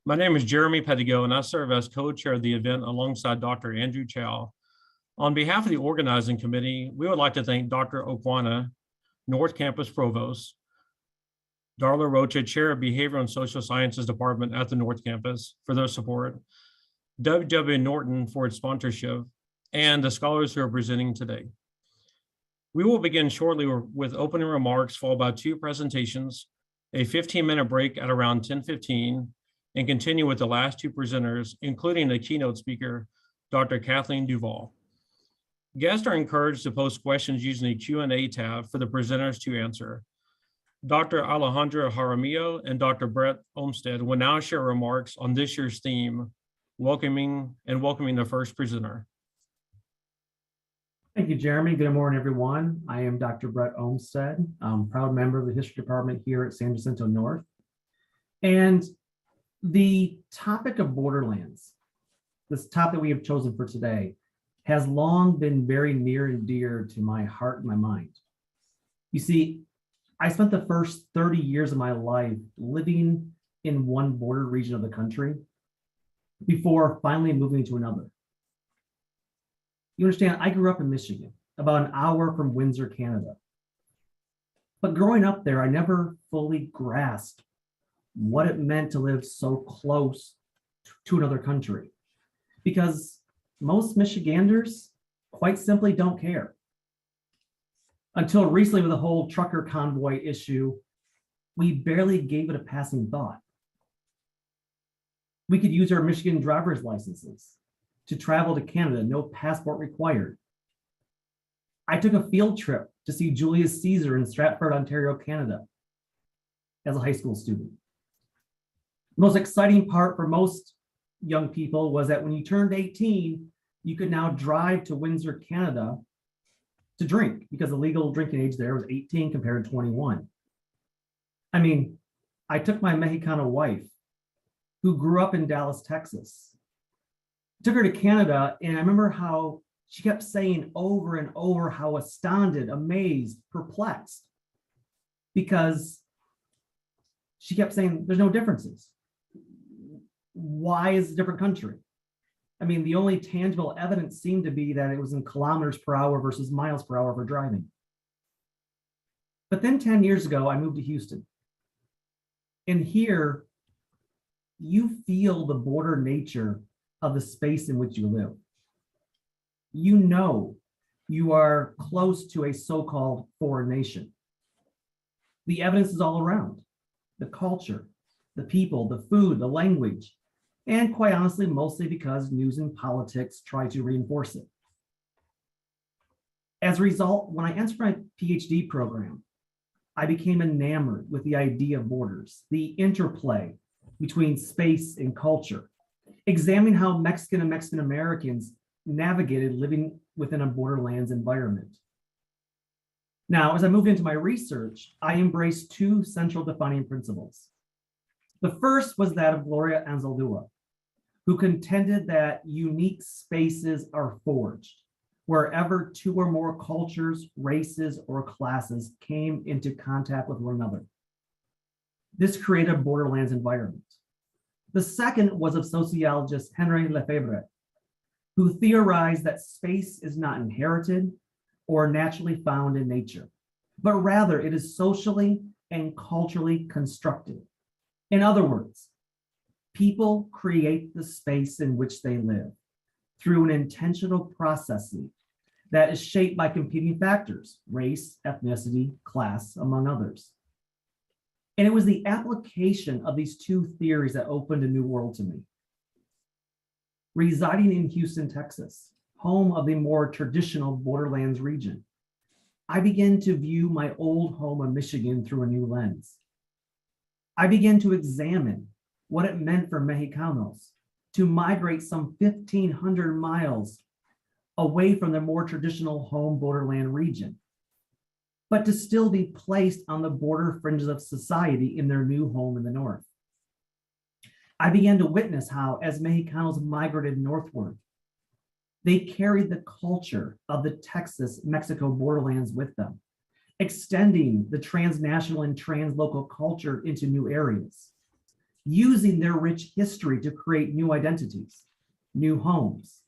My name is Jeremy Pettigo, and I serve as co-chair of the event alongside Dr. Andrew Chow. On behalf of the organizing committee, we would like to thank Dr. Okwana, North Campus Provost, Darla Rocha, Chair of Behavioral and Social Sciences Department at the North Campus, for their support, W.W. Norton for its sponsorship, and the scholars who are presenting today. We will begin shortly with opening remarks, followed by two presentations, a 15-minute break at around 10:15, and continue with the last two presenters, including the keynote speaker, Dr. Kathleen Duval. Guests are encouraged to post questions using the Q&A tab for the presenters to answer. Dr. Alejandra Jaramillo and Dr. Brett Olmsted will now share remarks on this year's theme, welcoming the first presenter. Thank you, Jeremy. Good morning, everyone. I am Dr. Brett Olmsted. I'm a proud member of the History Department here at San Jacinto North. And the topic of borderlands, this topic we have chosen for today, has long been very near and dear to my heart and my mind. You see, I spent the first 30 years of my life living in one border region of the country before finally moving to another. You understand, I grew up in Michigan, about an hour from Windsor, Canada. But growing up there, I never fully grasped what it meant to live so close to another country, because most Michiganders quite simply don't care. Until recently, with the whole trucker convoy issue, we barely gave it a passing thought. We could use our Michigan driver's licenses to travel to Canada, no passport required. I took a field trip to see Julius Caesar in Stratford, Ontario, Canada, as a high school student. The most exciting part for most young people was that when you turned 18, you could now drive to Windsor, Canada to drink, because the legal drinking age there was 18 compared to 21. I mean, I took my Mexicana wife, who grew up in Dallas, Texas, took her to Canada, and I remember how she kept saying over and over how astounded, amazed, perplexed, because she kept saying there's no differences. Why is it a different country? I mean, the only tangible evidence seemed to be that it was in kilometers per hour versus miles per hour for driving. But then 10 years ago, I moved to Houston. And here, you feel the border nature of the space in which you live. You know you are close to a so-called foreign nation. The evidence is all around. The culture, the people, the food, the language, and quite honestly, mostly because news and politics try to reinforce it. As a result, when I entered my PhD program, I became enamored with the idea of borders, the interplay between space and culture, examining how Mexican and Mexican Americans navigated living within a borderlands environment. Now, as I moved into my research, I embraced two central defining principles. The first was that of Gloria Anzaldúa, who contended that unique spaces are forged wherever two or more cultures, races, or classes came into contact with one another. This created a borderlands environment. The second was of sociologist Henry Lefebvre, who theorized that space is not inherited or naturally found in nature, but rather it is socially and culturally constructed. In other words, people create the space in which they live through an intentional processing that is shaped by competing factors, race, ethnicity, class, among others. And it was the application of these two theories that opened a new world to me. Residing in Houston, Texas, home of the more traditional borderlands region, I began to view my old home of Michigan through a new lens. I began to examine what it meant for Mexicanos to migrate some 1,500 miles away from their more traditional home borderland region, but to still be placed on the border fringes of society in their new home in the north. I began to witness how, as Mexicanos migrated northward, they carried the culture of the Texas-Mexico borderlands with them, extending the transnational and translocal culture into new areas. using their rich history to create new identities, new homes,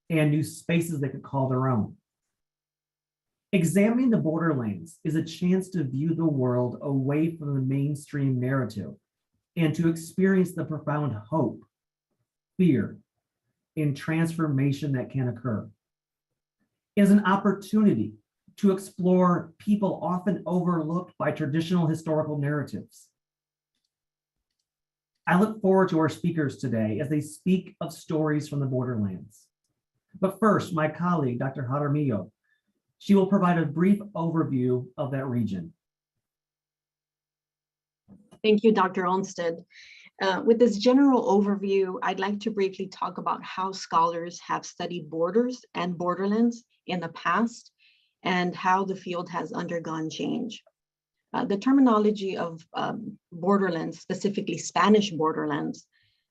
and new spaces they could call their own. Examining the borderlands is a chance to view the world away from the mainstream narrative and to experience the profound hope, fear, and transformation that can occur. It is an opportunity to explore people often overlooked by traditional historical narratives. I look forward to our speakers today as they speak of stories from the borderlands. But first, my colleague, Dr. Jaramillo, she will provide a brief overview of that region. Thank you, Dr. Olmsted. With this general overview, I'd like to briefly talk about how scholars have studied borders and borderlands in the past and how the field has undergone change. The terminology of borderlands, specifically Spanish borderlands,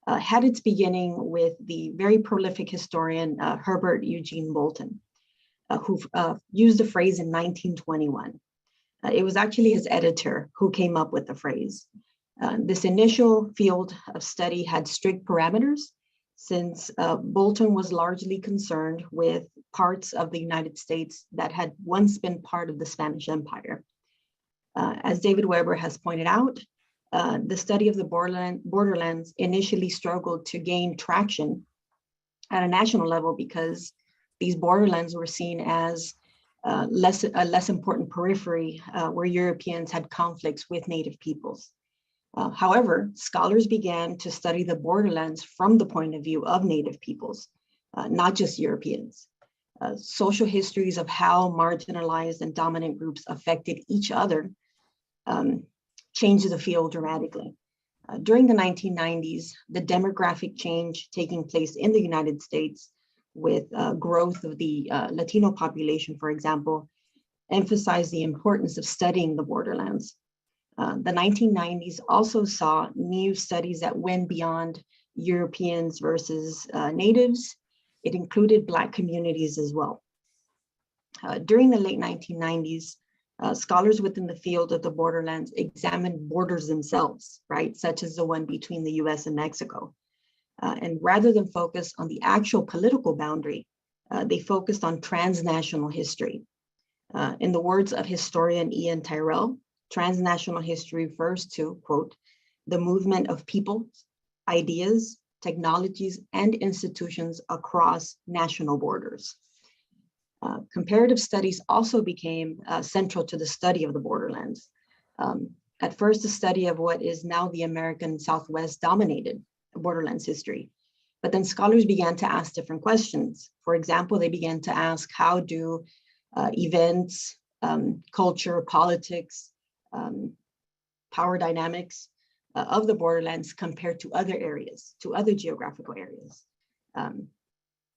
had its beginning with the very prolific historian Herbert Eugene Bolton, who used the phrase in 1921. It was actually his editor who came up with the phrase. This initial field of study had strict parameters since Bolton was largely concerned with parts of the United States that had once been part of the Spanish Empire. As David Weber has pointed out, the study of the borderlands initially struggled to gain traction at a national level because these borderlands were seen as a less important periphery where Europeans had conflicts with Native peoples. However, scholars began to study the borderlands from the point of view of Native peoples, not just Europeans. Social histories of how marginalized and dominant groups affected each other changed the field dramatically. During the 1990s, the demographic change taking place in the United States with growth of the Latino population, for example, emphasized the importance of studying the borderlands. The 1990s also saw new studies that went beyond Europeans versus natives. It included Black communities as well. During the late 1990s, scholars within the field of the borderlands examined borders themselves, right, such as the one between the US and Mexico. And rather than focus on the actual political boundary, they focused on transnational history. In the words of historian Ian Tyrrell, transnational history refers to, quote, the movement of people, ideas, technologies, and institutions across national borders. Comparative studies also became central to the study of the borderlands. At first, the study of what is now the American Southwest dominated borderlands history. But then scholars began to ask different questions. For example, they began to ask, how do events, culture, politics, power dynamics of the borderlands compare to other areas, to other geographical areas?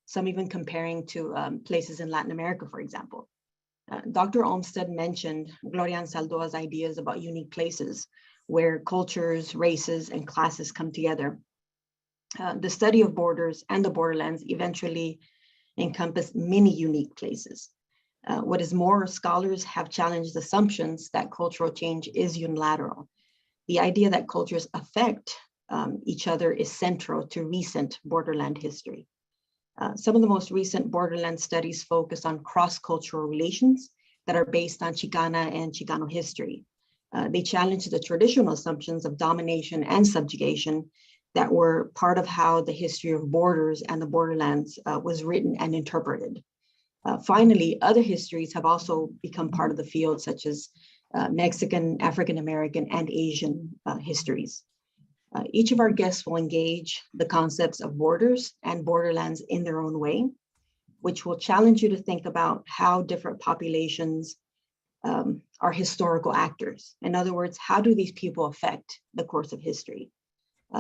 Some even comparing to places in Latin America, for example. Dr. Olmsted mentioned Gloria Anzaldua's ideas about unique places where cultures, races, and classes come together. The study of borders and the borderlands eventually encompass many unique places. What is more, scholars have challenged assumptions that cultural change is unilateral. The idea that cultures affect each other is central to recent borderland history. Some of the most recent borderland studies focus on cross-cultural relations that are based on Chicana and Chicano history. They challenge the traditional assumptions of domination and subjugation that were part of how the history of borders and the borderlands was written and interpreted. Finally, other histories have also become part of the field, such as Mexican, African-American, and Asian histories. Each of our guests will engage the concepts of borders and borderlands in their own way, which will challenge you to think about how different populations are historical actors. In other words, how do these people affect the course of history?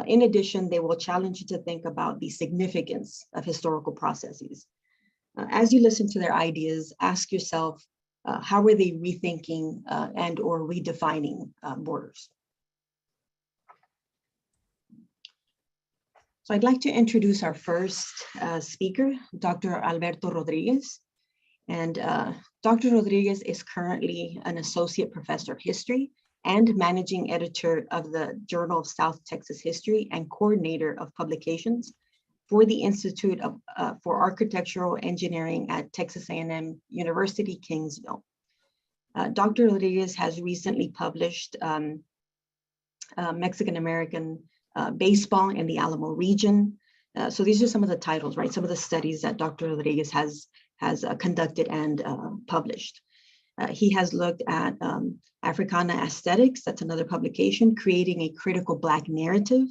In addition, they will challenge you to think about the significance of historical processes. As you listen to their ideas, ask yourself, how are they rethinking and or redefining borders? So I'd like to introduce our first speaker, Dr. Alberto Rodriguez. And Dr. Rodriguez is currently an associate professor of history and managing editor of the Journal of South Texas History and coordinator of publications for the Institute for Architectural Engineering at Texas A&M University, Kingsville. Dr. Rodriguez has recently published Mexican-American baseball in the Alamo region. So these are some of the titles, right? Some of the studies that Dr. Rodriguez has conducted and published. He has looked at Africana Aesthetics, that's another publication, creating a critical Black narrative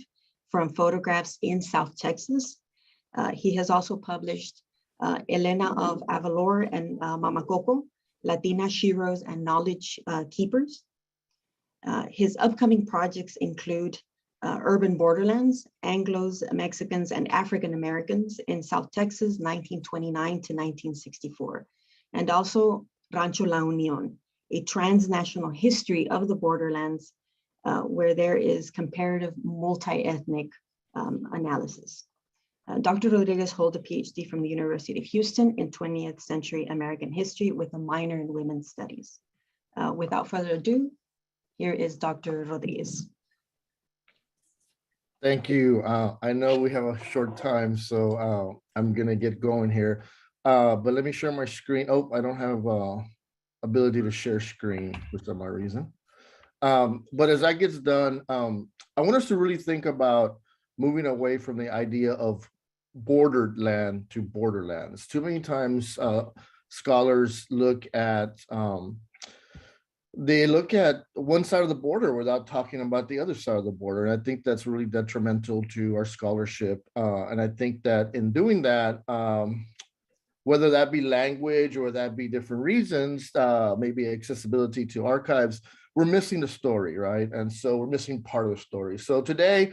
from photographs in South Texas. He has also published Elena of Avalor and Mama Coco, Latina Sheroes and Knowledge Keepers. His upcoming projects include Urban Borderlands, Anglos, Mexicans, and African Americans in South Texas, 1929 to 1964, and also Rancho La Union, a transnational history of the borderlands where there is comparative multi-ethnic analysis. Dr. Rodriguez holds a PhD from the University of Houston in 20th century American history with a minor in women's studies. Without further ado, here is Dr. Rodriguez. Thank you. I know we have a short time, so I'm gonna get going here. But let me share my screen. Oh, I don't have ability to share screen for some odd reason. But as that gets done, I want us to really think about moving away from the idea of bordered land to borderlands. Too many times scholars look at one side of the border without talking about the other side of the border. And I think that's really detrimental to our scholarship. And I think that in doing that, whether that be language or that be different reasons, maybe accessibility to archives, we're missing the story, right? And so we're missing part of the story. So today,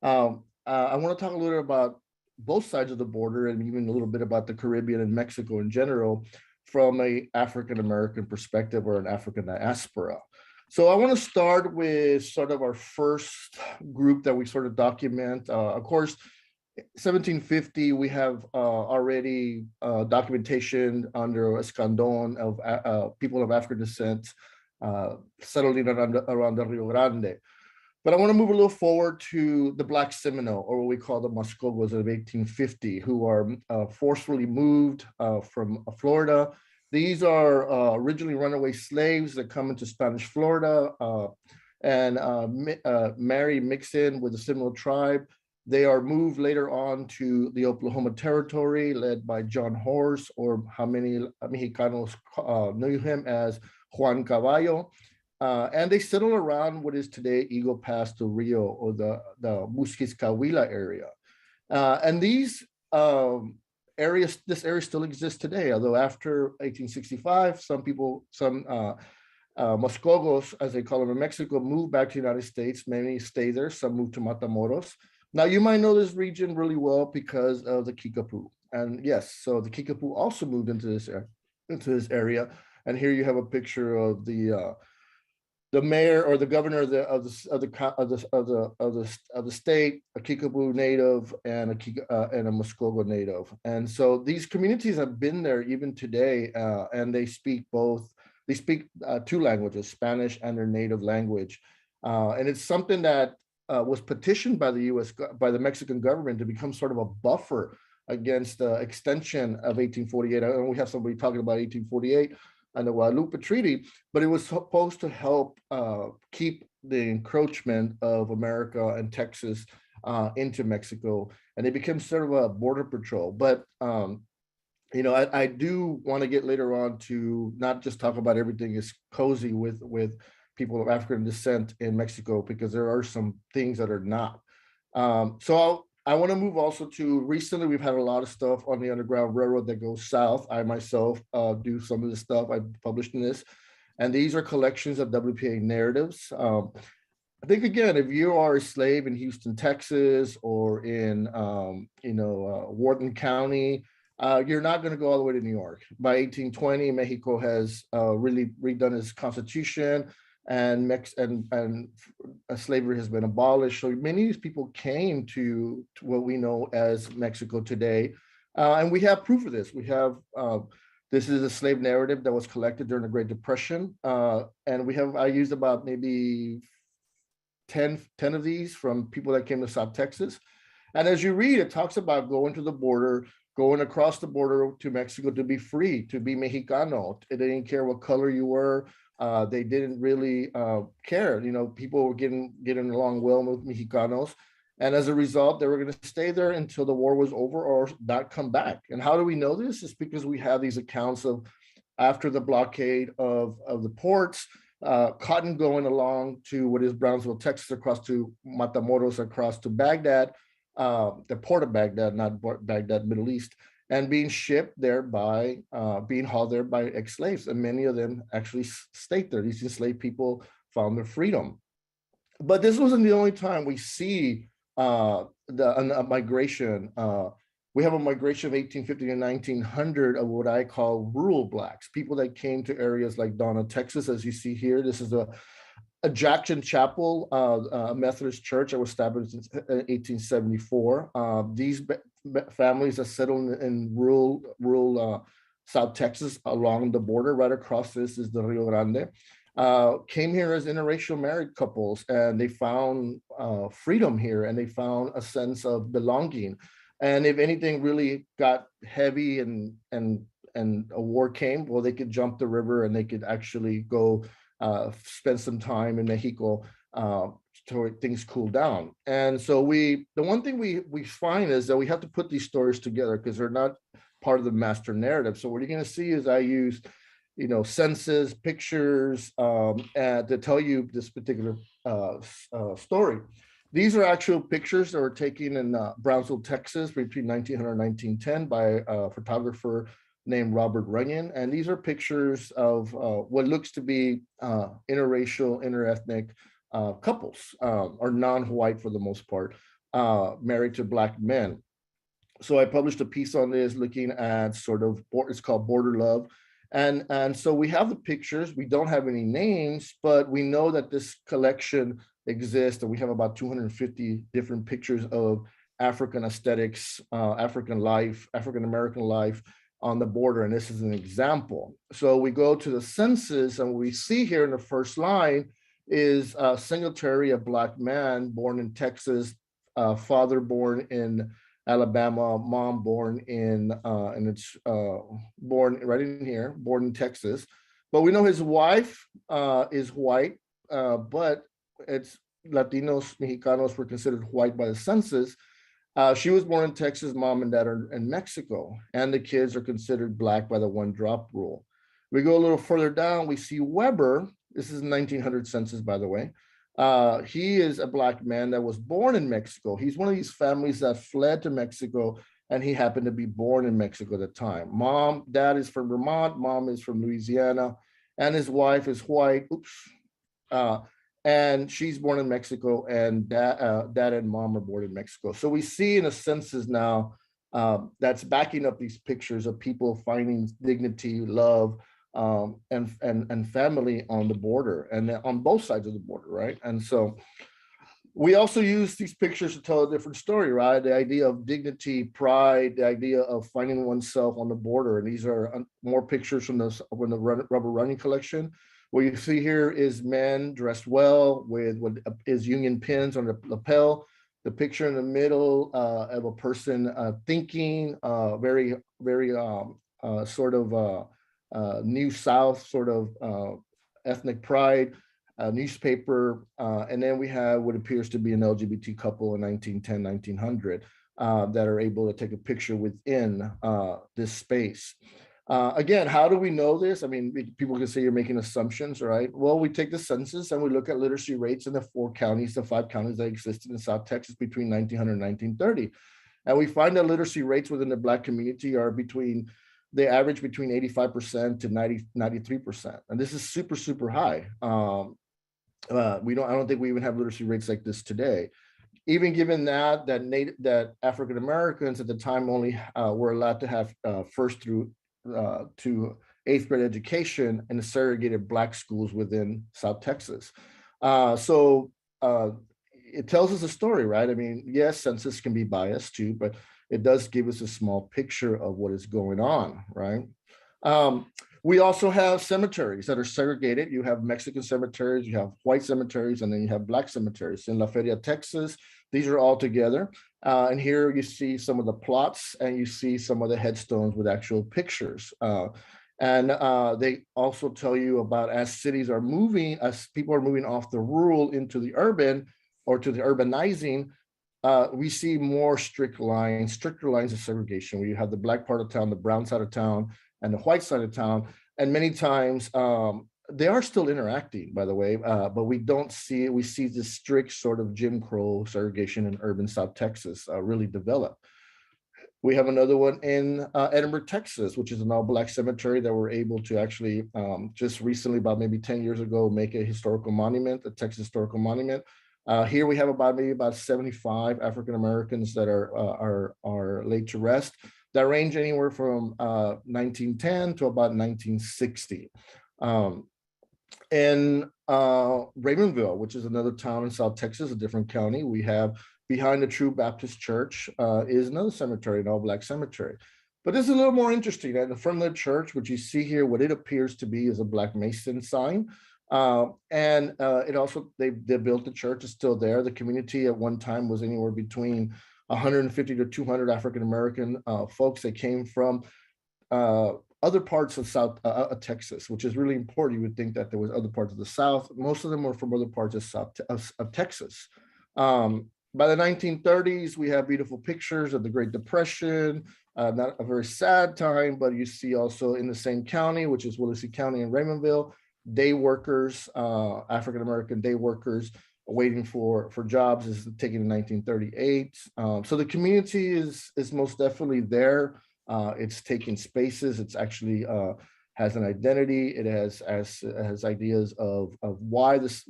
I want to talk a little bit about both sides of the border and even a little bit about the Caribbean and Mexico in general from a African-American perspective or an African diaspora. So I want to start with sort of our first group that we sort of document. Of course, 1750, we have already documentation under Escandon of people of African descent settling around the Rio Grande. But I want to move a little forward to the Black Seminole, or what we call the Muskogos of 1850, who are forcefully moved from Florida. These are originally runaway slaves that come into Spanish Florida and mix in with the Seminole tribe. They are moved later on to the Oklahoma Territory, led by John Horse, or how many Mexicanos knew him as Juan Caballo. And they settle around what is today Eagle Pass to Rio, or the Musquis-Coahuila area. And these this area still exists today, although after 1865, some Muskogos, as they call them in Mexico, moved back to the United States. Many stay there, some moved to Matamoros. Now, you might know this region really well because of the Kickapoo. And yes, so the Kickapoo also moved into this area. And here you have a picture of the mayor or the governor of the state, a Kickapoo native and a Muskogo native. And so these communities have been there even today, and they speak two languages, Spanish and their native language. And it's something that was petitioned by by the Mexican government to become sort of a buffer against the extension of 1848. I know we have somebody talking about 1848 and the Guadalupe Treaty, but it was supposed to help keep the encroachment of America and Texas into Mexico, and it became sort of a border patrol. But I do want to get later on to not just talk about everything is cozy with people of African descent in Mexico, because there are some things that are not. So I want to move also to, recently we've had a lot of stuff on the Underground Railroad that goes south. I myself do some of the stuff I published in this, and these are collections of WPA narratives. I think, again, if you are a slave in Houston, Texas, or in Wharton County, you're not going to go all the way to New York. By 1820, Mexico has really redone its constitution, and slavery has been abolished. So many of these people came to what we know as Mexico today. And we have proof of this. We have This is a slave narrative that was collected during the Great Depression. And I used about maybe 10 of these from people that came to South Texas. And as you read, it talks about going to the border, going across the border to Mexico to be free, to be Mexicano. They didn't care what color you were. They didn't really care. You know, people were getting along well with Mexicanos. And as a result, they were going to stay there until the war was over or not come back. And how do we know this? It's because we have these accounts of after the blockade of the ports, cotton going along to what is Brownsville, Texas, across to Matamoros, across to Baghdad, the port of Baghdad, not Baghdad, Middle East, and being shipped there by, being hauled there by ex-slaves. And many of them actually stayed there. These enslaved people found their freedom. But this wasn't the only time we see a migration. We have a migration of 1850 to 1900 of what I call rural Blacks, people that came to areas like Donna, Texas, as you see here. This is a Jackson Chapel, a Methodist church that was established in 1874. These families that settled in rural South Texas along the border, right across this is the Rio Grande, came here as interracial married couples, and they found freedom here, and they found a sense of belonging. And if anything really got heavy and a war came, well, they could jump the river and they could actually go spend some time in Mexico till things cool down. And so the one thing we find is that we have to put these stories together because they're not part of the master narrative. So what you're going to see is I use, you know, census, pictures, and to tell you this particular story. These are actual pictures that were taken in Brownsville, Texas, between 1900 and 1910 by a photographer named Robert Runyon. And these are pictures of what looks to be interracial, interethnic couples, or non-white for the most part, married to Black men. So I published a piece on this looking at sort of, it's called Border Love. And so we have the pictures, we don't have any names, but we know that this collection exists, and we have about 250 different pictures of African aesthetics, African life, African-American life on the border. And this is an example. So we go to the census, and what we see here in the first line is Singletary, a Black man born in Texas, father born in Alabama, mom born in, and it's born right in here, born in Texas. But we know his wife is white, but it's Latinos, Mexicanos were considered white by the census. She was born in Texas, mom and dad are in Mexico, and the kids are considered Black by the one drop rule. We go a little further down, we see Weber. This is 1900 census, by the way. He is a Black man that was born in Mexico. He's one of these families that fled to Mexico, and he happened to be born in Mexico at the time. Dad is from Vermont, mom is from Louisiana, and his wife is white. And she's born in Mexico, and dad and mom are born in Mexico. So we see in a census now that's backing up these pictures of people finding dignity, love, and family on the border, and on both sides of the border, right? And so we also use these pictures to tell a different story, right? The idea of dignity, pride, the idea of finding oneself on the border. And these are more pictures from the Rubber Running collection. What you see here is men dressed well with what is Union pins on the lapel. The picture in the middle of a person thinking, very sort of New South sort of ethnic pride, newspaper. And then we have what appears to be an LGBT couple in 1910, 1900 that are able to take a picture within this space. Again, how do we know this? I mean, people can say you're making assumptions, right? Well, we take the census and we look at literacy rates in the 5 counties that existed in South Texas between 1900 and 1930. And we find that literacy rates within the Black community are they average between 85% to 93%. And this is super, super high. I don't think we even have literacy rates like this today. Even given that African Americans at the time only were allowed to have first through to 8th grade education in the segregated Black schools within South Texas. So it tells us a story, right? I mean, yes, census can be biased too, but it does give us a small picture of what is going on, right? We also have cemeteries that are segregated. You have Mexican cemeteries, you have white cemeteries, and then you have Black cemeteries. In La Feria, Texas, these are all together. And here you see some of the plots and you see some of the headstones with actual pictures. And they also tell you about as cities are moving, as people are moving off the rural into the urban or to the urbanizing, we see more stricter lines of segregation, where you have the Black part of town, the brown side of town, and the white side of town. And many times they are still interacting, by the way, but we don't see it. We see this strict sort of Jim Crow segregation in urban South Texas really develop. We have another one in Edinburgh, Texas, which is an all Black cemetery that we're able to actually just recently, about maybe 10 years ago, make a historical monument, a Texas historical monument. Here we have about 75 African Americans that are laid to rest, that range anywhere from 1910 to about 1960. In Raymondville, which is another town in South Texas, a different county, we have behind the True Baptist Church is another cemetery, an all Black cemetery. But this is a little more interesting. At the front of the church, which you see here, what it appears to be is a Black Mason sign. It also, they built the church, is still there. The community at one time was anywhere between 150 to 200 African-American folks that came from other parts of South Texas, which is really important. You would think that there was other parts of the South. Most of them were from other parts of Texas. By the 1930s, we have beautiful pictures of the Great Depression, not a very sad time, but you see also in the same county, which is Willacy County in Raymondville, day workers, African-American day workers waiting for jobs is taken in 1938. So the community is most definitely there. It's taking spaces. It's actually has an identity. It has ideas of why this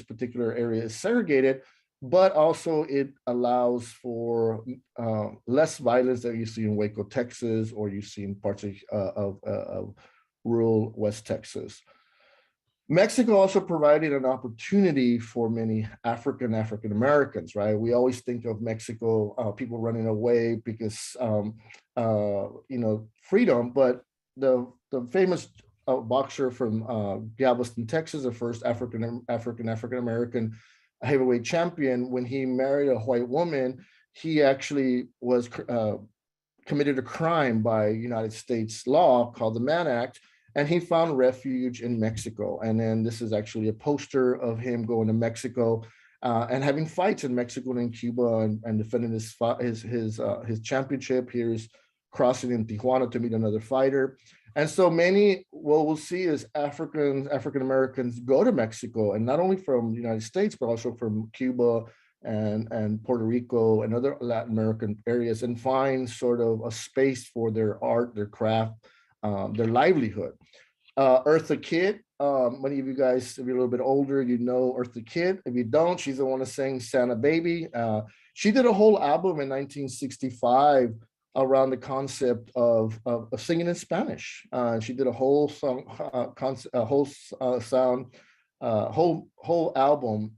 particular area is segregated, but also it allows for less violence that you see in Waco, Texas, or you see in parts of rural West Texas. Mexico also provided an opportunity for many African Americans, right? We always think of Mexico, people running away because, freedom, but the famous boxer from Galveston, Texas, the first African American heavyweight champion, when he married a white woman, he actually was committed a crime by United States law called the Mann Act, and he found refuge in Mexico. And then this is actually a poster of him going to Mexico and having fights in Mexico and in Cuba and defending his championship. Here's crossing in Tijuana to meet another fighter. And so what we'll see is African Americans go to Mexico, and not only from the United States, but also from Cuba and Puerto Rico and other Latin American areas, and find sort of a space for their art, their craft, their livelihood. Eartha Kitt, many of you guys, if you're a little bit older, you know Eartha Kitt. If you don't, she's the one that sang Santa Baby. She did a whole album in 1965 around the concept of singing in Spanish. She did a whole song, whole album,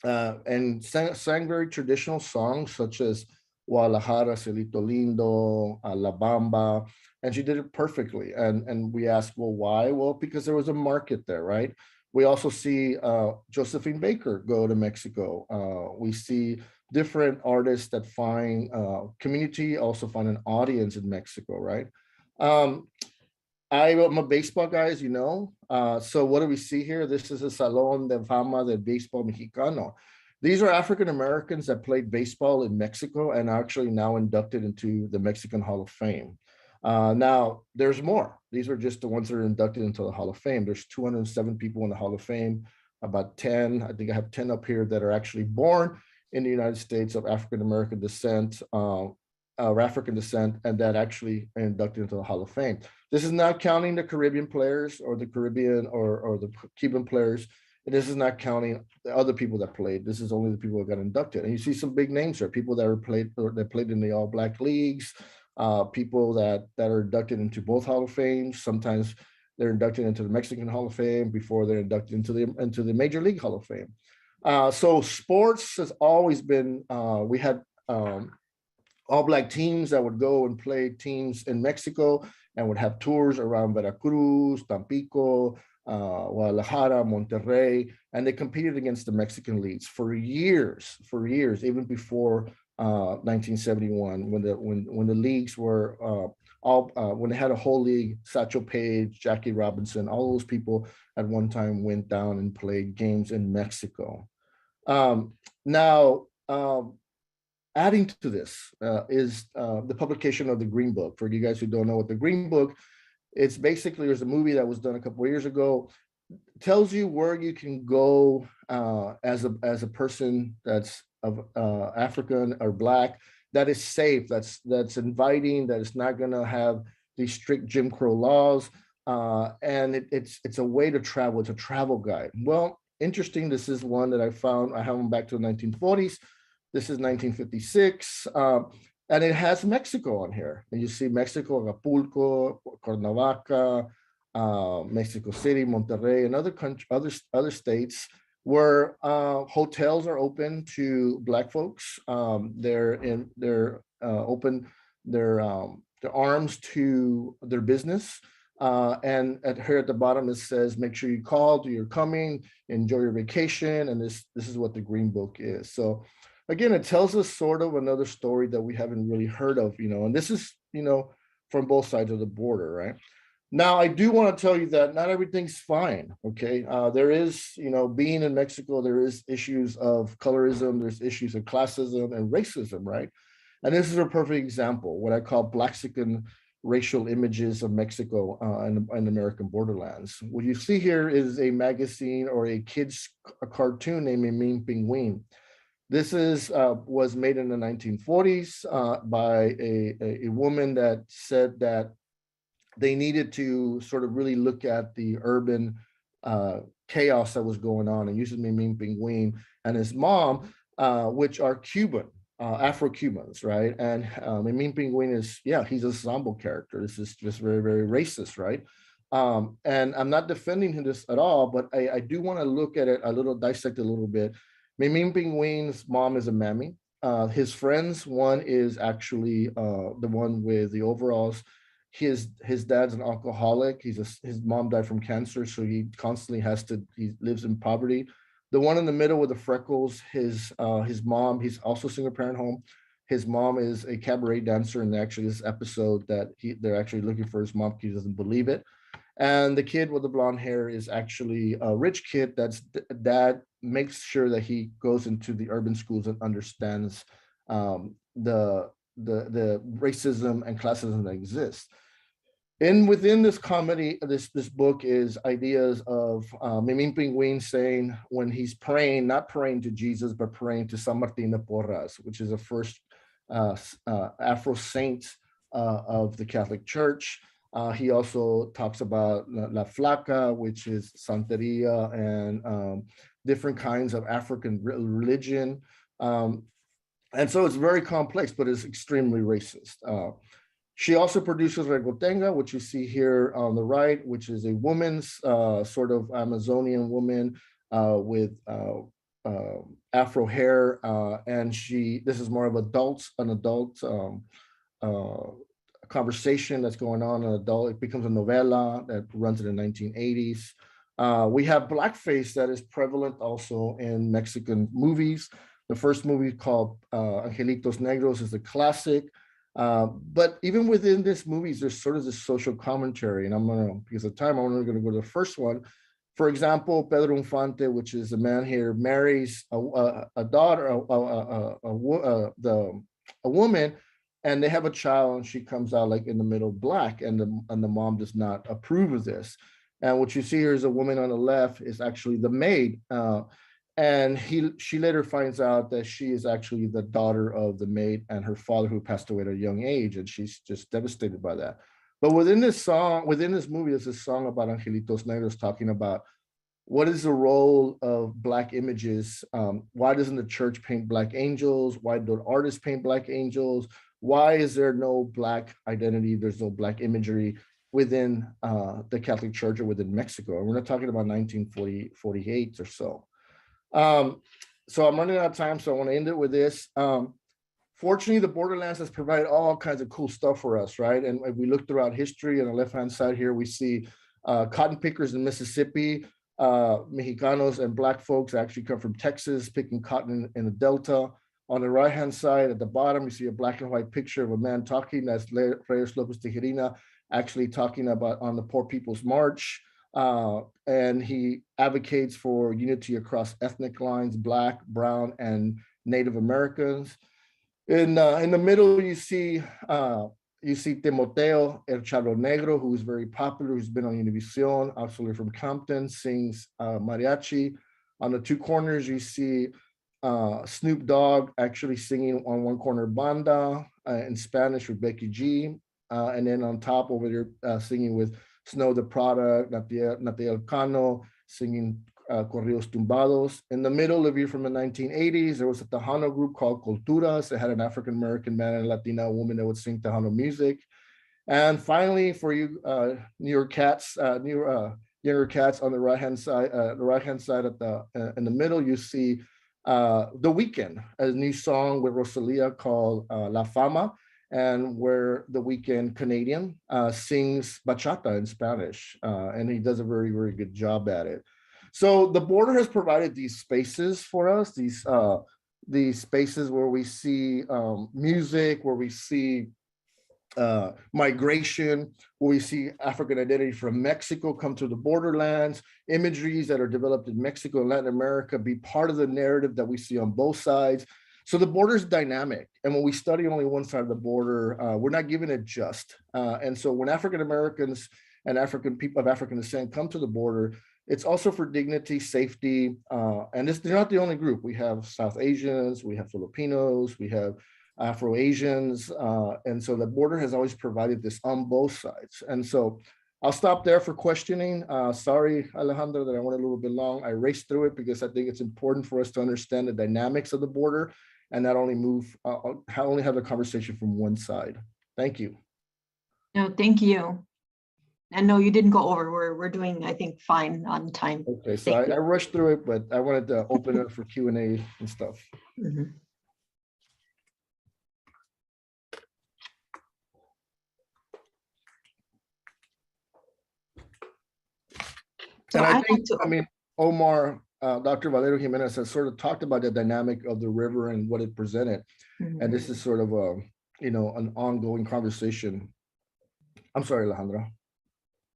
and sang very traditional songs such as Guadalajara, Cielito Lindo, La Bamba, and she did it perfectly. And we asked, well, why? Well, because there was a market there, right? We also see Josephine Baker go to Mexico. We see different artists that find community, also find an audience in Mexico, right? I'm a baseball guy, as you know. So what do we see here? This is a Salón de Fama del Béisbol Mexicano. These are African Americans that played baseball in Mexico and are actually now inducted into the Mexican Hall of Fame. Now, there's more. These are just the ones that are inducted into the Hall of Fame. There's 207 people in the Hall of Fame, about 10, I think I have 10 up here that are actually born in the United States of African American descent, African descent, and that actually are inducted into the Hall of Fame. This is not counting the Caribbean players or the Caribbean or the Cuban players. And this is not counting the other people that played. This is only the people that got inducted. And you see some big names here, people that played in the All Black Leagues, people that are inducted into both Hall of Fame. Sometimes they're inducted into the Mexican Hall of Fame before they're inducted into the Major League Hall of Fame. So sports has always been, we had all Black teams that would go and play teams in Mexico, and would have tours around Veracruz, Tampico, Guadalajara, Monterrey, and they competed against the Mexican leagues for years, even before 1971, when the leagues were when they had a whole league. Satchel Paige, Jackie Robinson, all those people at one time went down and played games in Mexico. Now, adding to this is the publication of the Green Book. For you guys who don't know what the Green Book, it's basically, there's a movie that was done a couple of years ago, tells you where you can go as a person that's of African or Black, that is safe, that's inviting, that is not going to have these strict Jim Crow laws, and it's a way to travel. It's a travel guide. Well, interesting. This is one that I found. I have them back to the 1940s. This is 1956. And it has Mexico on here. And you see Mexico, Acapulco, Cuernavaca, Mexico City, Monterrey, and other states where hotels are open to Black folks. They're open their arms to their business. And here at the bottom it says, make sure you call, you're coming, enjoy your vacation, and this is what the Green Book is. So again, it tells us sort of another story that we haven't really heard of, and this is, from both sides of the border, right? Now, I do want to tell you that not everything's fine, okay? There is, being in Mexico, there is issues of colorism, there's issues of classism and racism, right? And this is a perfect example, what I call Blaxican racial images of Mexico and American borderlands. What you see here is a magazine or a cartoon named Mimim Pinguin. This was made in the 1940s by a woman that said that they needed to sort of really look at the urban chaos that was going on, and uses Mimim Pinguin and his mom, which are Cuban, Afro-Cubans, right? And Mimim Pinguin is, he's a ensemble character. This is just very, very racist, right? And I'm not defending him this at all, but I do want to look at it dissect it a little bit. Mimim Pinguin's mom is a mammy. His friends, one is actually the one with the overalls. His dad's an alcoholic. His mom died from cancer, so he constantly he lives in poverty. The one in the middle with the freckles, his mom, he's also single parent home. His mom is a cabaret dancer, and actually this episode that they're actually looking for his mom because he doesn't believe it. And the kid with the blonde hair is actually a rich kid that's dad makes sure that he goes into the urban schools and understands the racism and classism that exists. Within this comedy, this book is ideas of Mimim Pinguin saying when he's praying, not praying to Jesus, but praying to San Martin de Porras, which is the first Afro saint of the Catholic Church. He also talks about La Flaca, which is Santeria and different kinds of African religion. And so it's very complex, but it's extremely racist. She also produces Regotenga, which you see here on the right, which is a woman's sort of Amazonian woman with Afro hair. And this is more of an adult conversation that's going on, it becomes a novela that runs in the 1980s. We have blackface that is prevalent also in Mexican movies. The first movie called Angelitos Negros is a classic. But even within this movies, there's sort of this social commentary, and because of time, I'm only going to go to the first one. For example, Pedro Infante, which is a man here, marries a daughter, a woman, and they have a child, and she comes out like in the middle Black, and the mom does not approve of this. And what you see here is a woman on the left is actually the maid. And she later finds out that she is actually the daughter of the maid and her father, who passed away at a young age, and she's just devastated by that. But within this movie, there's a song about Angelitos Negros talking about what is the role of Black images. Why doesn't the church paint Black angels? Why don't artists paint Black angels? Why is there no Black identity? There's no Black imagery within the Catholic Church or within Mexico. And we're not talking about 1948 or so. So I'm running out of time, so I want to end it with this. fortunately, the borderlands has provided all kinds of cool stuff for us, right? And if we look throughout history, on the left-hand side here, we see cotton pickers in Mississippi. Mexicanos and Black folks actually come from Texas, picking cotton in the Delta. On the right-hand side, at the bottom, you see a black and white picture of a man talking. That's Reyes Lopez Tijerina, actually talking about on the Poor People's March. And he advocates for unity across ethnic lines, Black, Brown, and Native Americans. In the middle, you see Timoteo El Charro Negro, who is very popular, who's been on Univision, actually from Compton, sings mariachi. On the two corners, you see Snoop Dogg actually singing on one corner Banda in Spanish with Becky G. And then on top over there, singing with Snow the Product, Natalia Cano, singing Corridos Tumbados. In the middle of you from the 1980s, there was a Tejano group called Culturas. It had an African-American man and a Latina woman that would sing Tejano music. And finally, for you younger cats on the right-hand side, in the middle, you see The Weeknd, a new song with Rosalia called La Fama, and where The Weeknd, Canadian, sings bachata in Spanish, and he does a very, very good job at it. So the border has provided these spaces for us, these spaces where we see music, where we see migration, where we see African identity from Mexico come to the borderlands, imageries that are developed in Mexico and Latin America be part of the narrative that we see on both sides. So the border is dynamic. And when we study only one side of the border, we're not given it just. And so when African Americans and African people of African descent come to the border, it's also for dignity, safety, and they're not the only group. We have South Asians, we have Filipinos, we have Afro-Asians, and so the border has always provided this on both sides. And so I'll stop there for questioning. Sorry, Alejandro, that I went a little bit long. I raced through it because I think it's important for us to understand the dynamics of the border and not only only have a conversation from one side. Thank you. No, thank you. And no, you didn't go over. We're doing, I think, fine on time. Okay, so I rushed through it, but I wanted to open it up for Q&A and stuff. Mhm. So And I'd I like think, to- I mean, Omar, Dr. Valerio Jimenez has sort of talked about the dynamic of the river and what it presented. Mhm. And this is sort of a, an ongoing conversation. I'm sorry, Alejandra.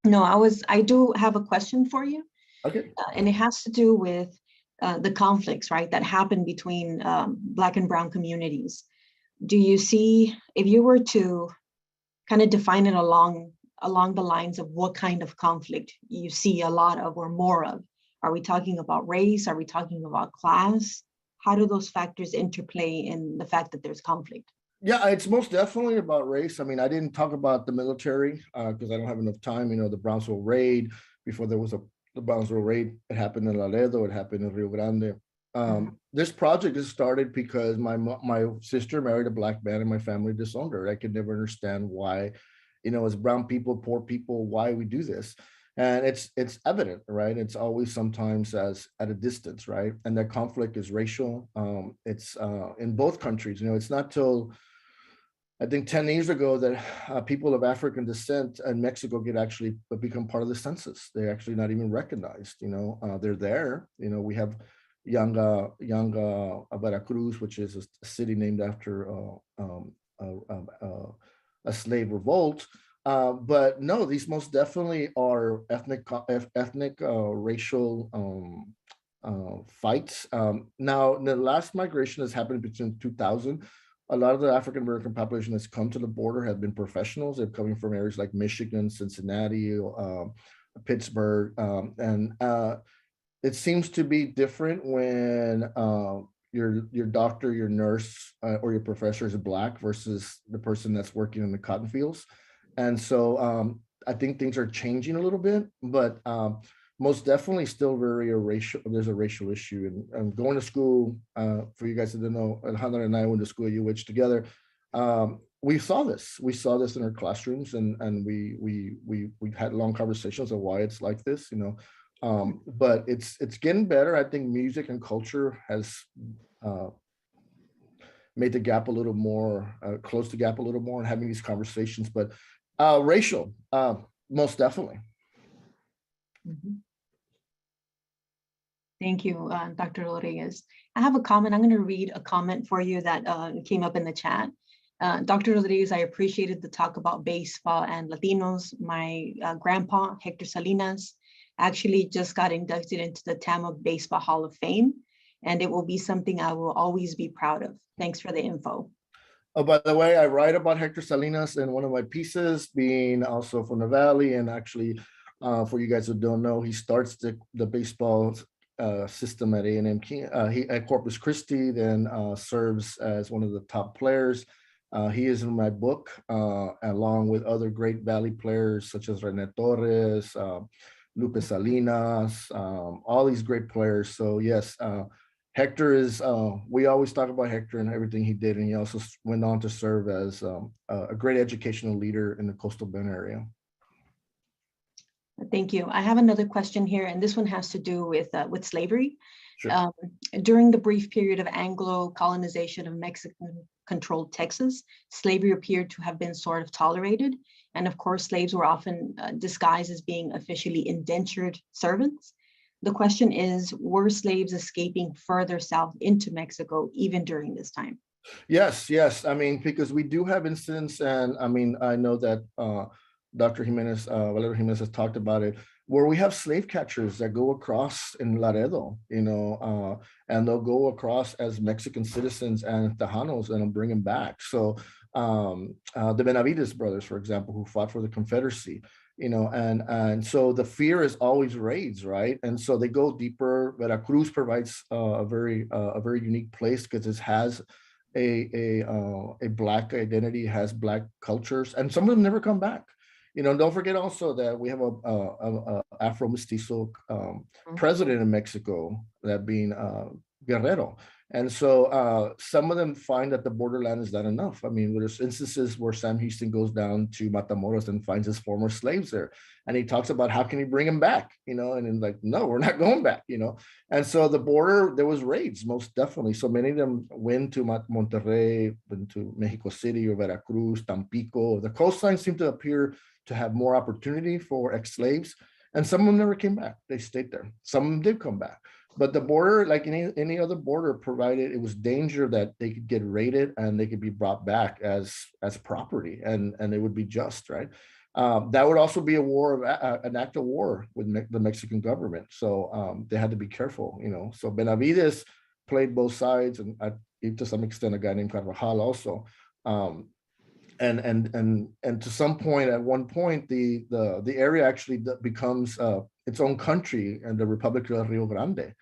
No, I do have a question for you. Okay. And it has to do with the conflicts, right, that happen between Black and Brown communities. Do you see, if you were to kind of define it along the lines of what kind of conflict you see a lot of or more of? Are we talking about race? Are we talking about class? How do those factors interplay in the fact that there's conflict? Yeah, it's most definitely about race. I mean, I didn't talk about the military because I don't have enough time. The Brownsville raid, before there was the Brownsville raid, it happened in Laredo, it happened in Rio Grande. This project is started because my sister married a Black man and my family disowned her. I could never understand why, as brown people, poor people, why we do this. And it's evident, right? It's always sometimes as at a distance, right? And that conflict is racial. It's in both countries. It's not till I think 10 years ago that people of African descent in Mexico actually become part of the census. They're actually not even recognized. They're there. We have Yanga Veracruz, which is a city named after a slave revolt. But no, these most definitely are ethnic racial fights. Now, the last migration has happened between 2000. A lot of the African American population that's come to the border have been professionals. They're coming from areas like Michigan, Cincinnati, Pittsburgh, and it seems to be different when your doctor, your nurse, or your professor is Black versus the person that's working in the cotton fields. And so I think things are changing a little bit, but most definitely still there's a racial issue. And going to school, for you guys that don't know, Alejandra and I went to school at UH together. We saw this in our classrooms, and we had long conversations of why it's like this, but it's getting better. I think music and culture has made the gap a little more, close the gap a little more and having these conversations. But racial, most definitely. Mhm. Thank you, Dr. Rodriguez. I have a comment. I'm going to read a comment for you that came up in the chat. Dr. Rodriguez, I appreciated the talk about baseball and Latinos. My grandpa, Hector Salinas, actually just got inducted into the Tama Baseball Hall of Fame, and it will be something I will always be proud of. Thanks for the info. Oh, by the way, I write about Hector Salinas in one of my pieces, being also from the Valley. And actually, for you guys who don't know, he starts the baseball system at A&M he at Corpus Christi, then serves as one of the top players. He is in my book, along with other great Valley players such as Rene Torres, Lupe Salinas, all these great players. So yes, Hector is, we always talk about Hector and everything he did, and he also went on to serve as a great educational leader in the Coastal Bend area. Thank you. I have another question here, and this one has to do with slavery. Sure. During the brief period of Anglo colonization of Mexican-controlled Texas, slavery appeared to have been sort of tolerated. And of course, slaves were often disguised as being officially indentured servants. The question is, were slaves escaping further south into Mexico even during this time? Yes, yes. I mean, because we do have incidents, and I mean, I know that Dr. Jimenez, Valero Jimenez has talked about it, where we have slave catchers that go across in Laredo, and they'll go across as Mexican citizens and Tejanos and bring them back. So the Benavides brothers, for example, who fought for the Confederacy, and so the fear is always raids, right? And so they go deeper. Veracruz provides a very unique place because it has a Black identity, has Black cultures, and some of them never come back. Don't forget also that we have a Afro Mestizo president in Mexico, that being Guerrero. And so some of them find that the borderland is not enough. I mean, there's instances where Sam Houston goes down to Matamoros and finds his former slaves there. And he talks about how can he bring them back, and then like, no, we're not going back, And so the border, there was raids, most definitely. So many of them went to Monterrey, went to Mexico City or Veracruz, Tampico. The coastline seemed to appear to have more opportunity for ex-slaves. And some of them never came back. They stayed there. Some of them did come back. But the border, like any other border, provided it was danger that they could get raided and they could be brought back as property, and it would be just, right? That would also be an act of war with the Mexican government. So they had to be careful, So Benavides played both sides, and to some extent a guy named Carvajal also. And to some point, at one point, the area actually becomes its own country, and the Republic of Rio Grande.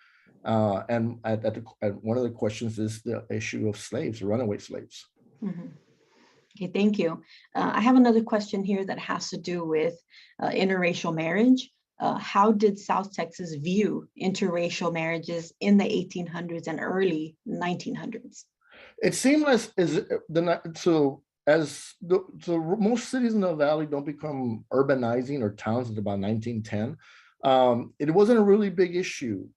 And one of the questions is the issue of slaves, runaway slaves. Mm-hmm. Okay, thank you. I have another question here that has to do with interracial marriage. How did South Texas view interracial marriages in the 1800s and early 1900s? It seemed most cities in the Valley don't become urbanizing or towns until about 1910. It wasn't a really big issue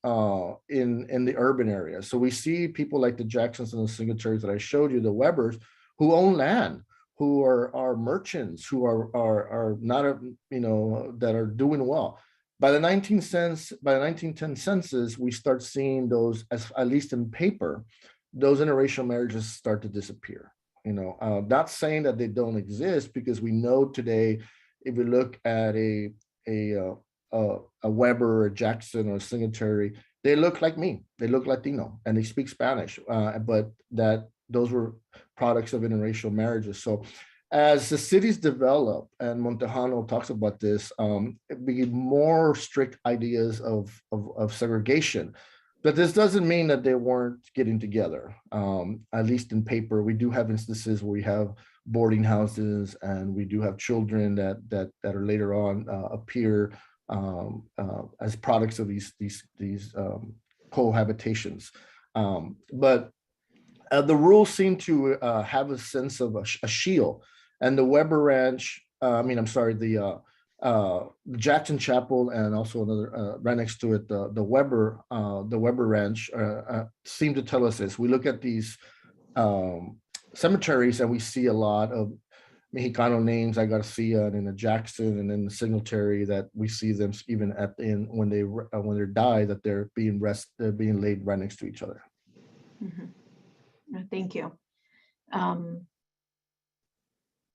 in the urban area. So we see people like the Jacksons and the Singatorys that I showed you, the Webbers, who own land, who are merchants, who are not, that are doing well. By the 1910 census, we start seeing those, at least in paper, those interracial marriages start to disappear. Not saying that they don't exist, because we know today, if we look at a Weber or a Jackson or a Singletary, they look like me. They look Latino and they speak Spanish, but those were products of interracial marriages. So as the cities develop, and Montejano talks about this, it became more strict ideas of segregation. But this doesn't mean that they weren't getting together. At least in paper, we do have instances where we have boarding houses, and we do have children that are later on appear as products of these cohabitations. But the rules seem to have a sense of a shield. And the Weber Ranch, the Jackson Chapel, and also another right next to it, the Weber Ranch, seem to tell us this. We look at these cemeteries, and we see a lot of Mexicano names like Garcia and then the Jackson and then the Singletary, that we see them even at the end when they die, that they're being laid right next to each other. Mhm. Thank you.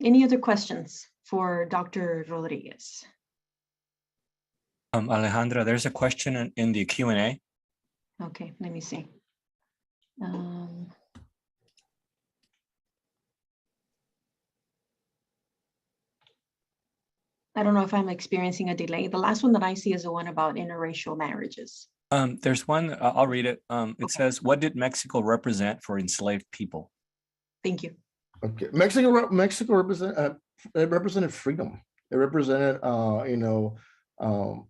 Any other questions for Dr. Rodriguez? Alejandra, there's a question in the Q&A. Okay, let me see. I don't know if I'm experiencing a delay. The last one that I see is the one about interracial marriages. There's one, I'll read it. It says, what did Mexico represent for enslaved people? Thank you. Okay, Mexico it represented freedom. It represented,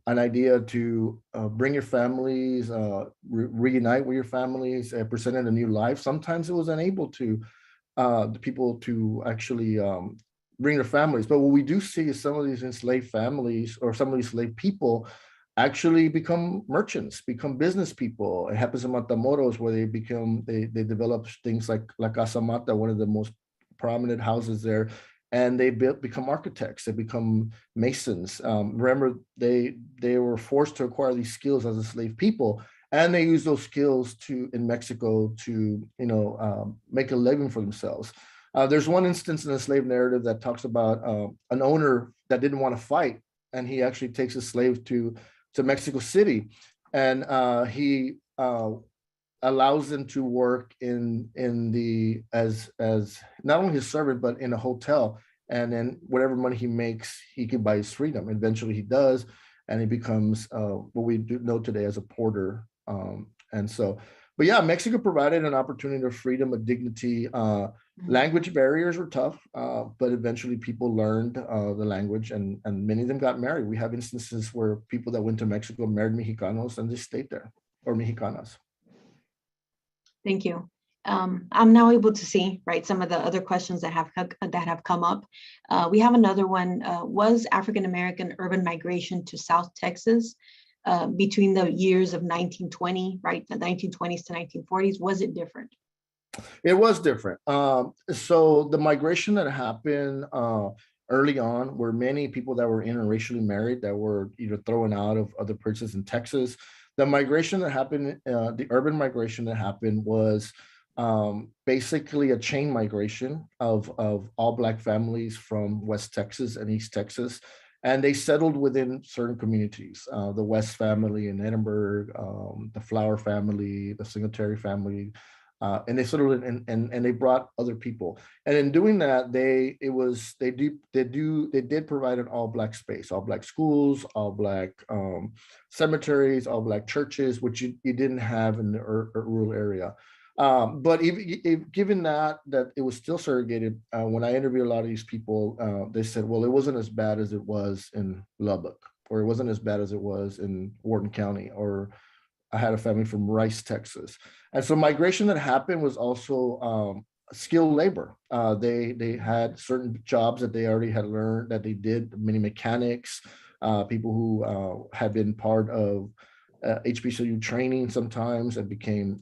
an idea to bring your families, reunite with your families. It presented a new life. Sometimes it was unable to the people to actually bring their families. But what we do see is some of these enslaved families or some of these enslaved people actually become merchants, become business people. It happens in Matamoros, where they develop things like La Casa Mata, one of the most prominent houses there, and they become architects, they become masons. Remember, they were forced to acquire these skills as enslaved people, and they use those skills in Mexico to make a living for themselves. There's one instance in the slave narrative that talks about an owner that didn't want to fight, and he actually takes a slave to Mexico City, and he allows them to work as not only his servant but in a hotel, and then whatever money he makes, he can buy his freedom. Eventually, he does, and he becomes what we do know today as a porter. But yeah, Mexico provided an opportunity of freedom, of dignity. Language barriers were tough, but eventually people learned the language, and many of them got married. We have instances where people that went to Mexico married Mexicanos and they stayed there, or Mexicanas. Thank you. I'm now able to see, right, some of the other questions that have come up. We have another one. Was African-American urban migration to South Texas between the years of 1920, right, the 1920s to 1940s, was it different? It was different. So the migration that happened early on were many people that were interracially married that were either thrown out of other places in Texas. The migration that happened, the urban migration that happened was basically a chain migration of all Black families from West Texas and East Texas. And they settled within certain communities, the West family in Edinburgh, the Flower family, the Singletary family, and they settled and they brought other people. And in doing that, they did provide an all Black space, all Black schools, all Black cemeteries, all Black churches, which you didn't have in the rural area. But given that it was still segregated, when I interviewed a lot of these people, they said, well, it wasn't as bad as it was in Lubbock, or it wasn't as bad as it was in Wharton County, or I had a family from Rice, Texas. And so migration that happened was also skilled labor. They had certain jobs that they already had learned, that they did, many mechanics, people who had been part of HBCU training sometimes and became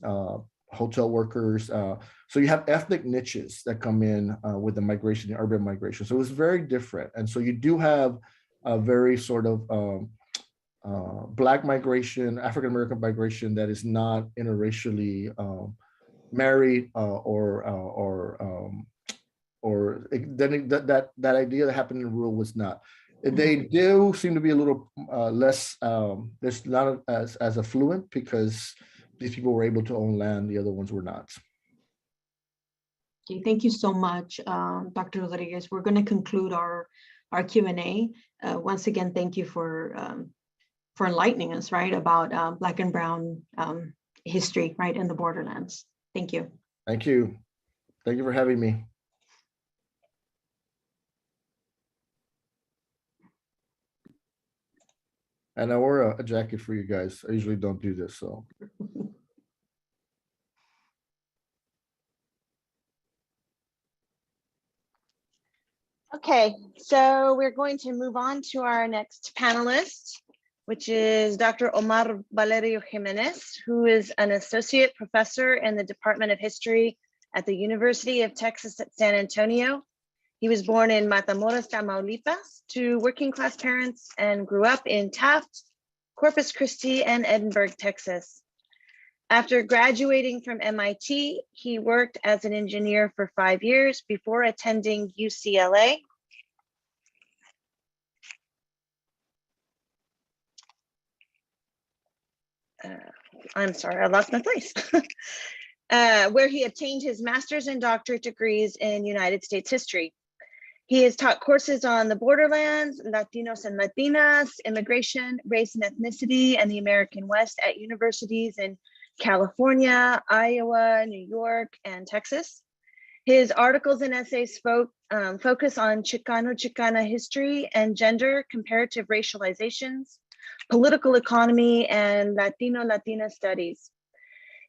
hotel workers. So you have ethnic niches that come in with the migration, the urban migration. So it was very different. And so you do have a very sort of Black migration, African-American migration that is not interracially married, or then that idea that happened in rural was not. They do seem to be a little less, there's not as affluent, because these people were able to own land, the other ones were not. Okay, thank you so much, Dr. Rodriguez. We're going to conclude our Q&A. Once again, thank you for enlightening us, right, about Black and Brown history, right, in the borderlands. Thank you. Thank you. Thank you for having me. And I wore a jacket for you guys. I usually don't do this, so. Okay, so we're going to move on to our next panelist, which is Dr. Omar Valerio Jimenez, who is an associate professor in the Department of History at the University of Texas at San Antonio. He was born in Matamoros, Tamaulipas, to working class parents and grew up in Taft, Corpus Christi, and Edinburgh, Texas. After graduating from MIT, he worked as an engineer for 5 years before attending UCLA. I'm sorry, I lost my place. Where he obtained his master's and doctorate degrees in United States history. He has taught courses on the borderlands, Latinos and Latinas, immigration, race and ethnicity, and the American West at universities in California, Iowa, New York, and Texas. His articles and essays focus on Chicano-Chicana history and gender, comparative racializations, political economy, and Latino-Latina studies.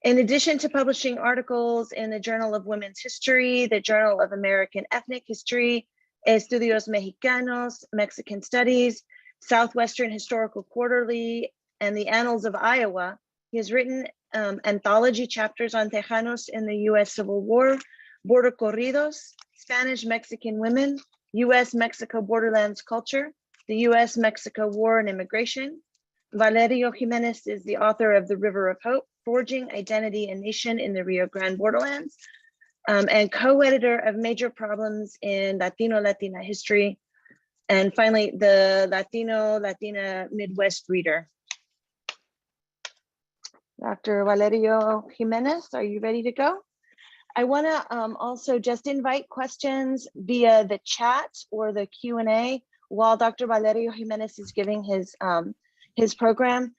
In addition to publishing articles in the Journal of Women's History, the Journal of American Ethnic History, Estudios Mexicanos, Mexican Studies, Southwestern Historical Quarterly, and the Annals of Iowa, he has written anthology chapters on Tejanos in the US Civil War, border corridos, Spanish-Mexican women, US-Mexico borderlands culture, the US-Mexico War and immigration. Valerio Jimenez is the author of The River of Hope, Forging Identity and Nation in the Rio Grande Borderlands, and co-editor of Major Problems in Latino-Latina History. And finally, the Latino-Latina Midwest Reader. Dr. Valerio Jimenez, are you ready to go? I want to also just invite questions via the chat or the Q&A while Dr. Valerio Jimenez is giving his program.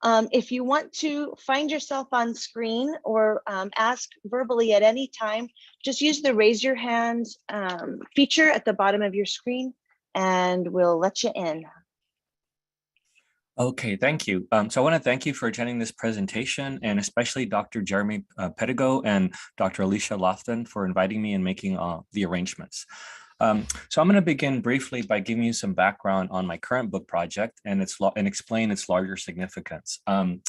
If you want to find yourself on screen or ask verbally at any time, just use the raise your hand feature at the bottom of your screen and we'll let you in. Okay, thank you. So I want to thank you for attending this presentation, and especially Dr. Jeremy Pedigo and Dr. Alicia Lofton for inviting me and making the arrangements. So I'm going to begin briefly by giving you some background on my current book project and explain its larger significance. Then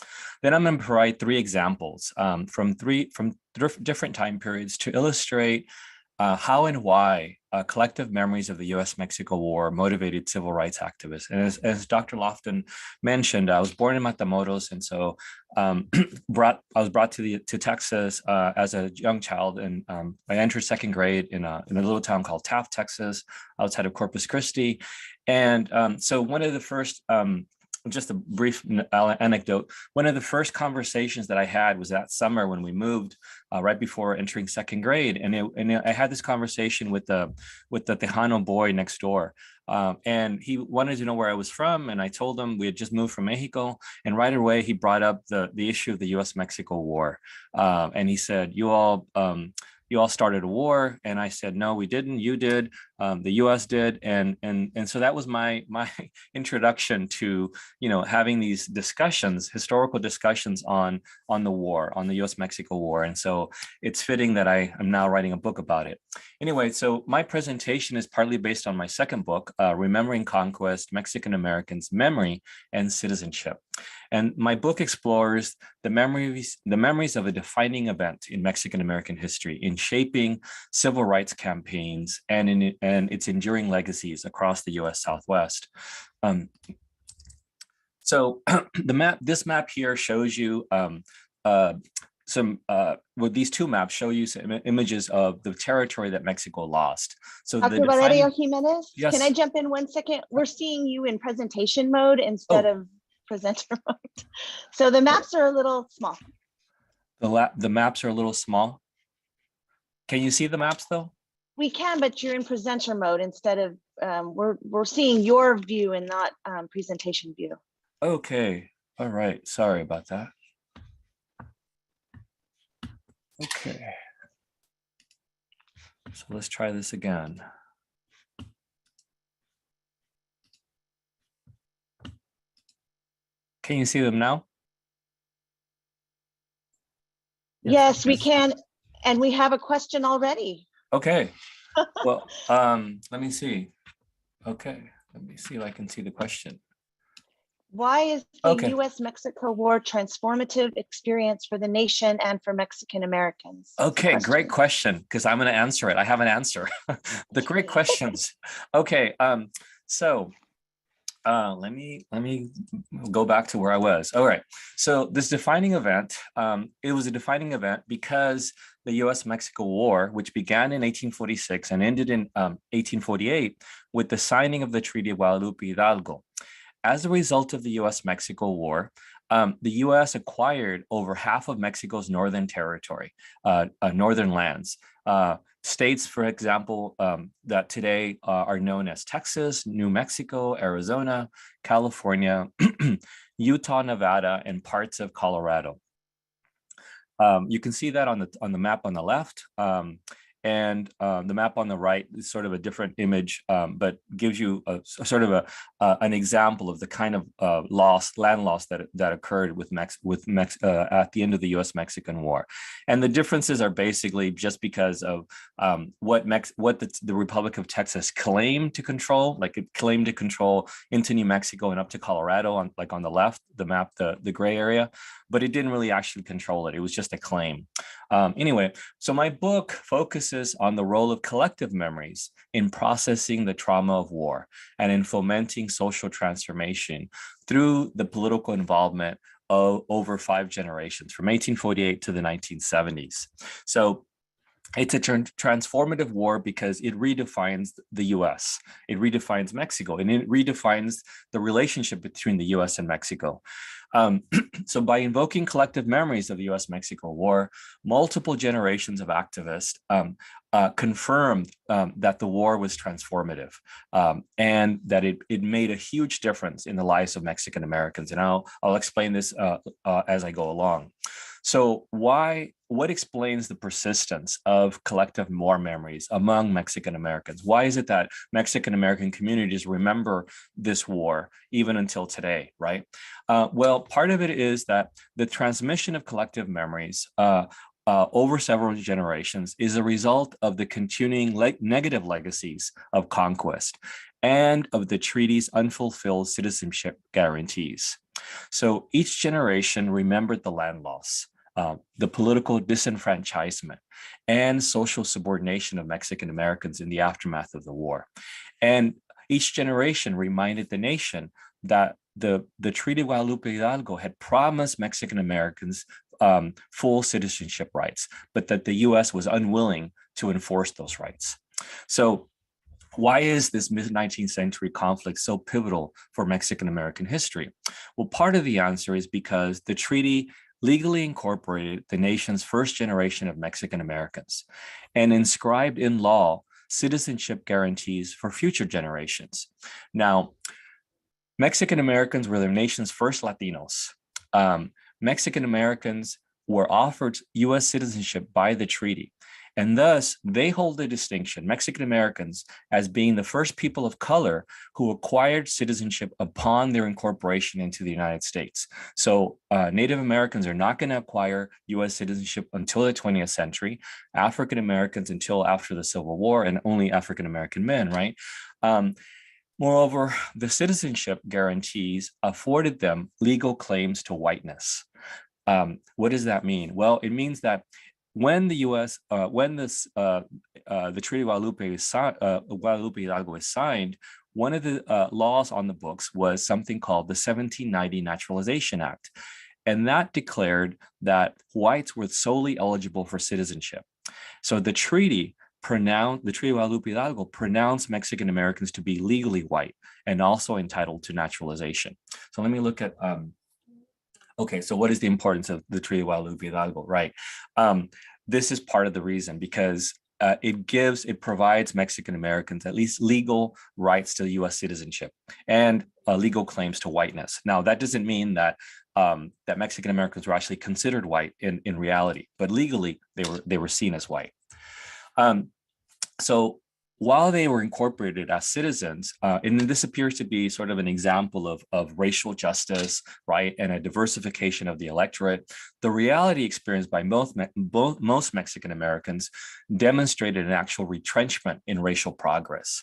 I'm going to provide 3 examples from different time periods to illustrate how and why collective memories of the U.S.-Mexico War motivated civil rights activists. And as Dr. Lofton mentioned, I was born in Matamoros, and so I was brought to Texas as a young child, and I entered 2nd grade in a little town called Taft, Texas, outside of Corpus Christi. And so one of the first just a brief anecdote. One of the first conversations that I had was that summer when we moved right before entering 2nd grade. And I had this conversation with the Tejano boy next door. And he wanted to know where I was from. And I told him we had just moved from Mexico. And right away, he brought up the issue of the US-Mexico War. And he said, you all started a war. And I said, no, we didn't. You did. The U.S. did. And so that was my introduction to, having these discussions, historical discussions on the war, on the U.S.-Mexico War. And so it's fitting that I am now writing a book about it. Anyway, so my presentation is partly based on my 2nd book, Remembering Conquest, Mexican Americans, Memory and Citizenship. And my book explores the memories of a defining event in Mexican American history in shaping civil rights campaigns and its enduring legacies across the U.S. Southwest. So this map here shows you these 2 maps show you some images of the territory that Mexico lost. So Dr. Valerio Jimenez, yes. Can I jump in 1 second? We're seeing you in presentation mode instead of presenter mode. So the maps are a little small. The maps are a little small. Can you see the maps though? We can, but you're in presenter mode instead of, we're seeing your view and not presentation view. Okay, all right, sorry about that. Okay, so let's try this again. Can you see them now? Yes, we can. And we have a question already. Okay, well, let me see. Okay, let me see if I can see the question. Why is the Okay. US-Mexico War transformative experience for the nation and for Mexican Americans? Is the Okay, great question, because I'm going to answer it. I have an answer. The great questions. Okay, so let me go back to where I was. All right. So this defining event, it was a defining event because the US-Mexico War, which began in 1846 and ended in 1848 with the signing of the Treaty of Guadalupe Hidalgo. As a result of the US-Mexico War, the US acquired over half of Mexico's northern territory, northern lands. States, for example, that today are known as Texas, New Mexico, Arizona, California, Utah, Nevada, and parts of Colorado. You can see that on the map on the left. And the map on the right is sort of a different image, but gives you a sort of an example of the kind of land loss that occurred at the end of the U.S.-Mexican War. And the differences are basically just because of what the Republic of Texas claimed to control, like it claimed to control into New Mexico and up to Colorado, on the left, the map, the gray area, but it didn't really actually control it. It was just a claim. Anyway, so my book focuses on the role of collective memories in processing the trauma of war and in fomenting social transformation through the political involvement of over 5 generations, from 1848 to the 1970s. So it's a transformative war because it redefines the US, it redefines Mexico, and it redefines the relationship between the US and Mexico. So by invoking collective memories of the US-Mexico War, multiple generations of activists confirmed that the war was transformative and that it made a huge difference in the lives of Mexican Americans. And I'll explain this as I go along. So what explains the persistence of collective war memories among Mexican Americans? Why is it that Mexican American communities remember this war even until today, right? Well, part of it is that the transmission of collective memories over several generations is a result of the continuing negative legacies of conquest and of the treaty's unfulfilled citizenship guarantees. So each generation remembered the land loss, the political disenfranchisement, and social subordination of Mexican Americans in the aftermath of the war. And each generation reminded the nation that the Treaty of Guadalupe Hidalgo had promised Mexican Americans full citizenship rights, but that the US was unwilling to enforce those rights. So why is this mid-19th century conflict so pivotal for Mexican American history? Well, part of the answer is because the treaty legally incorporated the nation's first generation of Mexican Americans and inscribed in law citizenship guarantees for future generations. Now, Mexican Americans were the nation's first Latinos. Mexican Americans were offered US citizenship by the treaty, and thus they hold the distinction, Mexican Americans, as being the first people of color who acquired citizenship upon their incorporation into the United States. So Native Americans are not going to acquire US citizenship until the 20th century, African Americans until after the Civil War, and only African American men, right? Moreover, the citizenship guarantees afforded them legal claims to whiteness. What does that mean? Well, it means that when the U.S. The Treaty of Guadalupe Hidalgo is signed, one of the laws on the books was something called the 1790 Naturalization Act, and that declared that whites were solely eligible for citizenship. So the treaty of Guadalupe Hidalgo pronounced Mexican Americans to be legally white and also entitled to naturalization. So let me look at, okay, so what is the importance of the Treaty of Guadalupe Hidalgo, right? This is part of the reason, because it provides Mexican Americans at least legal rights to US citizenship and legal claims to whiteness. Now, that doesn't mean that that Mexican Americans were actually considered white in reality, but legally they were seen as white. So while they were incorporated as citizens, and this appears to be sort of an example of racial justice, right, and a diversification of the electorate, the reality experienced by most Mexican Americans demonstrated an actual retrenchment in racial progress.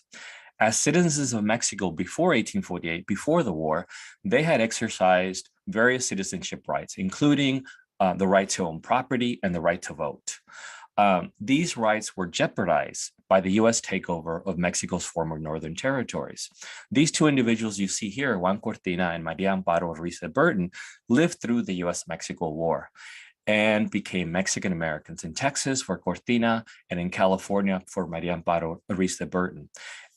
As citizens of Mexico before 1848, before the war, they had exercised various citizenship rights, including the right to own property and the right to vote. These rights were jeopardized by the US takeover of Mexico's former northern territories. These two individuals you see here, Juan Cortina and Maria Amparo Ruiz de Burton, lived through the US-Mexico War and became Mexican Americans in Texas for Cortina and in California for Maria Amparo Ruiz de Burton.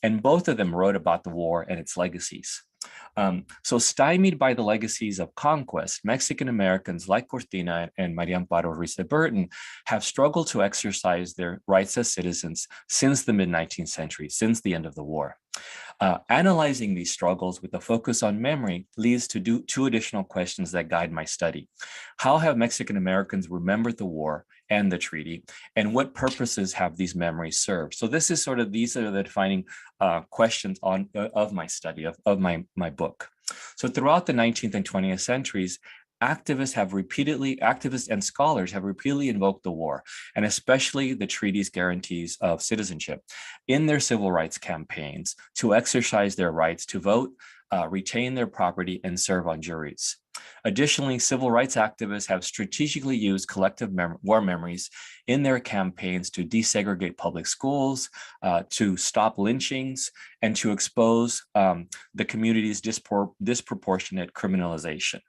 And both of them wrote about the war and its legacies. So stymied by the legacies of conquest, Mexican Americans like Cortina and Maria Amparo Ruiz de Burton have struggled to exercise their rights as citizens since the mid-19th century, since the end of the war. Analyzing these struggles with a focus on memory leads to two additional questions that guide my study. How have Mexican Americans remembered the war and the treaty, and what purposes have these memories served? So this is these are the defining questions of my study, of my book. So throughout the 19th and 20th centuries, activists and scholars have repeatedly invoked the war, and especially the treaty's guarantees of citizenship in their civil rights campaigns to exercise their rights to vote, retain their property, and serve on juries. Additionally, civil rights activists have strategically used collective war memories in their campaigns to desegregate public schools, to stop lynchings, and to expose the community's disproportionate criminalization.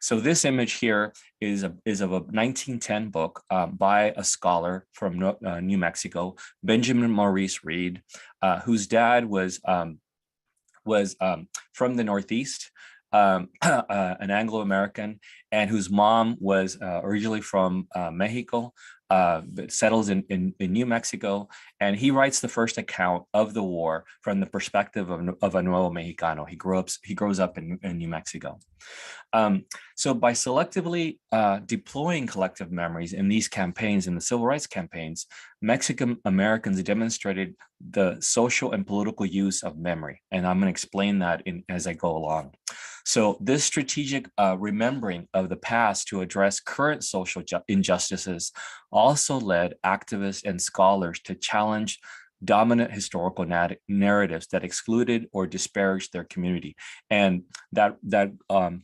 So this image here is of a 1910 book by a scholar from New Mexico, Benjamin Maurice Reed, whose dad was from the Northeast, an Anglo-American, and whose mom was originally from Mexico, but settles in New Mexico. And he writes the first account of the war from the perspective of a Nuevo Mexicano. He grows up in New Mexico. So by selectively deploying collective memories in these campaigns, in the civil rights campaigns, Mexican Americans demonstrated the social and political use of memory. And I'm going to explain that as I go along. So this strategic remembering of the past to address current social injustices also led activists and scholars to challenge dominant historical narratives that excluded or disparaged their community. And that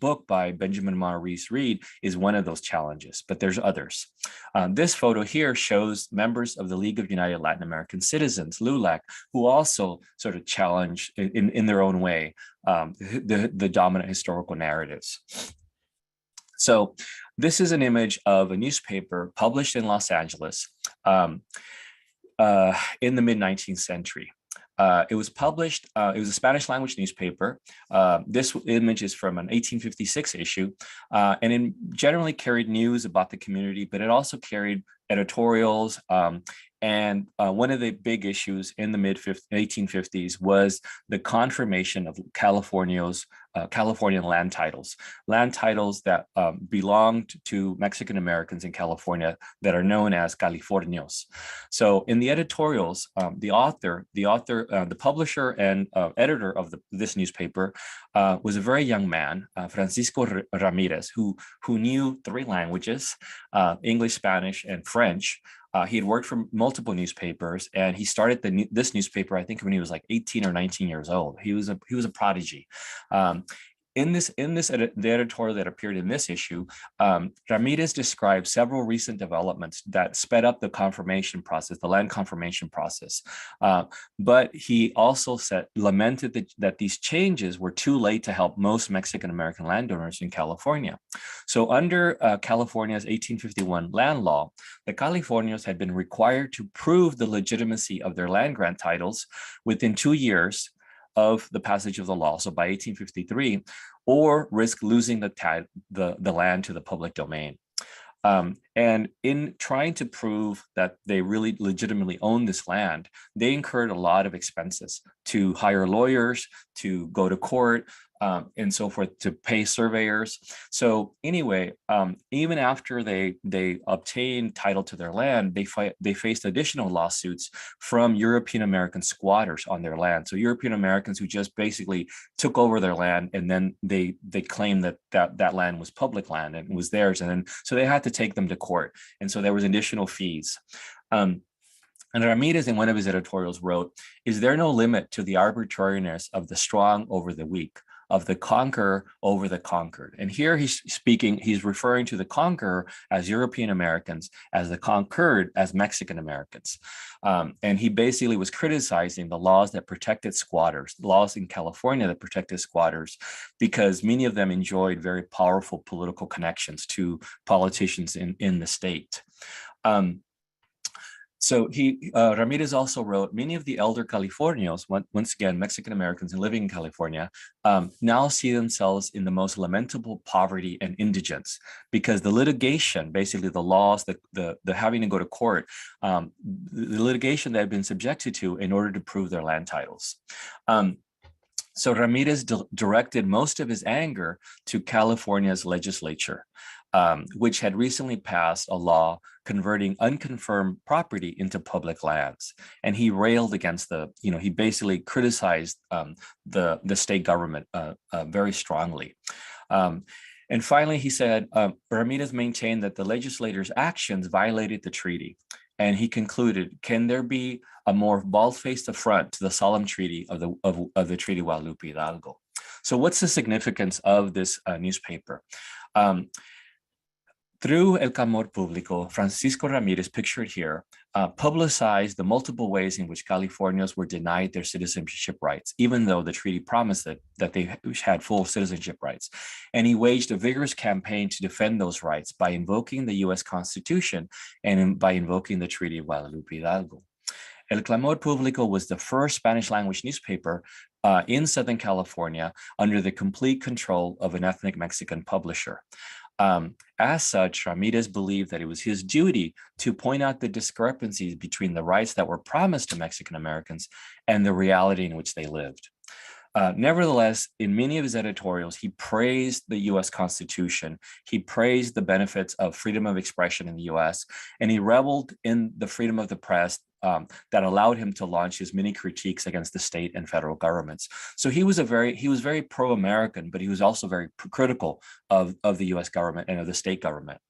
book by Benjamin Maurice Reed is one of those challenges, but there's others. This photo here shows members of the League of United Latin American Citizens, LULAC, who also sort of challenge in their own way the dominant historical narratives. So this is an image of a newspaper published in Los Angeles in the mid-19th century. It was published, it was a Spanish language newspaper. This image is from an 1856 issue, and it generally carried news about the community, but it also carried editorials. And one of the big issues in the mid-1850s was the confirmation of Californian land titles that belonged to Mexican Americans in California that are known as Californios. So in the editorials, the publisher and editor of this newspaper was a very young man, Francisco Ramirez, who knew 3 languages, English, Spanish, and French. He had worked for multiple newspapers, and he started this newspaper, I think, when he was like 18 or 19 years old. He was a prodigy. The editorial that appeared in this issue, Ramirez described several recent developments that sped up the land confirmation process. But he also lamented that these changes were too late to help most Mexican American landowners in California. So under California's 1851 land law, the Californios had been required to prove the legitimacy of their land grant titles within 2 years of the passage of the law, so by 1853, or risk losing the land to the public domain. And in trying to prove that they really legitimately own this land, they incurred a lot of expenses to hire lawyers, to go to court, and so forth, to pay surveyors. So anyway, even after they obtained title to their land, they faced additional lawsuits from European American squatters on their land. So European Americans who just basically took over their land, and then they claimed that land was public land and was theirs, and then so they had to take them to court, and so there was additional fees. And Ramirez, in one of his editorials, wrote, "Is there no limit to the arbitrariness of the strong over the weak, of the conqueror over the conquered?" And here he's referring to the conqueror as European Americans, as the conquered as Mexican Americans. And he basically was criticizing the laws that protected squatters, laws in California that protected squatters, because many of them enjoyed very powerful political connections to politicians in the state. So Ramirez also wrote, "Many of the elder Californios, once again, Mexican Americans and living in California, now see themselves in the most lamentable poverty and indigence, because the litigation, basically the laws, the having to go to court, the litigation they have been subjected to in order to prove their land titles." So Ramirez directed most of his anger to California's legislature, which had recently passed a law converting unconfirmed property into public lands. And he railed against he basically criticized the state government very strongly. And finally, he said, Ramirez maintained that the legislators' actions violated the treaty. And he concluded, can there be a more bald-faced affront to the solemn treaty of the Treaty of Guadalupe Hidalgo? So what's the significance of this newspaper? Through El Clamor Público, Francisco Ramirez, pictured here, publicized the multiple ways in which Californians were denied their citizenship rights, even though the treaty promised that they had full citizenship rights. And he waged a vigorous campaign to defend those rights by invoking the US Constitution and by invoking the Treaty of Guadalupe Hidalgo. El Clamor Público was the first Spanish language newspaper in Southern California under the complete control of an ethnic Mexican publisher. As such, Ramirez believed that it was his duty to point out the discrepancies between the rights that were promised to Mexican Americans and the reality in which they lived. Nevertheless, in many of his editorials, he praised the US Constitution, he praised the benefits of freedom of expression in the US, and he reveled in the freedom of the press that allowed him to launch his many critiques against the state and federal governments. So he was very pro-American, but he was also very critical of the US government and of the state government.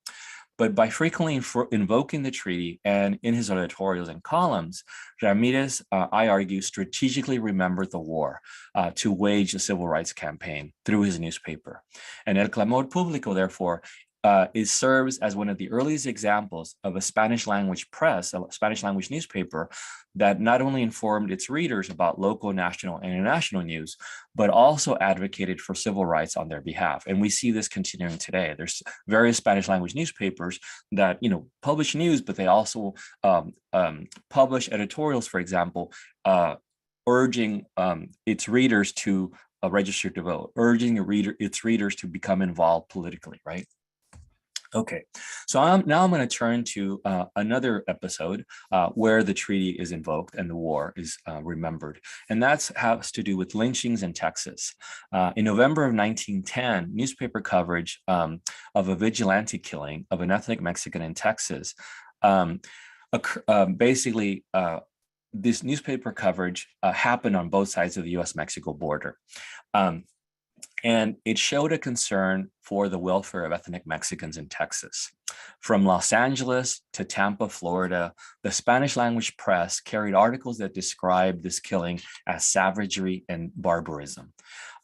But by frequently invoking the treaty and in his editorials and columns, Ramirez, I argue, strategically remembered the war to wage a civil rights campaign through his newspaper. And El Clamor Público, therefore, it serves as one of the earliest examples of a Spanish language press, a Spanish language newspaper that not only informed its readers about local, national, and international news, but also advocated for civil rights on their behalf. And we see this continuing today. There's various Spanish language newspapers that publish news, but they also publish editorials, for example, urging its readers to register to vote, urging its readers to become involved politically, right? Okay, so now I'm going to turn to another episode where the treaty is invoked and the war is remembered, and that has to do with lynchings in Texas. In November of 1910, newspaper coverage of a vigilante killing of an ethnic Mexican in Texas, this newspaper coverage happened on both sides of the US-Mexico border. And it showed a concern for the welfare of ethnic Mexicans in Texas. From Los Angeles to Tampa, Florida, the Spanish language press carried articles that described this killing as savagery and barbarism.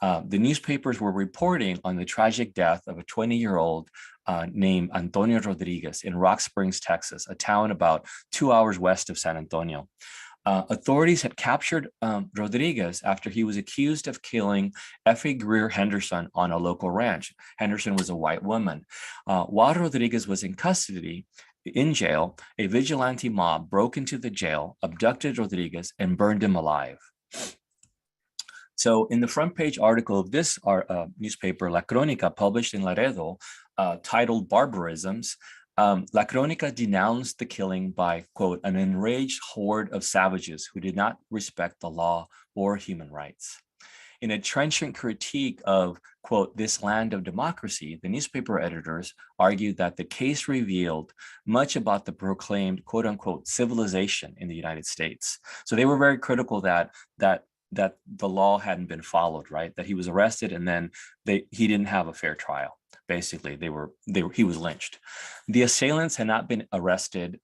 The newspapers were reporting on the tragic death of a 20-year-old named Antonio Rodriguez in Rock Springs, Texas, a town about 2 hours west of San Antonio. Authorities had captured Rodriguez after he was accused of killing Effie Greer Henderson on a local ranch. Henderson was a white woman. While Rodriguez was in custody, in jail, a vigilante mob broke into the jail, abducted Rodriguez, and burned him alive. So in the front page article of this newspaper, La Crónica, published in Laredo, titled Barbarisms, La Crónica denounced the killing by, quote, an enraged horde of savages who did not respect the law or human rights. In a trenchant critique of, quote, this land of democracy, the newspaper editors argued that the case revealed much about the proclaimed, quote unquote, civilization in the United States. So they were very critical that the law hadn't been followed, right? That he was arrested and then he didn't have a fair trial. basically. He was lynched. The assailants had not been arrested.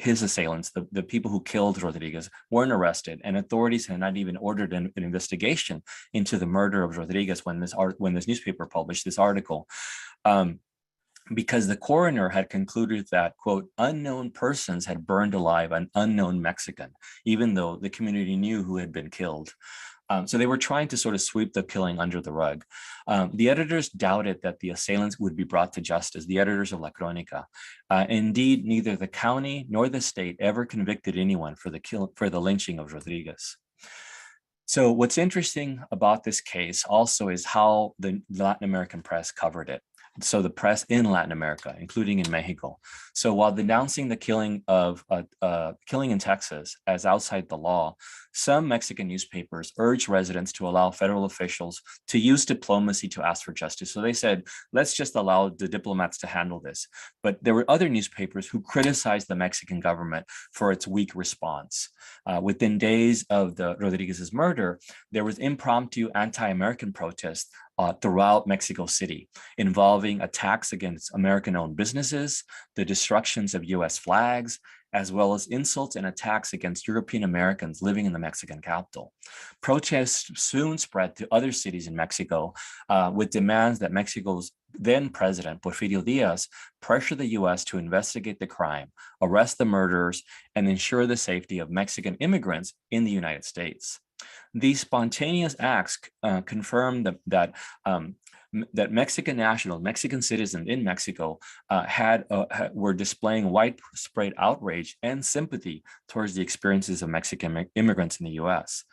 His assailants, the people who killed Rodriguez, weren't arrested, and authorities had not even ordered an investigation into the murder of Rodriguez when this newspaper published this article. Because the coroner had concluded that, quote, unknown persons had burned alive an unknown Mexican, even though the community knew who had been killed. So they were trying to sort of sweep the killing under the rug. The editors doubted that the assailants would be brought to justice, the editors of La Crónica. Indeed, neither the county nor the state ever convicted anyone for the lynching of Rodriguez. So what's interesting about this case also is how the Latin American press covered it. So the press in Latin America, including in Mexico. So while denouncing the killing in Texas as outside the law, some Mexican newspapers urged residents to allow federal officials to use diplomacy to ask for justice. So they said, let's just allow the diplomats to handle this. But there were other newspapers who criticized the Mexican government for its weak response. Within days of Rodriguez's murder, there was impromptu anti-American protests throughout Mexico City, involving attacks against American-owned businesses, the destructions of US flags, as well as insults and attacks against European Americans living in the Mexican capital. Protests soon spread to other cities in Mexico with demands that Mexico's then president, Porfirio Diaz, pressure the US to investigate the crime, arrest the murderers, and ensure the safety of Mexican immigrants in the United States. These spontaneous acts confirmed that Mexican nationals, Mexican citizens in Mexico were displaying widespread outrage and sympathy towards the experiences of Mexican immigrants in the US.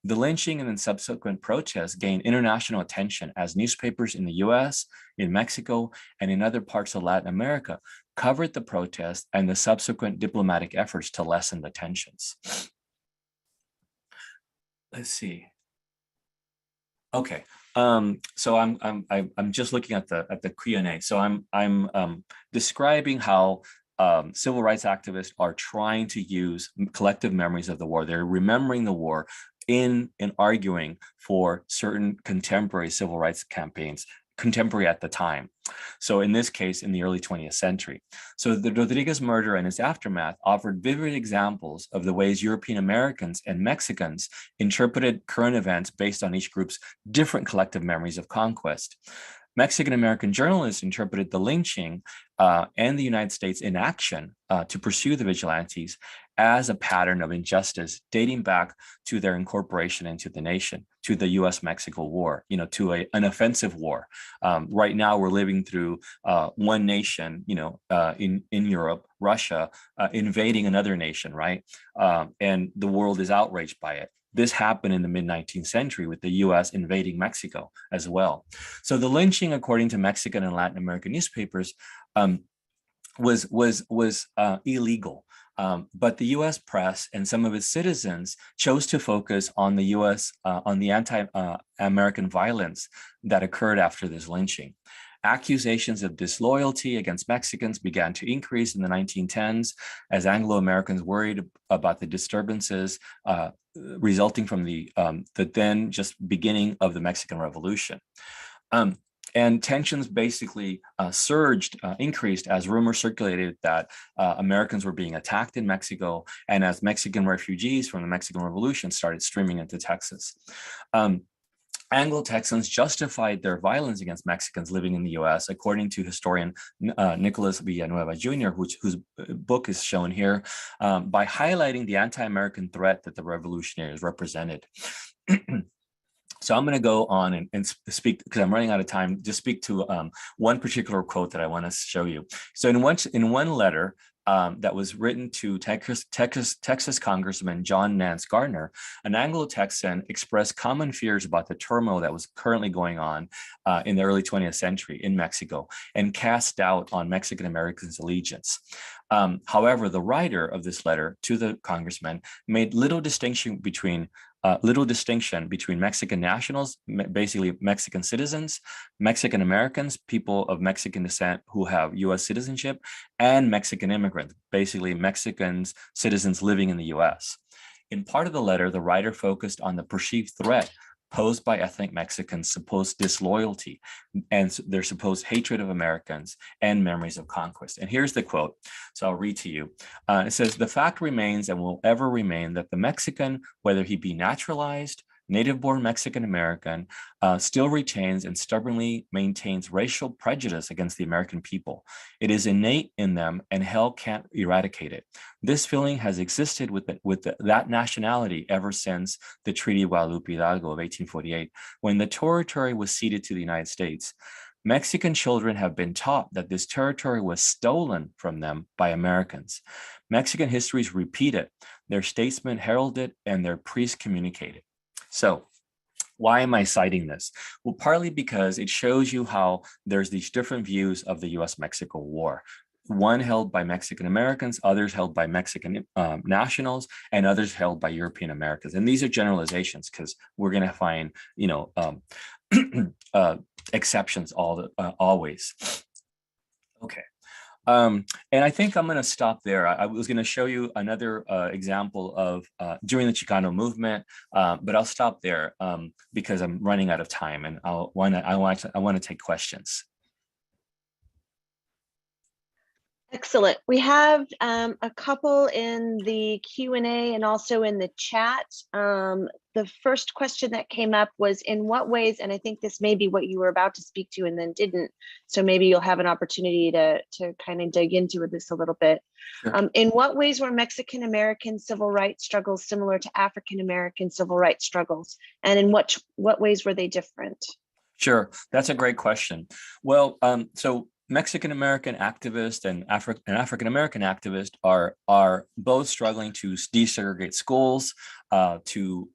The lynching and then subsequent protests gained international attention as newspapers in the US, in Mexico, and in other parts of Latin America covered the protests and the subsequent diplomatic efforts to lessen the tensions. Let's see. Okay, so I'm just looking at the Q&A. So I'm describing how civil rights activists are trying to use collective memories of the war. They're remembering the war in arguing for certain contemporary civil rights campaigns, contemporary at the time. So in this case, in the early 20th century. So the Rodriguez murder and its aftermath offered vivid examples of the ways European Americans and Mexicans interpreted current events based on each group's different collective memories of conquest. Mexican American journalists interpreted the lynching and the United States inaction to pursue the vigilantes as a pattern of injustice dating back to their incorporation into the nation, to the US-Mexico war, to an offensive war. Right now, we're living through one nation, in Europe, Russia, invading another nation, right? And the world is outraged by it. This happened in the mid-19th century with the US invading Mexico as well. So the lynching, according to Mexican and Latin American newspapers, was illegal. But the US press and some of its citizens chose to focus on the on the anti-American violence that occurred after this lynching. Accusations of disloyalty against Mexicans began to increase in the 1910s as Anglo-Americans worried about the disturbances resulting from the then just beginning of the Mexican Revolution. And tensions basically increased as rumors circulated that Americans were being attacked in Mexico, and as Mexican refugees from the Mexican Revolution started streaming into Texas. Anglo-Texans justified their violence against Mexicans living in the US, according to historian Nicholas Villanueva Jr., whose book is shown here, by highlighting the anti-American threat that the revolutionaries represented. So I'm going to go on and speak, because I'm running out of time, just speak to one particular quote that I want to show you. So in one letter that was written to Texas Congressman John Nance Garner, an Anglo-Texan expressed common fears about the turmoil that was currently going on in the early 20th century in Mexico and cast doubt on Mexican Americans' allegiance. However, the writer of this letter to the congressman made little distinction between Mexican nationals, basically Mexican citizens, Mexican Americans, people of Mexican descent who have US citizenship, and Mexican immigrants, basically Mexicans, citizens living in the US. In part of the letter, the writer focused on the perceived threat posed by ethnic Mexicans' supposed disloyalty and their supposed hatred of Americans and memories of conquest. And here's the quote. So I'll read to you. It says, "The fact remains and will ever remain that the Mexican, whether he be naturalized, native-born Mexican-American, still retains and stubbornly maintains racial prejudice against the American people. It is innate in them and hell can't eradicate it. This feeling has existed with that nationality ever since the Treaty of Guadalupe Hidalgo of 1848, when the territory was ceded to the United States. Mexican children have been taught that this territory was stolen from them by Americans. Mexican histories repeat it, their statesmen herald it, and their priests communicate it." So why am I citing this? Well, partly because it shows you how there's these different views of the US-Mexico War. One held by Mexican Americans, others held by Mexican nationals, and others held by European Americans. And these are generalizations because we're going to find, exceptions always. Okay. And I think I'm going to stop there. I was going to show you another example of during the Chicano movement, but I'll stop there because I'm running out of time, and I want to take questions. Excellent. We have a couple in the Q&A and also in the chat. The first question that came up was, in what ways, and I think this may be what you were about to speak to and then didn't, so maybe you'll have an opportunity to kind of dig into this a little bit. Sure. In what ways were Mexican-American civil rights struggles similar to African-American civil rights struggles? And in what ways were they different? Sure, that's a great question. Well, so Mexican-American activists and African-American activists are both struggling to desegregate schools, to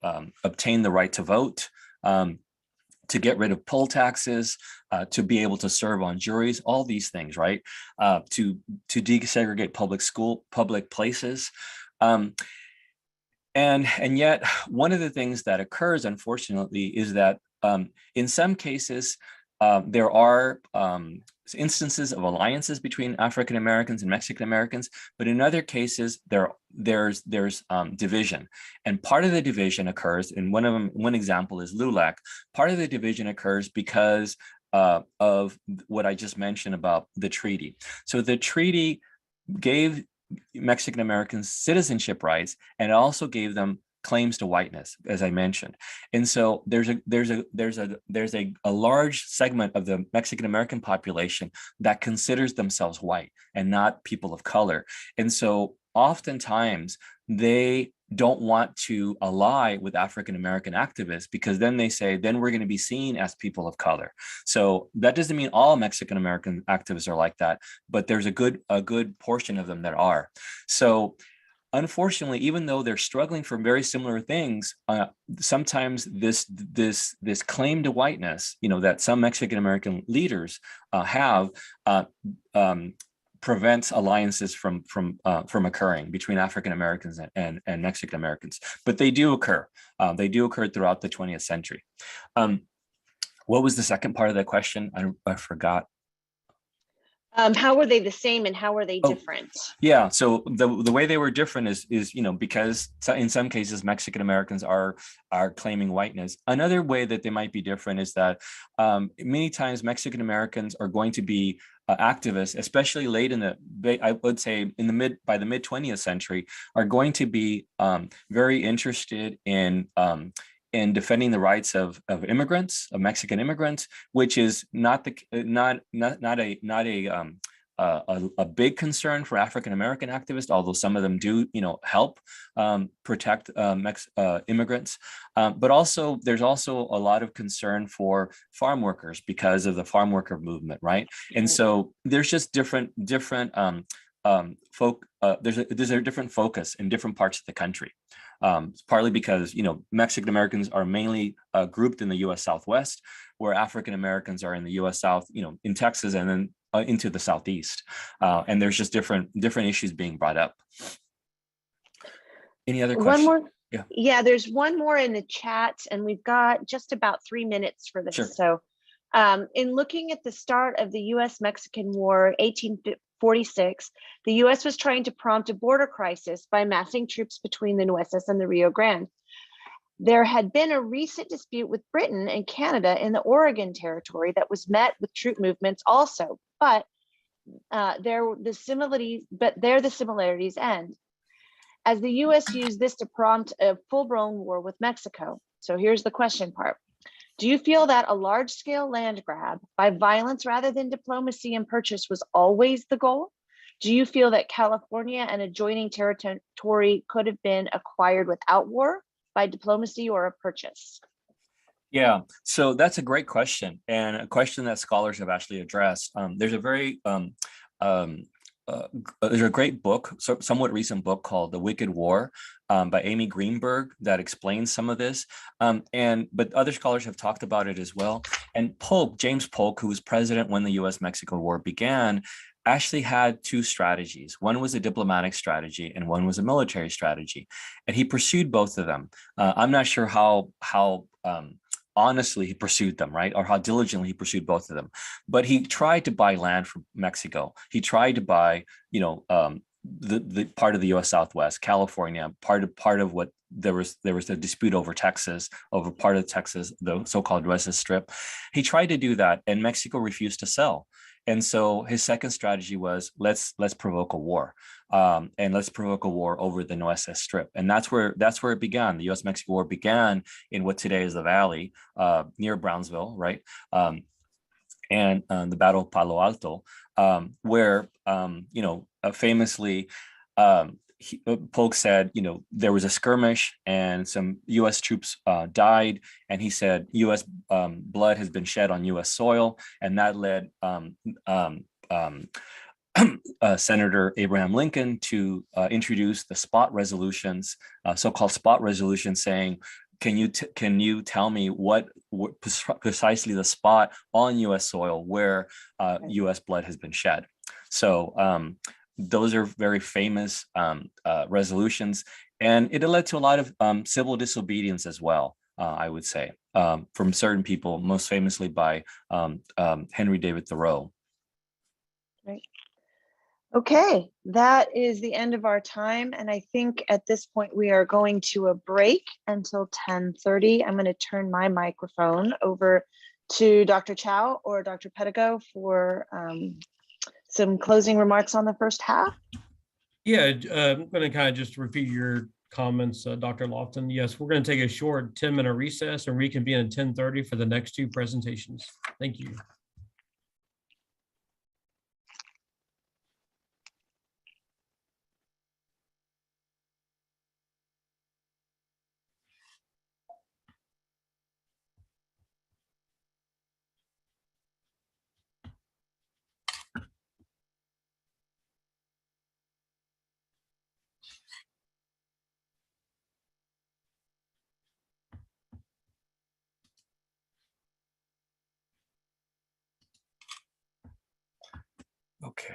obtain the right to vote, to get rid of poll taxes, to be able to serve on juries, all these things, right? To desegregate public places. And yet, one of the things that occurs, unfortunately, is that in some cases, there are instances of alliances between African Americans and Mexican Americans, but in other cases there's division, and part of the division occurs. And one example is LULAC. Part of the division occurs because of what I just mentioned about the treaty. So the treaty gave Mexican Americans citizenship rights, and it also gave them claims to whiteness, as I mentioned. And so there's a large segment of the Mexican American population that considers themselves white and not people of color. And so oftentimes they don't want to ally with African American activists, because then they say, then we're going to be seen as people of color. So that doesn't mean all Mexican American activists are like that, but there's a good portion of them that are. So unfortunately, even though they're struggling for very similar things, sometimes this claim to whiteness, that some Mexican American leaders have, prevents alliances from occurring between African Americans and Mexican Americans. But they do occur. They do occur throughout the 20th century. What was the second part of that question? I forgot. How were they the same and how were they different? Yeah, so the way they were different is because in some cases Mexican Americans are claiming whiteness. Another way that they might be different is that many times Mexican Americans are going to be activists, especially late I would say by the mid 20th century, are going to be very interested in defending the rights of immigrants, of Mexican immigrants, which is not a big concern for African American activists, although some of them do help protect immigrants. But also there's also a lot of concern for farm workers because of the farm worker movement, right? And so there's just different there's a different focus in different parts of the country. Partly because Mexican Americans are mainly grouped in the U.S. Southwest, where African Americans are in the U.S. South, in Texas, and then into the Southeast, and there's just different issues being brought up. Any other questions? One more. Yeah, there's one more in the chat, and we've got just about 3 minutes for this. Sure. So, in looking at the start of the U.S.-Mexican War, 1846, the U.S. was trying to prompt a border crisis by massing troops between the Nueces and the Rio Grande. There had been a recent dispute with Britain and Canada in the Oregon Territory that was met with troop movements also, but there the similarities end, as the US used this to prompt a full-blown war with Mexico. So here's the question part. Do you feel that a large-scale land grab by violence rather than diplomacy and purchase was always the goal? Do you feel that California and adjoining territory could have been acquired without war, by diplomacy, or a purchase? Yeah, so that's a great question, and a question that scholars have actually addressed. There's a very there's a great book, somewhat recent book called The Wicked War by Amy Greenberg that explains some of this. But other scholars have talked about it as well. And James Polk, who was president when the US-Mexico War began, actually had two strategies. One was a diplomatic strategy and one was a military strategy. And he pursued both of them. I'm not sure how honestly he pursued them, right? Or how diligently he pursued both of them. But he tried to buy land from Mexico. He tried to buy, the part of the U.S. Southwest, California, part of what there was a dispute over Texas, over part of Texas, the so-called Nueces Strip. He tried to do that, and Mexico refused to sell. And so his second strategy was let's provoke a war, and let's provoke a war over the Nueces Strip, and that's where it began. The U.S.-Mexico War began in what today is the Valley, near Brownsville, right, and the Battle of Palo Alto, where famously. Polk said, there was a skirmish and some U.S. troops died, and he said U.S. Blood has been shed on U.S. soil, and that led Senator Abraham Lincoln to introduce the spot resolutions, so-called spot resolutions, saying, can you tell me what precisely the spot on U.S. soil where U.S. blood has been shed? So those are very famous resolutions, and it led to a lot of civil disobedience as well, I would say, from certain people, most famously by Henry David Thoreau. Right. Okay, that is the end of our time, and I think at this point we are going to a break until 10:30. I'm going to turn my microphone over to Dr. Chow or Dr. Pedigo for some closing remarks on the first half. Yeah, I'm going to kind of just repeat your comments, Dr. Lofton. Yes, we're going to take a short 10-minute recess and reconvene at 10:30 for the next two presentations. Thank you. Okay.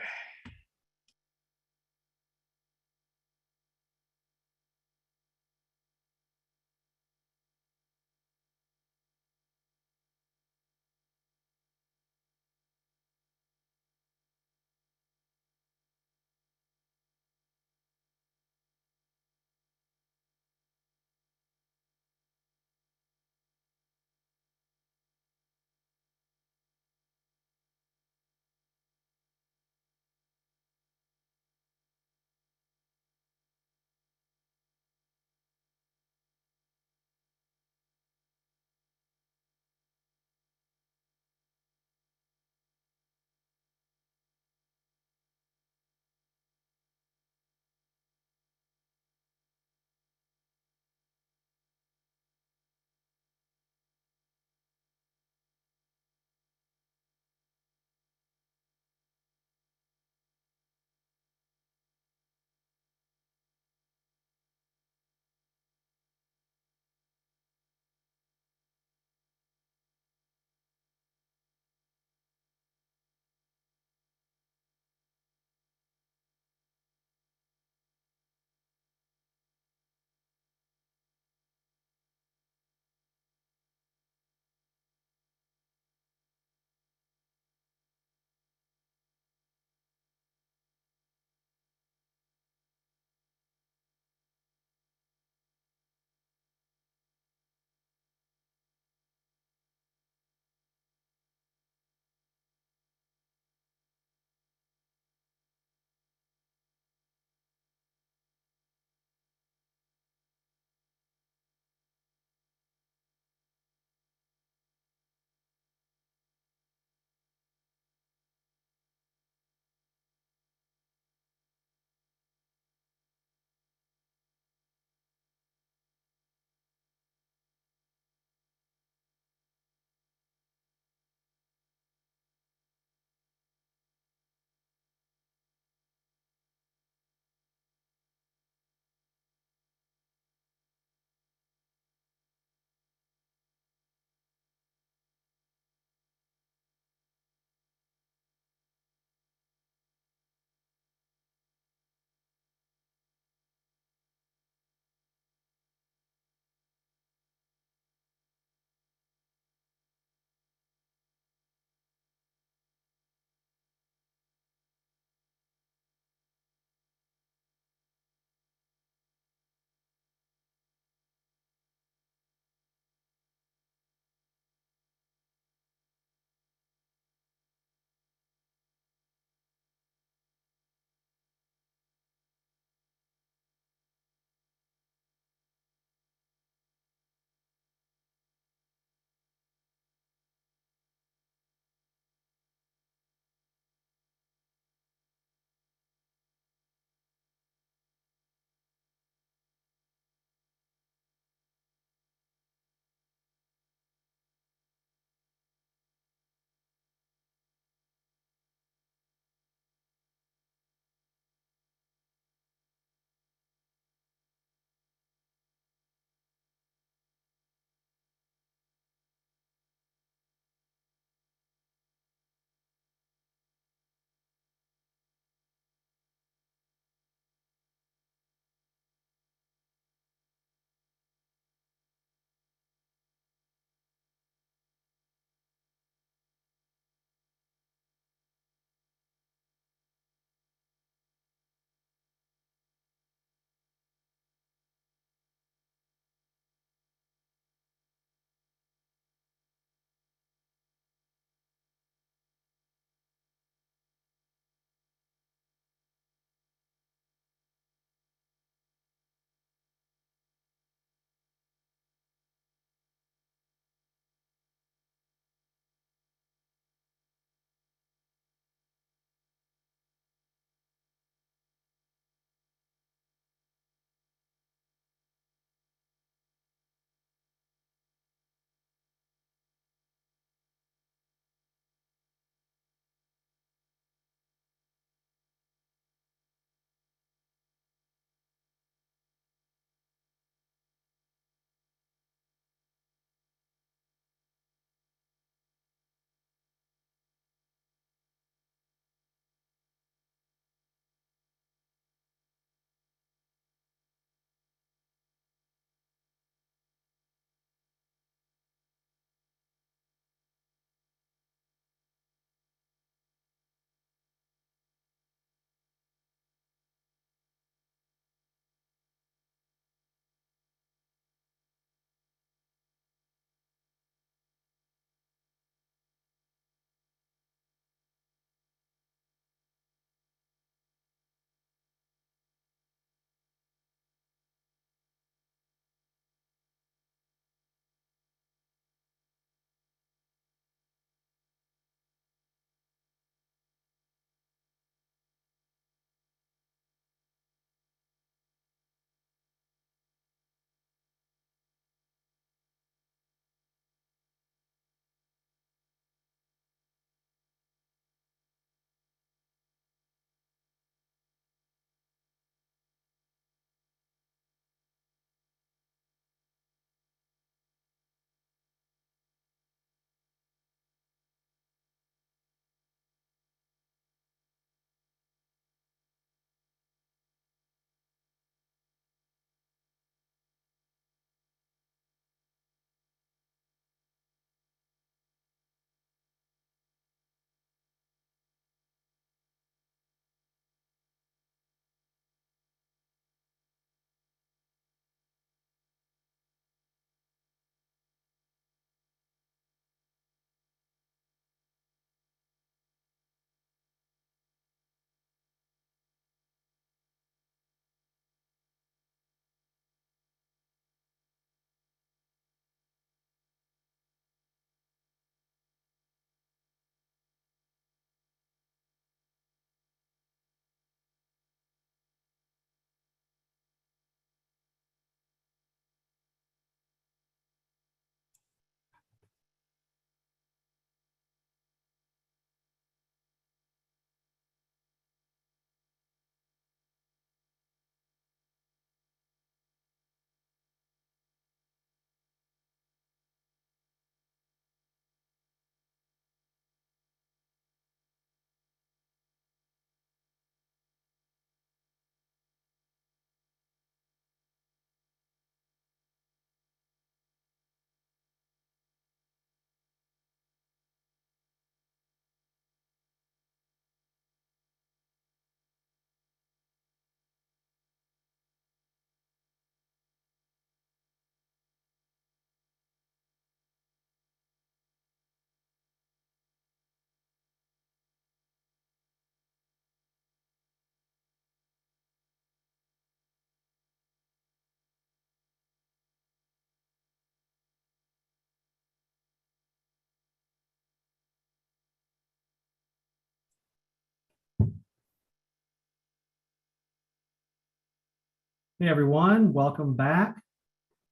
Hey everyone, welcome back.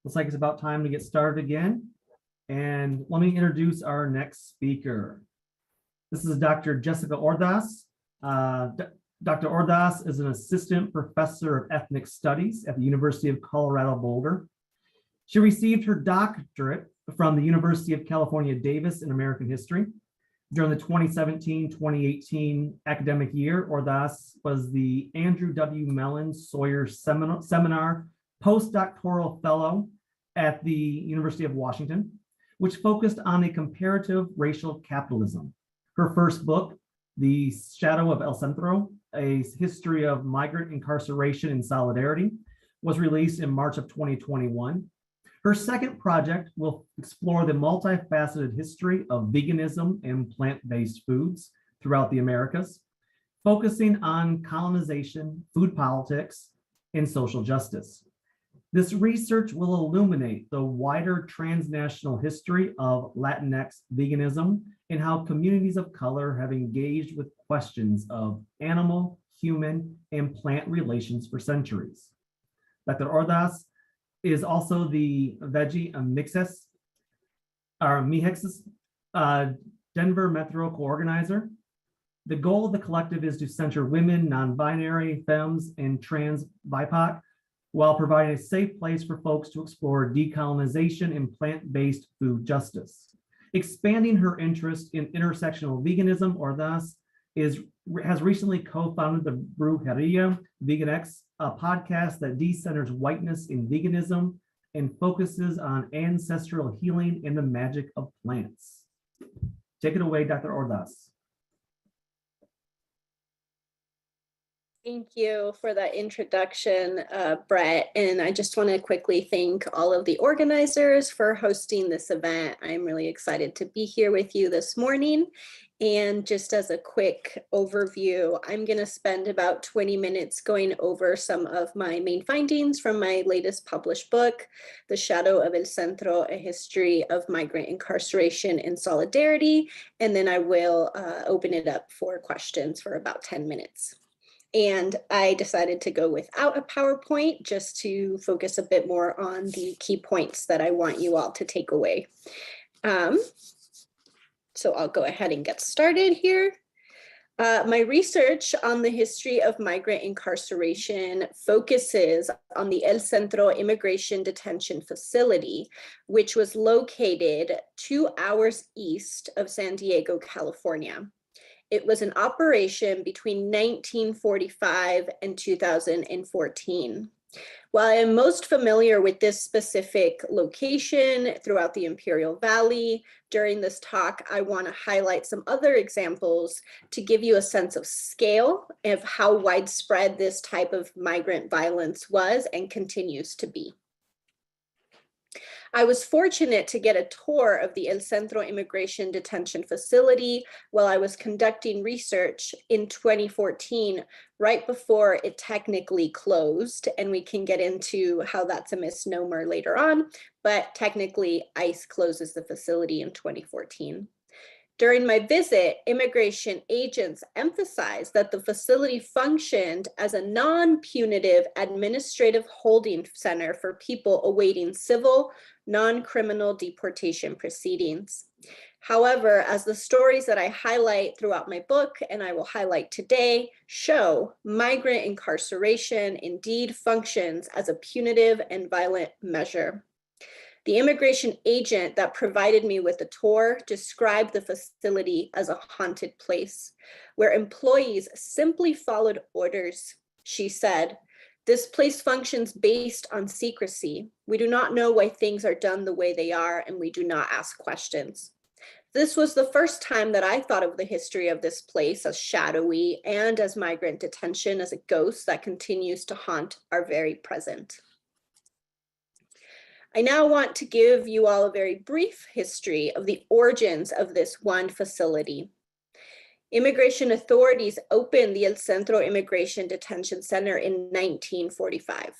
Looks like it's about time to get started again. And let me introduce our next speaker. This is Dr. Jessica Ordaz. Dr. Ordaz is an assistant professor of ethnic studies at the University of Colorado Boulder. She received her doctorate from the University of California, Davis in American history. During the 2017-2018 academic year, Ordaz was the Andrew W. Mellon Sawyer Seminar postdoctoral fellow at the University of Washington, which focused on a comparative racial capitalism. Her first book, The Shadow of El Centro, A History of Migrant Incarceration and Solidarity, was released in March of 2021. Her second project will explore the multifaceted history of veganism and plant-based foods throughout the Americas, focusing on colonization, food politics, and social justice. This research will illuminate the wider transnational history of Latinx veganism and how communities of color have engaged with questions of animal, human, and plant relations for centuries. Dr. Ordaz is also the Veggie Mixes Denver Metro co-organizer. The goal of the collective is to center women, non-binary, femmes, and trans BIPOC while providing a safe place for folks to explore decolonization and plant-based food justice. Expanding her interest in intersectional veganism, Ordaz has recently co-founded the Brujeria VeganX, a podcast that decenters whiteness in veganism and focuses on ancestral healing and the magic of plants. Take it away, Dr. Ordaz. Thank you for that introduction, Brett. And I just want to quickly thank all of the organizers for hosting this event. I'm really excited to be here with you this morning. And just as a quick overview, I'm going to spend about 20 minutes going over some of my main findings from my latest published book, The Shadow of El Centro, A History of Migrant Incarceration and Solidarity. And then I will open it up for questions for about 10 minutes. And I decided to go without a PowerPoint just to focus a bit more on the key points that I want you all to take away. So I'll go ahead and get started here. My research on the history of migrant incarceration focuses on the El Centro Immigration Detention Facility, which was located 2 hours east of San Diego, California. It was in operation between 1945 and 2014. While I am most familiar with this specific location throughout the Imperial Valley, during this talk, I want to highlight some other examples to give you a sense of scale of how widespread this type of migrant violence was and continues to be. I was fortunate to get a tour of the El Centro Immigration Detention Facility while I was conducting research in 2014, right before it technically closed. And we can get into how that's a misnomer later on, but technically ICE closes the facility in 2014. During my visit, immigration agents emphasized that the facility functioned as a non-punitive administrative holding center for people awaiting civil, non-criminal deportation proceedings. However, as the stories that I highlight throughout my book, and I will highlight today, show, migrant incarceration indeed functions as a punitive and violent measure. The immigration agent that provided me with the tour described the facility as a haunted place where employees simply followed orders. She said, "This place functions based on secrecy. We do not know why things are done the way they are, and we do not ask questions." This was the first time that I thought of the history of this place as shadowy and as migrant detention as a ghost that continues to haunt our very present. I now want to give you all a very brief history of the origins of this one facility. Immigration authorities opened the El Centro Immigration Detention Center in 1945.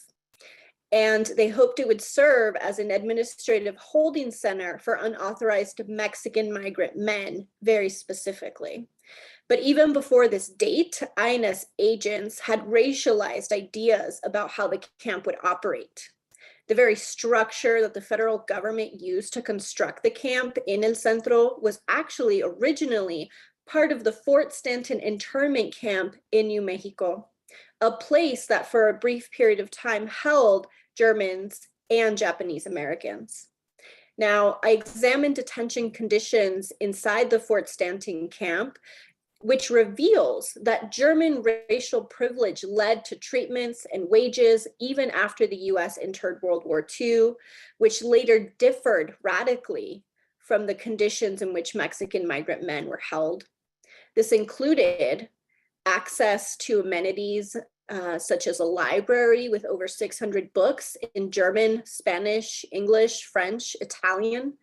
and they hoped it would serve as an administrative holding center for unauthorized Mexican migrant men, very specifically. But even before this date, INS agents had racialized ideas about how the camp would operate. The very structure that the federal government used to construct the camp in El Centro was actually originally part of the Fort Stanton internment camp in New Mexico, a place that for a brief period of time held Germans and Japanese Americans. Now, I examined detention conditions inside the Fort Stanton camp, which reveals that German racial privilege led to treatments and wages even after the US entered World War II, which later differed radically from the conditions in which Mexican migrant men were held. This included access to amenities such as a library with over 600 books in German, Spanish, English, French, Italian,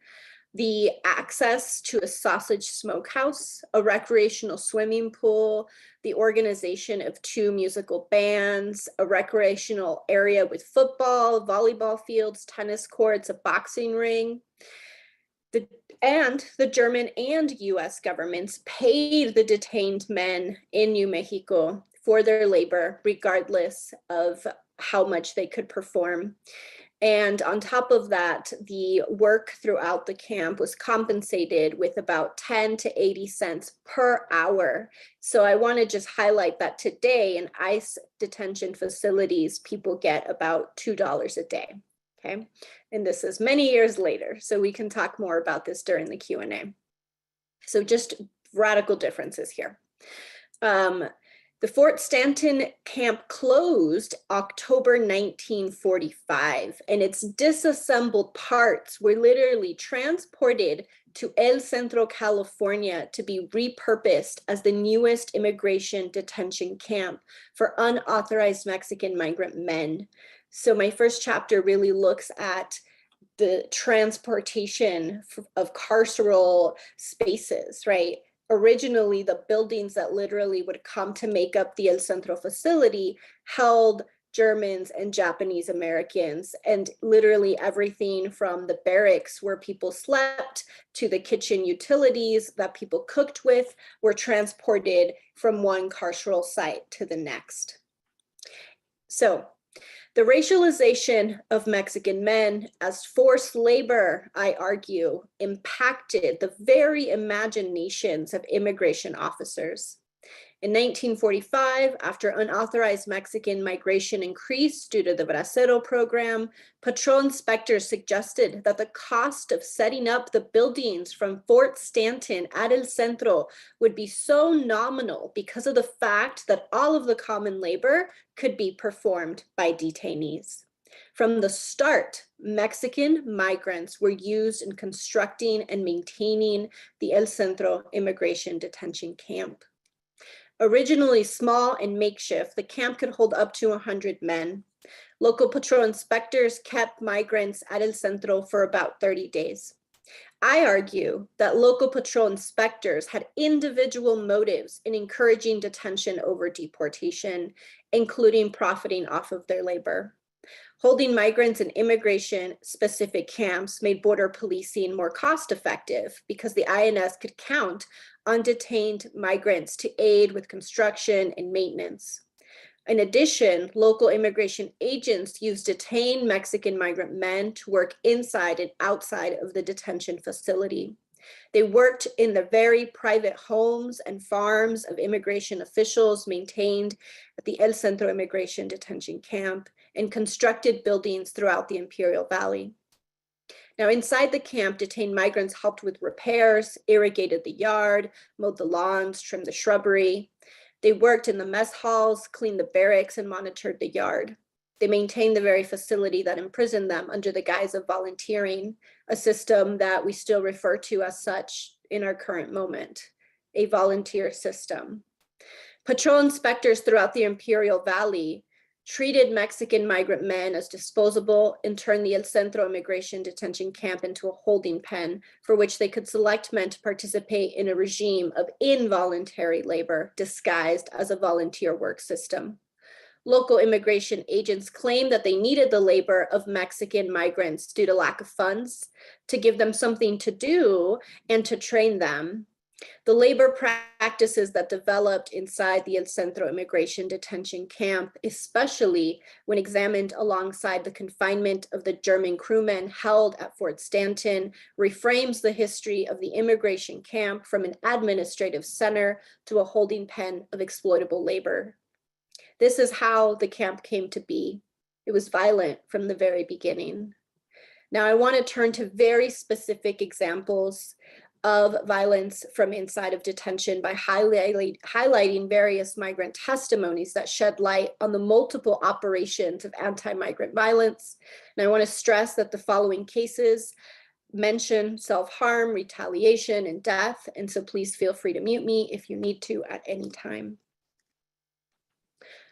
the access to a sausage smokehouse, a recreational swimming pool, the organization of 2 musical bands, a recreational area with football, volleyball fields, tennis courts, a boxing ring. The German and US governments paid the detained men in New Mexico for their labor, regardless of how much they could perform. And on top of that, the work throughout the camp was compensated with about 10 to 80 cents per hour. So I want to just highlight that today in ICE detention facilities, people get about $2 a day. Okay, and this is many years later, so we can talk more about this during the Q&A. So just radical differences here. The Fort Stanton camp closed October 1945, and its disassembled parts were literally transported to El Centro, California to be repurposed as the newest immigration detention camp for unauthorized Mexican migrant men. So my first chapter really looks at the transportation of carceral spaces, right? Originally, the buildings that literally would come to make up the El Centro facility held Germans and Japanese Americans, and literally everything from the barracks where people slept to the kitchen utilities that people cooked with were transported from one carceral site to the next. So the racialization of Mexican men as forced labor, I argue, impacted the very imaginations of immigration officers. In 1945, after unauthorized Mexican migration increased due to the Bracero program, patrol inspectors suggested that the cost of setting up the buildings from Fort Stanton at El Centro would be so nominal because of the fact that all of the common labor could be performed by detainees. From the start, Mexican migrants were used in constructing and maintaining the El Centro immigration detention camp. Originally small and makeshift, the camp could hold up to 100 men. Local patrol inspectors kept migrants at El Centro for about 30 days. I argue that local patrol inspectors had individual motives in encouraging detention over deportation, including profiting off of their labor. Holding migrants in immigration-specific camps made border policing more cost-effective because the INS could count on detained migrants to aid with construction and maintenance. In addition, local immigration agents used detained Mexican migrant men to work inside and outside of the detention facility. They worked in the very private homes and farms of immigration officials maintained at the El Centro Immigration Detention Camp and constructed buildings throughout the Imperial Valley. Now, inside the camp, detained migrants helped with repairs, irrigated the yard, mowed the lawns, trimmed the shrubbery. They worked in the mess halls, cleaned the barracks, and monitored the yard. They maintained the very facility that imprisoned them under the guise of volunteering, a system that we still refer to as such in our current moment, a volunteer system. Patrol inspectors throughout the Imperial Valley treated Mexican migrant men as disposable and turned the El Centro Immigration Detention Camp into a holding pen for which they could select men to participate in a regime of involuntary labor disguised as a volunteer work system. Local immigration agents claimed that they needed the labor of Mexican migrants due to lack of funds to give them something to do and to train them. The labor practices that developed inside the El Centro immigration detention camp, especially when examined alongside the confinement of the German crewmen held at Fort Stanton, reframes the history of the immigration camp from an administrative center to a holding pen of exploitable labor. This is how the camp came to be. It was violent from the very beginning. Now I want to turn to very specific examples of violence from inside of detention by highlighting various migrant testimonies that shed light on the multiple operations of anti-migrant violence. And I want to stress that the following cases mention self-harm, retaliation, and death. And so please feel free to mute me if you need to at any time.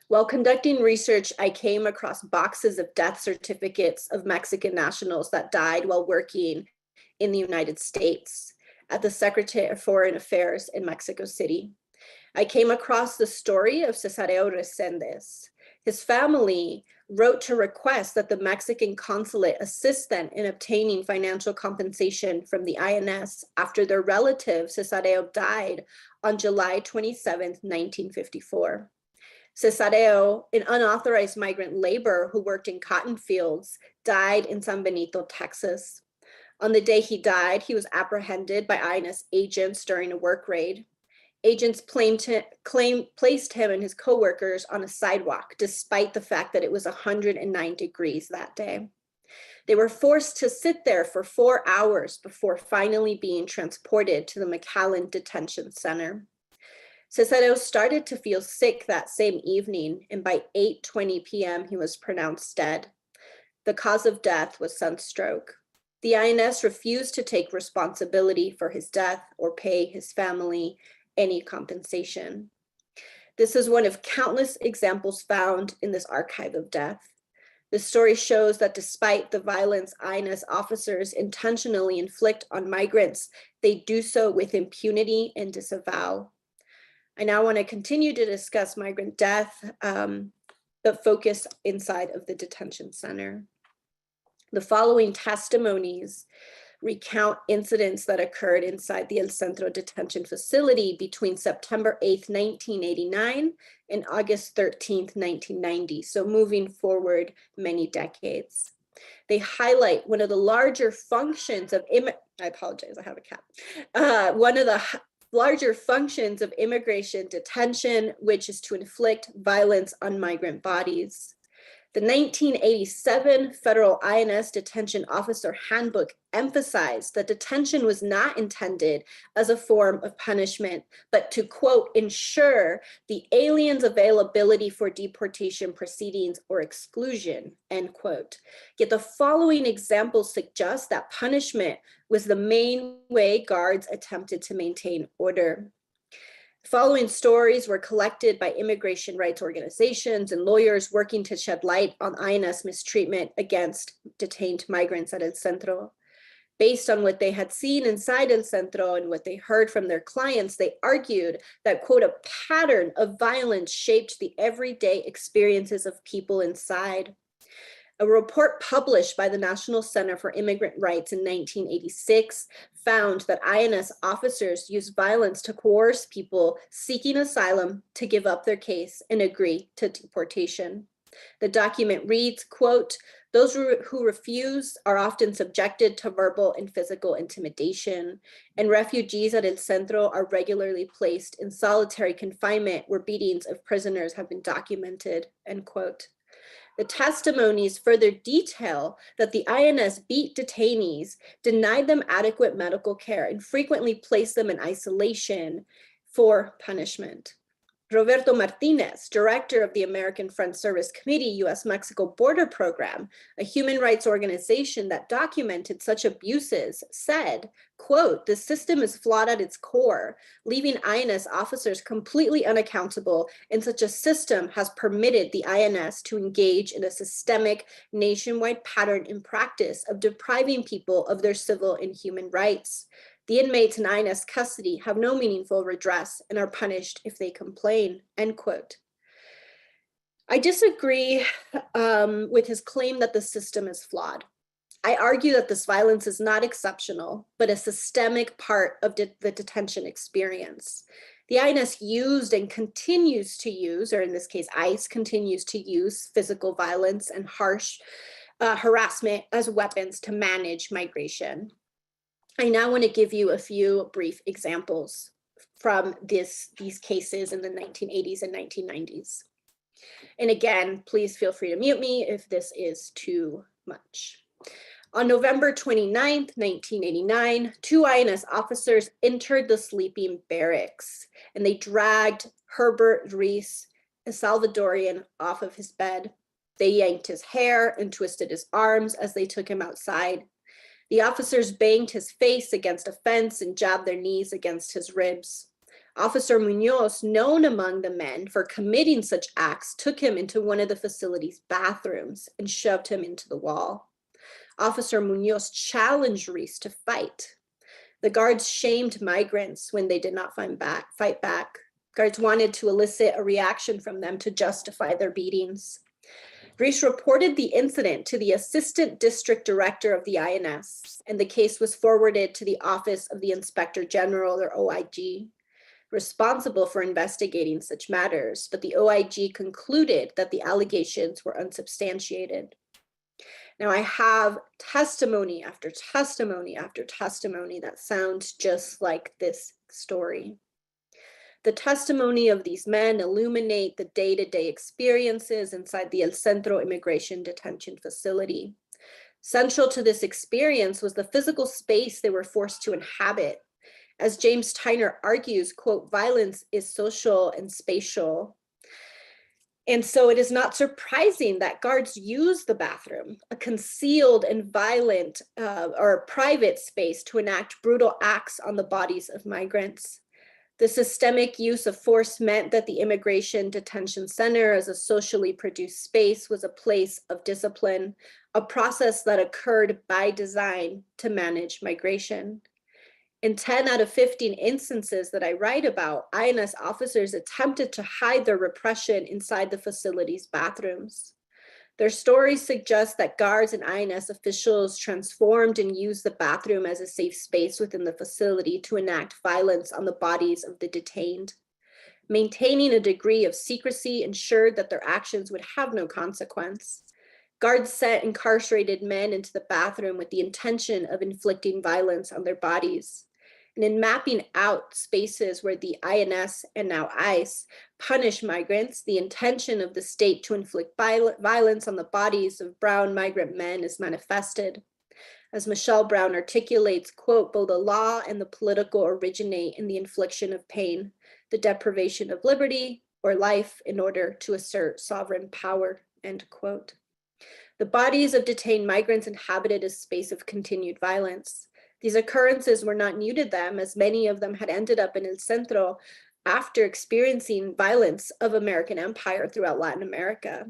While conducting research, I came across boxes of death certificates of Mexican nationals that died while working in the United States at the Secretary of Foreign Affairs in Mexico City. I came across the story of Cesareo Reséndez. His family wrote to request that the Mexican consulate assist them in obtaining financial compensation from the INS after their relative Cesareo died on July 27, 1954. Cesareo, an unauthorized migrant laborer who worked in cotton fields, died in San Benito, Texas. On the day he died, he was apprehended by INS agents during a work raid. Agents placed him and his coworkers on a sidewalk, despite the fact that it was 109 degrees that day. They were forced to sit there for 4 hours before finally being transported to the McAllen Detention Center. Cesareo started to feel sick that same evening, and by 8:20 p.m., he was pronounced dead. The cause of death was sunstroke. The INS refused to take responsibility for his death or pay his family any compensation. This is one of countless examples found in this archive of death. The story shows that despite the violence INS officers intentionally inflict on migrants, they do so with impunity and disavow. I now want to continue to discuss migrant death, but focus inside of the detention center. The following testimonies recount incidents that occurred inside the El Centro detention facility between September 8th, 1989 and August 13th, 1990. So moving forward many decades. They highlight one of the larger functions of, I apologize, I have a cat. One of the larger functions of immigration detention, which is to inflict violence on migrant bodies. The 1987 Federal INS Detention Officer Handbook emphasized that detention was not intended as a form of punishment, but to, quote, ensure the alien's availability for deportation proceedings or exclusion, end quote. Yet the following examples suggest that punishment was the main way guards attempted to maintain order. Following stories were collected by immigration rights organizations and lawyers working to shed light on INS mistreatment against detained migrants at El Centro. Based on what they had seen inside El Centro and what they heard from their clients, they argued that, quote, a pattern of violence shaped the everyday experiences of people inside. A report published by the National Center for Immigrant Rights in 1986 found that INS officers used violence to coerce people seeking asylum to give up their case and agree to deportation. The document reads, quote, those who refuse are often subjected to verbal and physical intimidation, and refugees at El Centro are regularly placed in solitary confinement where beatings of prisoners have been documented, end quote. The testimonies further detail that the INS beat detainees, denied them adequate medical care, and frequently placed them in isolation for punishment. Roberto Martinez, director of the American Front Service Committee U.S.-Mexico Border Program, a human rights organization that documented such abuses, said, quote, the system is flawed at its core, leaving INS officers completely unaccountable, and such a system has permitted the INS to engage in a systemic nationwide pattern and practice of depriving people of their civil and human rights. The inmates in INS custody have no meaningful redress and are punished if they complain, end quote. I disagree with his claim that the system is flawed. I argue that this violence is not exceptional, but a systemic part of the detention experience. The INS used and continues to use, or in this case, ICE continues to use physical violence and harsh harassment as weapons to manage migration. I now want to give you a few brief examples from these cases in the 1980s and 1990s. And again, please feel free to mute me if this is too much. On November 29th, 1989, 2 INS officers entered the sleeping barracks and they dragged Herbert Reese, a Salvadorian, off of his bed. They yanked his hair and twisted his arms as they took him outside. The officers banged his face against a fence and jabbed their knees against his ribs. Officer Munoz, known among the men for committing such acts, took him into one of the facility's bathrooms and shoved him into the wall. Officer Munoz challenged Reese to fight. The guards shamed migrants when they did not fight back. Guards wanted to elicit a reaction from them to justify their beatings. Reese reported the incident to the Assistant District Director of the INS, and the case was forwarded to the Office of the Inspector General, or OIG, responsible for investigating such matters, but the OIG concluded that the allegations were unsubstantiated. Now, I have testimony after testimony after testimony that sounds just like this story. The testimony of these men illuminate the day-to-day experiences inside the El Centro Immigration Detention Facility. Central to this experience was the physical space they were forced to inhabit. As James Tyner argues, quote, violence is social and spatial. And so it is not surprising that guards use the bathroom, a concealed and violent or private space, to enact brutal acts on the bodies of migrants. The systemic use of force meant that the Immigration Detention Center, as a socially produced space, was a place of discipline, a process that occurred by design to manage migration. In 10 out of 15 instances that I write about, INS officers attempted to hide their repression inside the facility's bathrooms. Their stories suggest that guards and INS officials transformed and used the bathroom as a safe space within the facility to enact violence on the bodies of the detained. Maintaining a degree of secrecy ensured that their actions would have no consequence. Guards sent incarcerated men into the bathroom with the intention of inflicting violence on their bodies. And in mapping out spaces where the INS and now ICE punish migrants, the intention of the state to inflict violence on the bodies of brown migrant men is manifested. As Michelle Brown articulates, quote, both the law and the political originate in the infliction of pain, the deprivation of liberty or life in order to assert sovereign power, end quote. The bodies of detained migrants inhabited a space of continued violence. These occurrences were not new to them, as many of them had ended up in El Centro after experiencing violence of American empire throughout Latin America.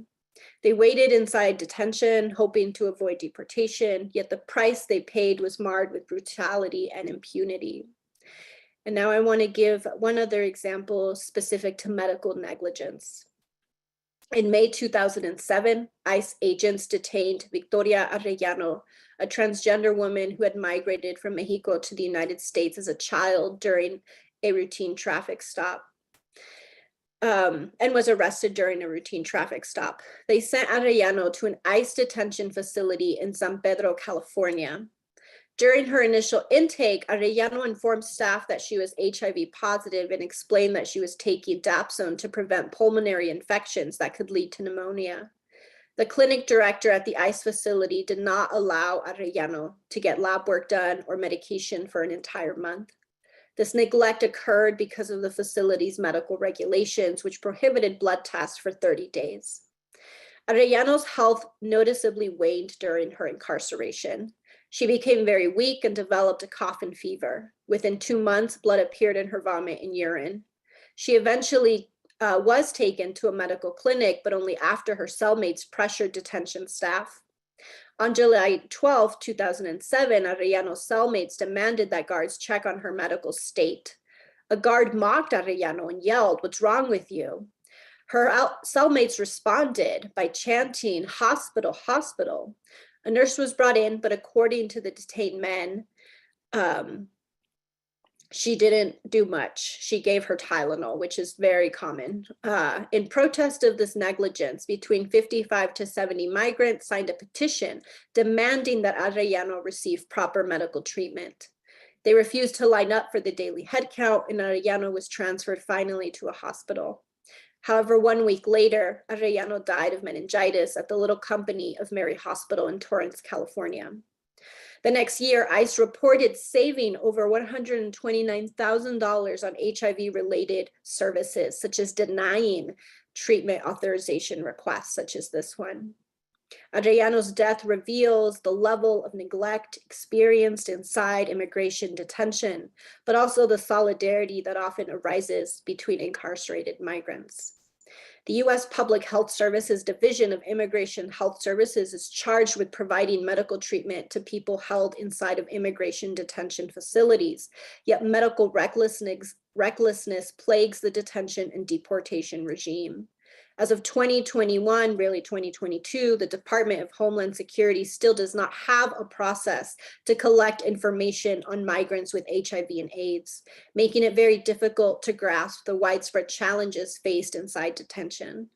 They waited inside detention, hoping to avoid deportation, yet the price they paid was marred with brutality and impunity. And now I want to give one other example specific to medical negligence. In May 2007, ICE agents detained Victoria Arellano, a transgender woman who had migrated from Mexico to the United States as a child during a routine traffic stop, and was arrested during a routine traffic stop. They sent Arellano to an ICE detention facility in San Pedro, California. During her initial intake, Arellano informed staff that she was HIV positive and explained that she was taking Dapsone to prevent pulmonary infections that could lead to pneumonia. The clinic director at the ICE facility did not allow Arellano to get lab work done or medication for an entire month. This neglect occurred because of the facility's medical regulations, which prohibited blood tests for 30 days. Arellano's health noticeably waned during her incarceration. She became very weak and developed a cough and fever. Within 2 months, blood appeared in her vomit and urine. She eventually was taken to a medical clinic, but only after her cellmates pressured detention staff. On July 12, 2007, Arellano's cellmates demanded that guards check on her medical state. A guard mocked Arellano and yelled, "What's wrong with you?" Her cellmates responded by chanting, "Hospital, hospital." A nurse was brought in, but according to the detained men, she didn't do much. She gave her Tylenol, which is very common. In protest of this negligence, between 55 to 70 migrants signed a petition demanding that Arellano receive proper medical treatment. They refused to line up for the daily head count, and Arellano was transferred finally to a hospital. However, 1 week later, Arellano died of meningitis at the Little Company of Mary Hospital in Torrance, California. The next year, ICE reported saving over $129,000 on HIV-related services, such as denying treatment authorization requests, such as this one. Arellano's death reveals the level of neglect experienced inside immigration detention, but also the solidarity that often arises between incarcerated migrants. The U.S. Public Health Services Division of Immigration Health Services is charged with providing medical treatment to people held inside of immigration detention facilities, yet medical recklessness plagues the detention and deportation regime. As of 2021, really 2022, the Department of Homeland Security still does not have a process to collect information on migrants with HIV and AIDS, making it very difficult to grasp the widespread challenges faced inside detention.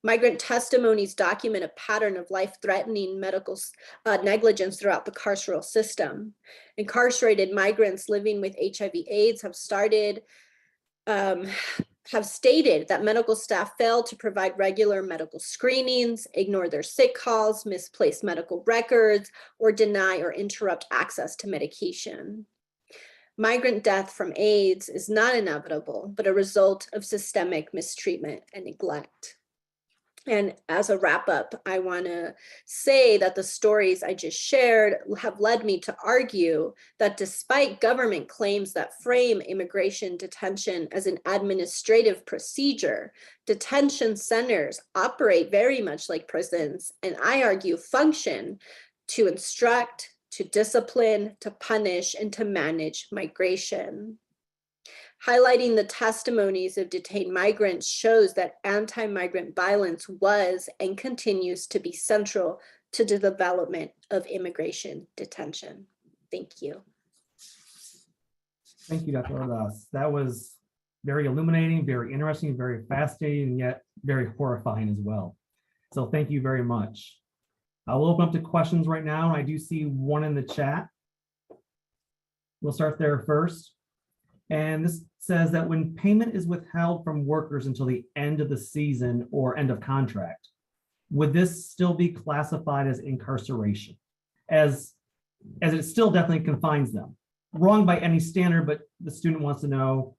Migrant testimonies document a pattern of life-threatening medical negligence throughout the carceral system. Incarcerated migrants living with HIV/AIDS have stated that medical staff fail to provide regular medical screenings, ignore their sick calls, misplace medical records, or deny or interrupt access to medication. Migrant death from AIDS is not inevitable, but a result of systemic mistreatment and neglect. And as a wrap up, I want to say that the stories I just shared have led me to argue that despite government claims that frame immigration detention as an administrative procedure, detention centers operate very much like prisons, and I argue function to instruct, to discipline, to punish, and to manage migration. Highlighting the testimonies of detained migrants shows that anti-migrant violence was and continues to be central to the development of immigration detention. Thank you. Thank you, Dr. Ordaz. That was very illuminating, very interesting, very fascinating, and yet very horrifying as well. So thank you very much. I'll open up to questions right now. I do see one in the chat. We'll start there first. And this says that when payment is withheld from workers until the end of the season or end of contract, would this still be classified as incarceration? As it still definitely confines them. Wrong by any standard, but the student wants to know,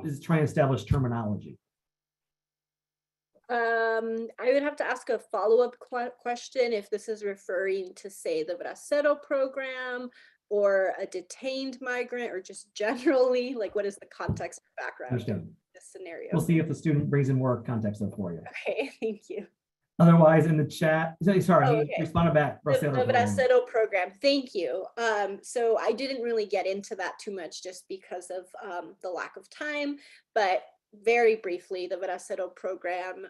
is trying to establish terminology. I would have to ask a follow-up question if this is referring to, say, the Bracero program or a detained migrant, or just generally, like what is the context or background of this scenario? We'll see if the student brings in more context for you. Okay, thank you. Otherwise, in the chat, sorry, Oh, okay. he responded back. The Bracero program, thank you. So I didn't really get into that too much just because of the lack of time, but very briefly, the Bracero program,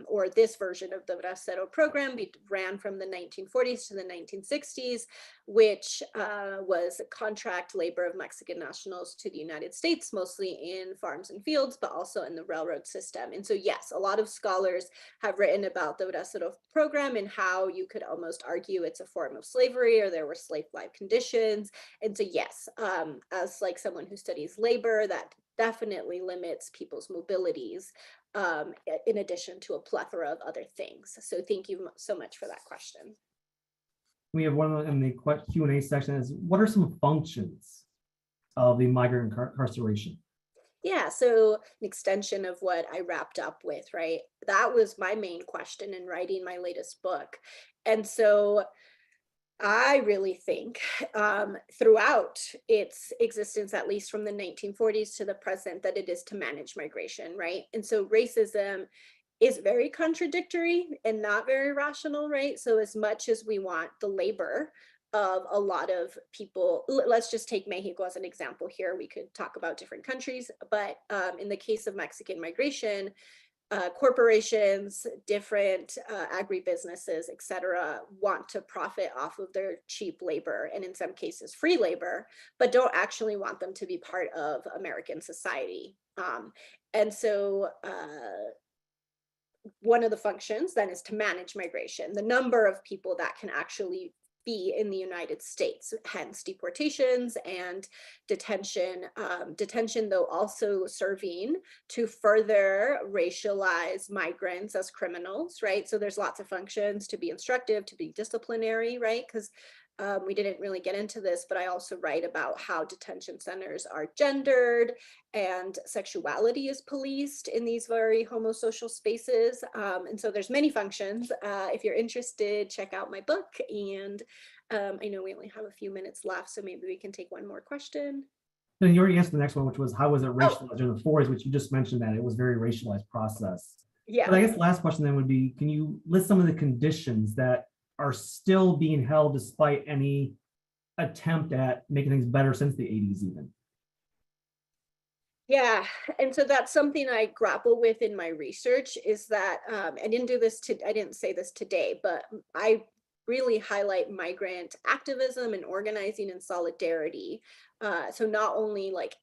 or this version of the Bracero program, ran from the 1940s to the 1960s, which was contract labor of Mexican nationals to the United States, mostly in farms and fields, but also in the railroad system. And so, yes, a lot of scholars have written about the Bracero program and how you could almost argue it's a form of slavery or there were slave-like conditions. And so, yes, as like someone who studies labor, that definitely limits people's mobilities, in addition to a plethora of other things. So thank you so much for that question. We have one in the Q&A section is, what are some functions of the migrant incarceration? Yeah, so an extension of what I wrapped up with, right? That was my main question in writing my latest book. And so I really think throughout its existence, at least from the 1940s to the present, that it is to manage migration, right? And so racism is very contradictory and not very rational, right? So as much as we want the labor of a lot of people, let's just take Mexico as an example here. We could talk about different countries, but in the case of Mexican migration, corporations, different agribusinesses, et cetera, want to profit off of their cheap labor and in some cases free labor, but don't actually want them to be part of American society. And so one of the functions then is to manage migration, the number of people that can actually be in the United States, hence deportations and detention. Detention, though, also serving to further racialize migrants as criminals, right? So there's lots of functions to be instructive, to be disciplinary, right? Because we didn't really get into this, but I also write about how detention centers are gendered and sexuality is policed in these very homosocial spaces. And so there's many functions. If you're interested, check out my book. And I know we only have a few minutes left, so maybe we can take one more question. And you already answered the next one, which was how was it racialized during the 40s, which you just mentioned that it was very racialized process. Yeah. But I guess the last question then would be, can you list some of the conditions that are still being held despite any attempt at making things better since the 80s even? Yeah, and so that's something I grapple with in my research is that I didn't say this today, but I really highlight migrant activism and organizing and solidarity. So not only like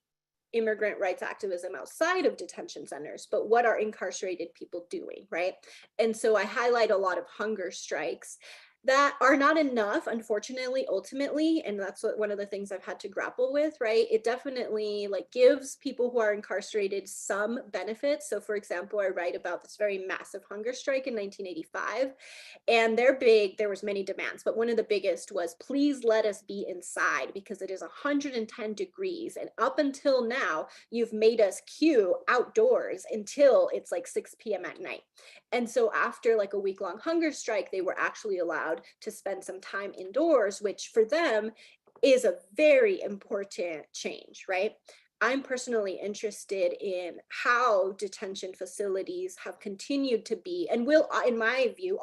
immigrant rights activism outside of detention centers, but what are incarcerated people doing, right? And so I highlight a lot of hunger strikes that are not enough, unfortunately, ultimately, and that's one of the things I've had to grapple with, right? It definitely like gives people who are incarcerated some benefits. So for example, I write about this very massive hunger strike in 1985, and there was many demands, but one of the biggest was, please let us be inside because it is 110 degrees. And up until now, you've made us queue outdoors until it's like 6 p.m. at night. And so after like a week-long hunger strike, they were actually allowed to spend some time indoors, which for them is a very important change, right? I'm personally interested in how detention facilities have continued to be and will, in my view,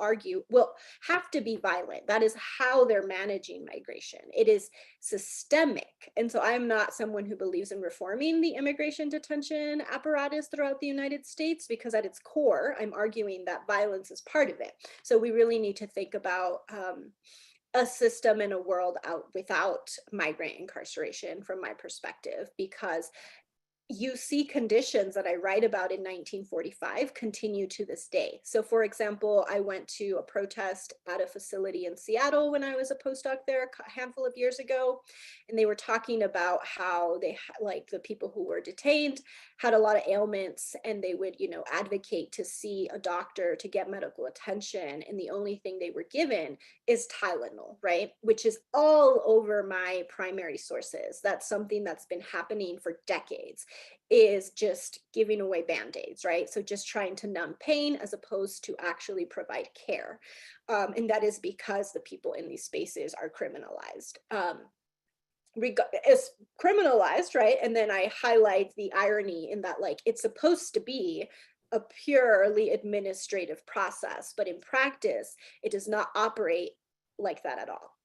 will have to be violent. That is how they're managing migration. It is systemic. And so I'm not someone who believes in reforming the immigration detention apparatus throughout the United States, because at its core, I'm arguing that violence is part of it. So we really need to think about a system and a world without migrant incarceration from my perspective, because you see conditions that I write about in 1945 continue to this day. So for example, I went to a protest at a facility in Seattle when I was a postdoc there a handful of years ago, and they were talking about how they like the people who were detained had a lot of ailments, and they would, advocate to see a doctor to get medical attention, and the only thing they were given is Tylenol, right? Which is all over my primary sources. That's something that's been happening for decades, is just giving away band-aids, right? So just trying to numb pain as opposed to actually provide care. And that is because the people in these spaces are criminalized. Is criminalized, right? And then I highlight the irony in that, like, it's supposed to be a purely administrative process, but in practice, it does not operate like that at all.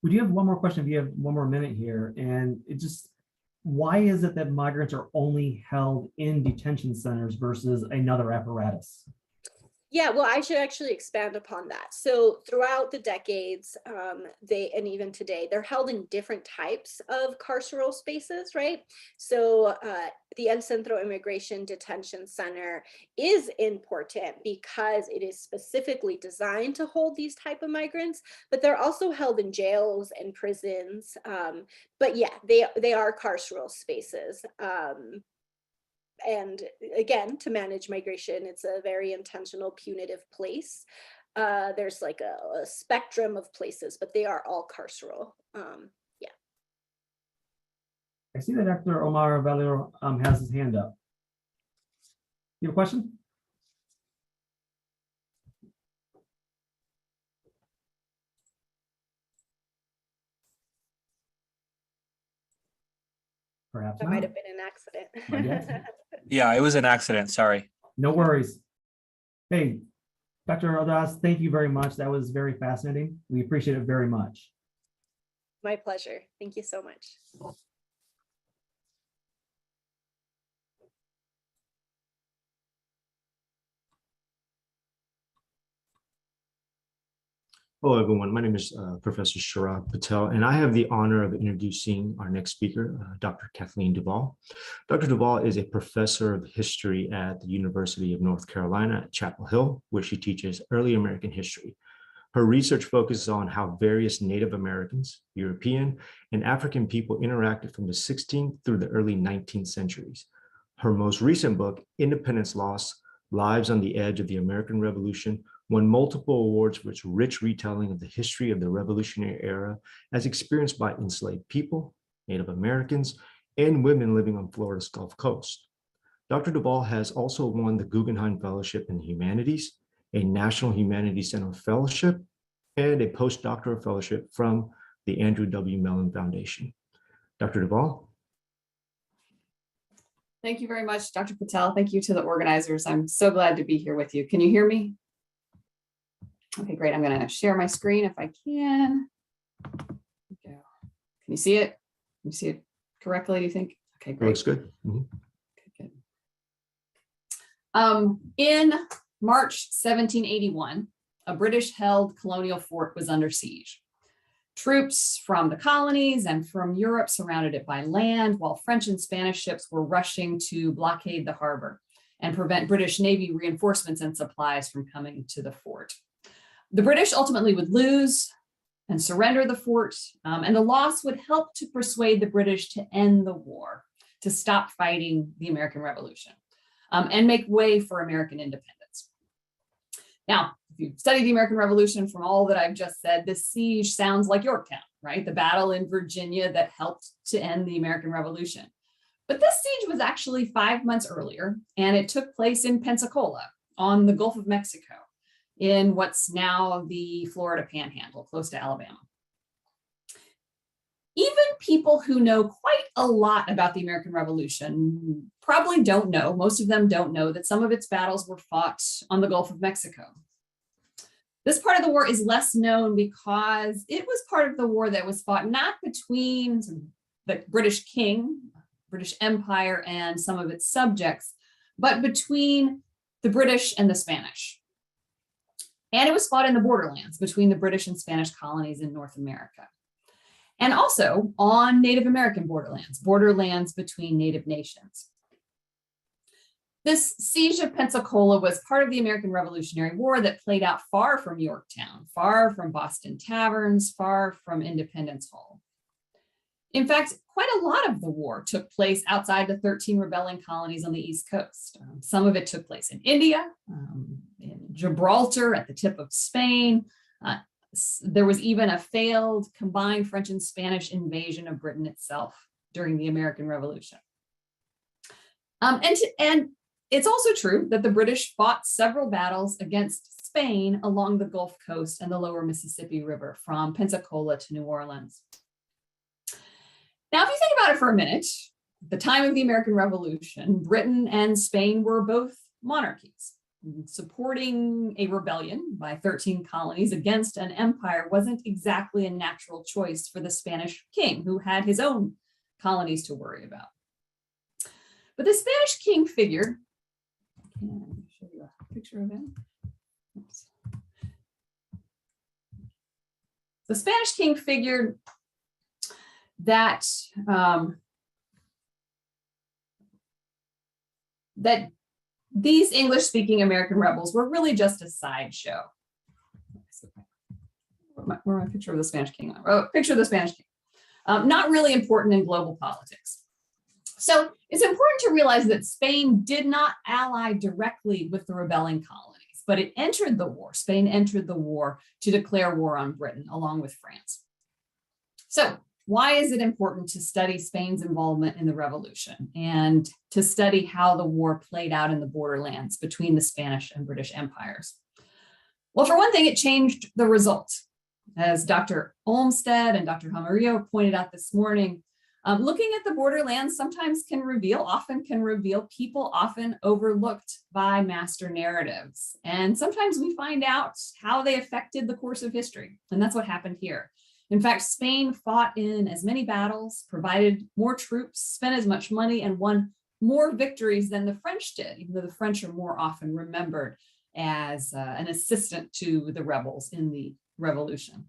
We do have one more question if you have one more minute here. And it just, why is it that migrants are only held in detention centers versus another apparatus? Yeah, well, I should actually expand upon that. So throughout the decades, and even today, they're held in different types of carceral spaces, right? So the El Centro Immigration Detention Center is important because it is specifically designed to hold these type of migrants, but they're also held in jails and prisons. But yeah, they are carceral spaces. And again, to manage migration, it's a very intentional, punitive place. There's like a spectrum of places, but they are all carceral. Yeah. I see that Dr. Omar Valero has his hand up. You have a question? Perhaps That not. might have been an accident. Yeah, it was an accident. Sorry. No worries. Hey, Dr. Ordaz, thank you very much. That was very fascinating. We appreciate it very much. My pleasure. Thank you so much. Hello, everyone. My name is Professor Sharad Patel, and I have the honor of introducing our next speaker, Dr. Kathleen Duvall. Dr. Duvall is a professor of history at the University of North Carolina at Chapel Hill, where she teaches early American history. Her research focuses on how various Native Americans, European, and African people interacted from the 16th through the early 19th centuries. Her most recent book, Independence Lost: Lives on the Edge of the American Revolution, won multiple awards for its rich retelling of the history of the Revolutionary era as experienced by enslaved people, Native Americans, and women living on Florida's Gulf Coast. Dr. Duvall has also won the Guggenheim Fellowship in Humanities, a National Humanities Center Fellowship, and a postdoctoral fellowship from the Andrew W. Mellon Foundation. Dr. Duvall. Thank you very much, Dr. Patel. Thank you to the organizers. I'm so glad to be here with you. Can you hear me? Okay, great. I'm going to share my screen if I can. Can you see it? Can you see it correctly, do you think? Okay, great. Looks good. Mhm. Okay, good. In March 1781, a British-held colonial fort was under siege. Troops from the colonies and from Europe surrounded it by land, while French and Spanish ships were rushing to blockade the harbor and prevent British Navy reinforcements and supplies from coming to the fort. The British ultimately would lose and surrender the fort, and the loss would help to persuade the British to end the war, to stop fighting the American Revolution, and make way for American independence. Now, if you've studied the American Revolution from all that I've just said, this siege sounds like Yorktown, right? The battle in Virginia that helped to end the American Revolution. But this siege was actually 5 months earlier, and it took place in Pensacola on the Gulf of Mexico, in what's now the Florida Panhandle, close to Alabama. Even people who know quite a lot about the American Revolution probably don't know, most of them don't know, that some of its battles were fought on the Gulf of Mexico. This part of the war is less known because it was part of the war that was fought not between the British king, British Empire, and some of its subjects, but between the British and the Spanish. And it was fought in the borderlands between the British and Spanish colonies in North America. And also on Native American borderlands between Native nations. This siege of Pensacola was part of the American Revolutionary War that played out far from Yorktown, far from Boston taverns, far from Independence Hall. In fact, quite a lot of the war took place outside the 13 rebelling colonies on the East Coast. Some of it took place in India, in Gibraltar at the tip of Spain. There was even a failed combined French and Spanish invasion of Britain itself during the American Revolution. And it's also true that the British fought several battles against Spain along the Gulf Coast and the lower Mississippi River from Pensacola to New Orleans. Now, if you think about it for a minute, at the time of the American Revolution, Britain and Spain were both monarchies. Supporting a rebellion by 13 colonies against an empire wasn't exactly a natural choice for the Spanish king, who had his own colonies to worry about. But the Spanish king figured, can I show you a picture of him? Oops. The Spanish king figured that that these English-speaking American rebels were really just a sideshow. Where my picture of the Spanish king? Oh, picture of the Spanish king. Not really important in global politics. So it's important to realize that Spain did not ally directly with the rebelling colonies, but it entered the war. Spain entered the war to declare war on Britain along with France. So why is it important to study Spain's involvement in the revolution and to study how the war played out in the borderlands between the Spanish and British empires? Well, for one thing, it changed the result. As Dr. Olmsted and Dr. Jaramillo pointed out this morning, looking at the borderlands often can reveal people often overlooked by master narratives. And sometimes we find out how they affected the course of history. And that's what happened here. In fact, Spain fought in as many battles, provided more troops, spent as much money, and won more victories than the French did, even though the French are more often remembered as an assistant to the rebels in the Revolution.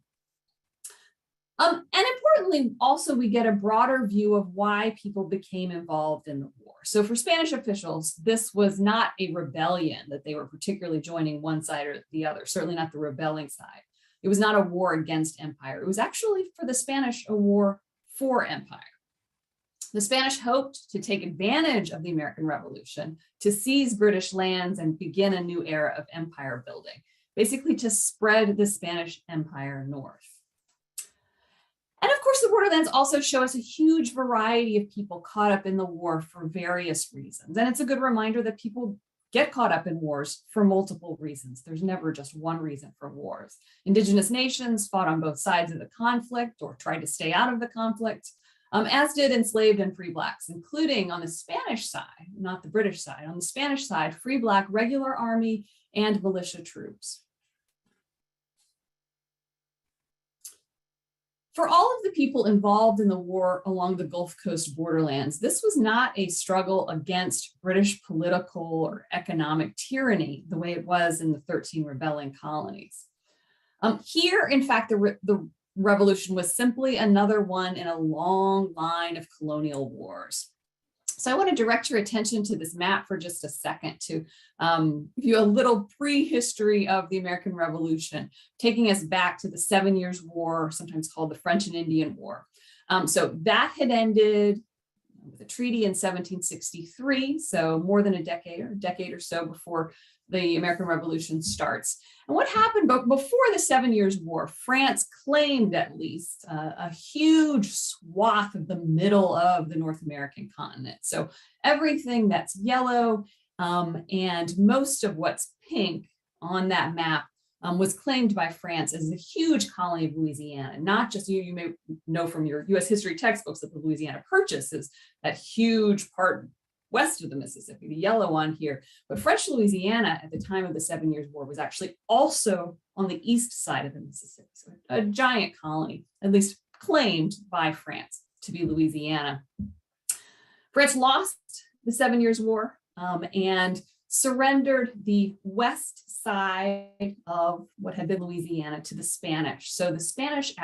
And importantly, also, we get a broader view of why people became involved in the war. So for Spanish officials, this was not a rebellion that they were particularly joining one side or the other, certainly not the rebelling side. It was not a war against empire. It was actually, for the Spanish, a war for empire. The Spanish hoped to take advantage of the American Revolution to seize British lands and begin a new era of empire building, basically to spread the Spanish Empire north. And of course, the borderlands also show us a huge variety of people caught up in the war for various reasons. And it's a good reminder that people get caught up in wars for multiple reasons. There's never just one reason for wars. Indigenous nations fought on both sides of the conflict or tried to stay out of the conflict, as did enslaved and free Blacks, including on the Spanish side, not the British side. On the Spanish side, free Black regular army and militia troops. For all of the people involved in the war along the Gulf Coast borderlands, this was not a struggle against British political or economic tyranny the way it was in the 13 rebelling colonies. Here, in fact, the revolution was simply another one in a long line of colonial wars. So I want to direct your attention to this map for just a second to give you a little prehistory of the American Revolution, taking us back to the 7 Years' War, sometimes called the French and Indian War. So that had ended with a treaty in 1763, so more than a decade or so before the American Revolution starts. And what happened before the 7 Years' War, France claimed at least a huge swath of the middle of the North American continent. So everything that's yellow and most of what's pink on that map was claimed by France as a huge colony of Louisiana. Not just, you may know from your US history textbooks that the Louisiana Purchase is that huge part west of the Mississippi, the yellow one here. But French Louisiana at the time of the 7 Years' War was actually also on the east side of the Mississippi. So a giant colony, at least claimed by France to be Louisiana. France lost the 7 Years' War and surrendered the west side of what had been Louisiana to the Spanish. So the Spanish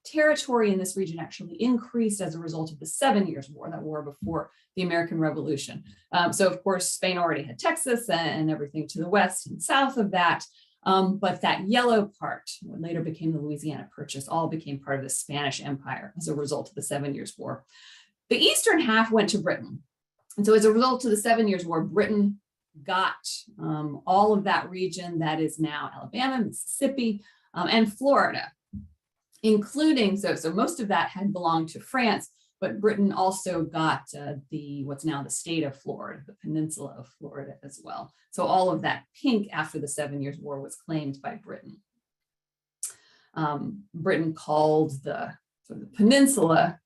territory in this region actually increased as a result of the 7 Years' War, that war before the American Revolution. So of course, Spain already had Texas and everything to the west and south of that. But that yellow part, what later became the Louisiana Purchase, all became part of the Spanish Empire as a result of the 7 Years' War. The eastern half went to Britain. And so as a result of the 7 Years' War, Britain got all of that region that is now Alabama, Mississippi, and Florida, including, so most of that had belonged to France, but Britain also got what's now the state of Florida, the peninsula of Florida as well. So all of that pink after the 7 Years' War was claimed by Britain. Britain called the peninsula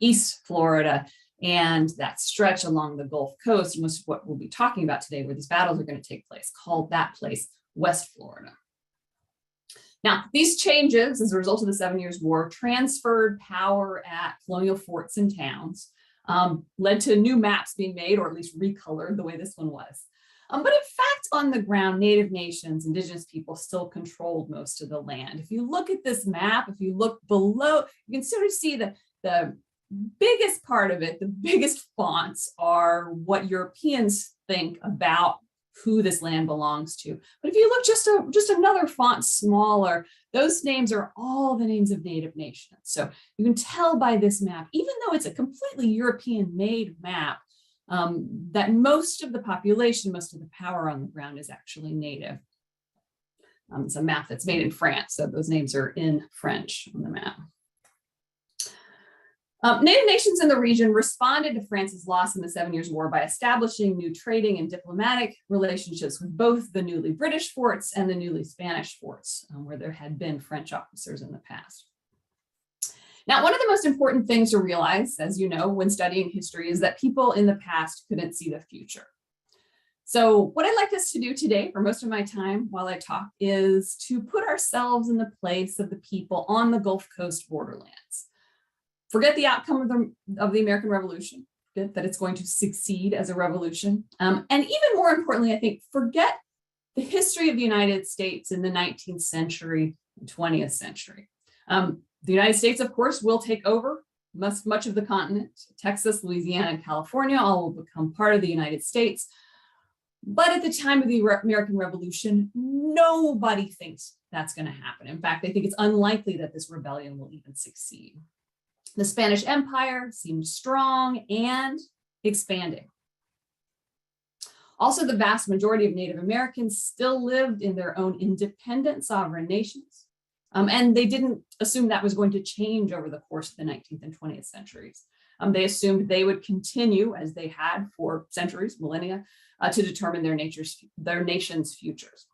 East Florida, and that stretch along the Gulf Coast, most of what we'll be talking about today, where these battles are going to take place, called that place West Florida. Now, these changes as a result of the 7 Years' War transferred power at colonial forts and towns, led to new maps being made, or at least recolored the way this one was. But in fact, on the ground, Native nations, indigenous people still controlled most of the land. If you look at this map, if you look below, you can sort of see the biggest part of it, the biggest fonts are what Europeans think about who this land belongs to. But if you look just another font smaller, those names are all the names of Native nations. So you can tell by this map, even though it's a completely European-made map, that most of the population, most of the power on the ground is actually Native. It's a map that's made in France, so those names are in French on the map. Native nations in the region responded to France's loss in the 7 Years' War by establishing new trading and diplomatic relationships with both the newly British forts and the newly Spanish forts, where there had been French officers in the past. Now, one of the most important things to realize, as you know, when studying history, is that people in the past couldn't see the future. So what I'd like us to do today, for most of my time while I talk, is to put ourselves in the place of the people on the Gulf Coast borderlands. Forget the outcome of the American Revolution, forget that it's going to succeed as a revolution. And even more importantly, I think, forget the history of the United States in the 19th century 20th century. The United States, of course, will take over much of the continent. Texas, Louisiana, and California all will become part of the United States. But at the time of the American Revolution, nobody thinks that's going to happen. In fact, they think it's unlikely that this rebellion will even succeed. The Spanish Empire seemed strong and expanding. Also, the vast majority of Native Americans still lived in their own independent sovereign nations. And they didn't assume that was going to change over the course of the 19th and 20th centuries. They assumed they would continue, as they had for centuries, millennia, to determine their nation's futures.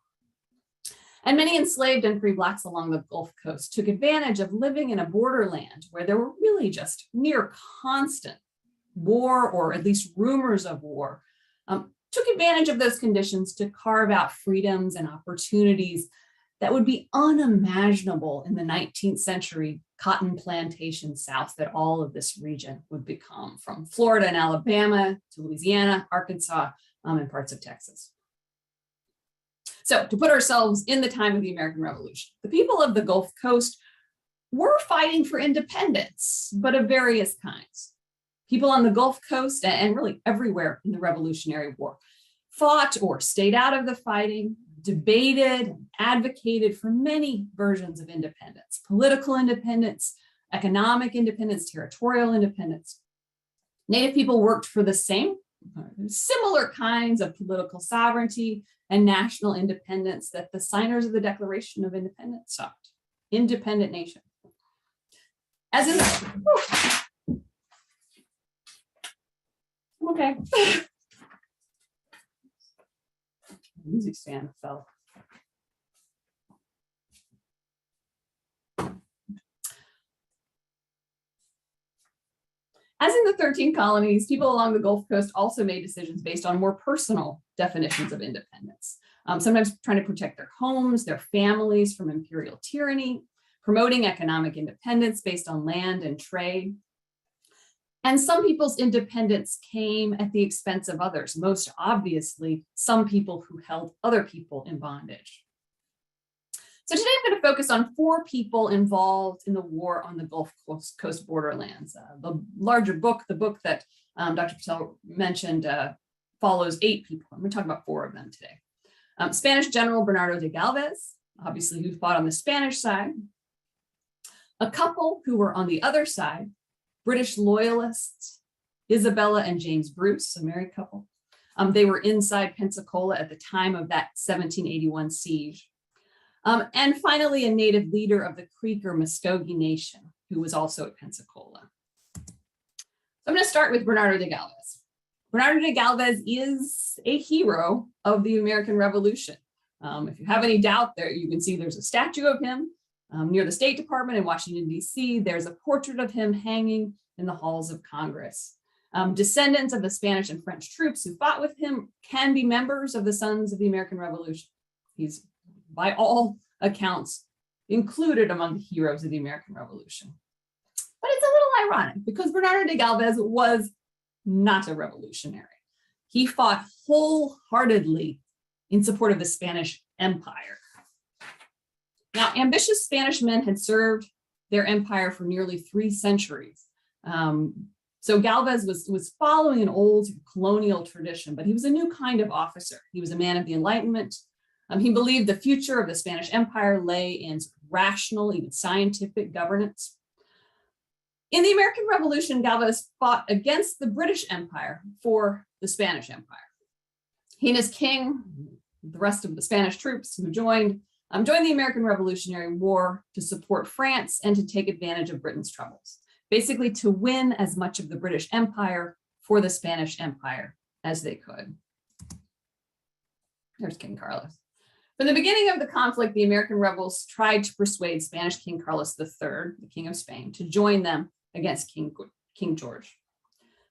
And many enslaved and free Blacks along the Gulf Coast took advantage of living in a borderland where there were really just near constant war, or at least rumors of war, took advantage of those conditions to carve out freedoms and opportunities that would be unimaginable in the 19th century cotton plantation South that all of this region would become, from Florida and Alabama to Louisiana, Arkansas, and parts of Texas. So to put ourselves in the time of the American Revolution, the people of the Gulf Coast were fighting for independence, but of various kinds. People on the Gulf Coast and really everywhere in the Revolutionary War fought or stayed out of the fighting, debated, and advocated for many versions of independence: political independence, economic independence, territorial independence. Native people worked for the similar kinds of political sovereignty and national independence that the signers of the Declaration of Independence sought: independent nation. As in the, okay. Music stand fell. As in the 13 colonies, people along the Gulf Coast also made decisions based on more personal definitions of independence, sometimes trying to protect their homes, their families from imperial tyranny, promoting economic independence based on land and trade. And some people's independence came at the expense of others, most obviously some people who held other people in bondage. So today I'm going to focus on 4 people involved in the war on the Gulf Coast borderlands. The larger book, the book that Dr. Patel mentioned, follows 8 people. I'm going to talk about 4 of them today. Spanish General Bernardo de Galvez, obviously, who fought on the Spanish side. A couple who were on the other side, British loyalists, Isabella and James Bruce, a married couple. They were inside Pensacola at the time of that 1781 siege. And finally, a native leader of the Creek or Muskogee Nation, who was also at Pensacola. So I'm going to start with Bernardo de Galvez. Bernardo de Galvez is a hero of the American Revolution. If you have any doubt, there you can see there's a statue of him near the State Department in Washington, D.C. There's a portrait of him hanging in the halls of Congress. Descendants of the Spanish and French troops who fought with him can be members of the Sons of the American Revolution. He's, by all accounts, included among the heroes of the American Revolution. But it's a little ironic because Bernardo de Galvez was not a revolutionary. He fought wholeheartedly in support of the Spanish Empire. Now, ambitious Spanish men had served their empire for nearly 3 centuries. So Galvez was following an old colonial tradition, but he was a new kind of officer. He was a man of the Enlightenment. He believed the future of the Spanish Empire lay in rational, even scientific governance. In the American Revolution, Galvez fought against the British Empire for the Spanish Empire. He and his king, the rest of the Spanish troops who joined the American Revolutionary War to support France and to take advantage of Britain's troubles, basically to win as much of the British Empire for the Spanish Empire as they could. There's King Carlos. From the beginning of the conflict, the American rebels tried to persuade Spanish King Carlos III, the King of Spain, to join them against King George.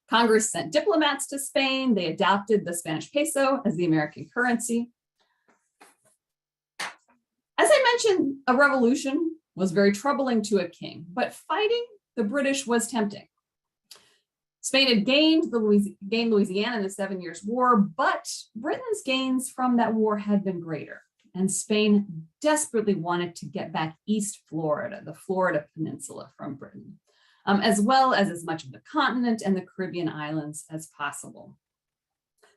Congress sent diplomats to Spain. They adopted the Spanish peso as the American currency. As I mentioned, a revolution was very troubling to a king, but fighting the British was tempting. Spain had gained Louisiana in the 7 Years' War, but Britain's gains from that war had been greater. and Spain desperately wanted to get back East Florida, the Florida Peninsula, from Britain, as well as much of the continent and the Caribbean islands as possible.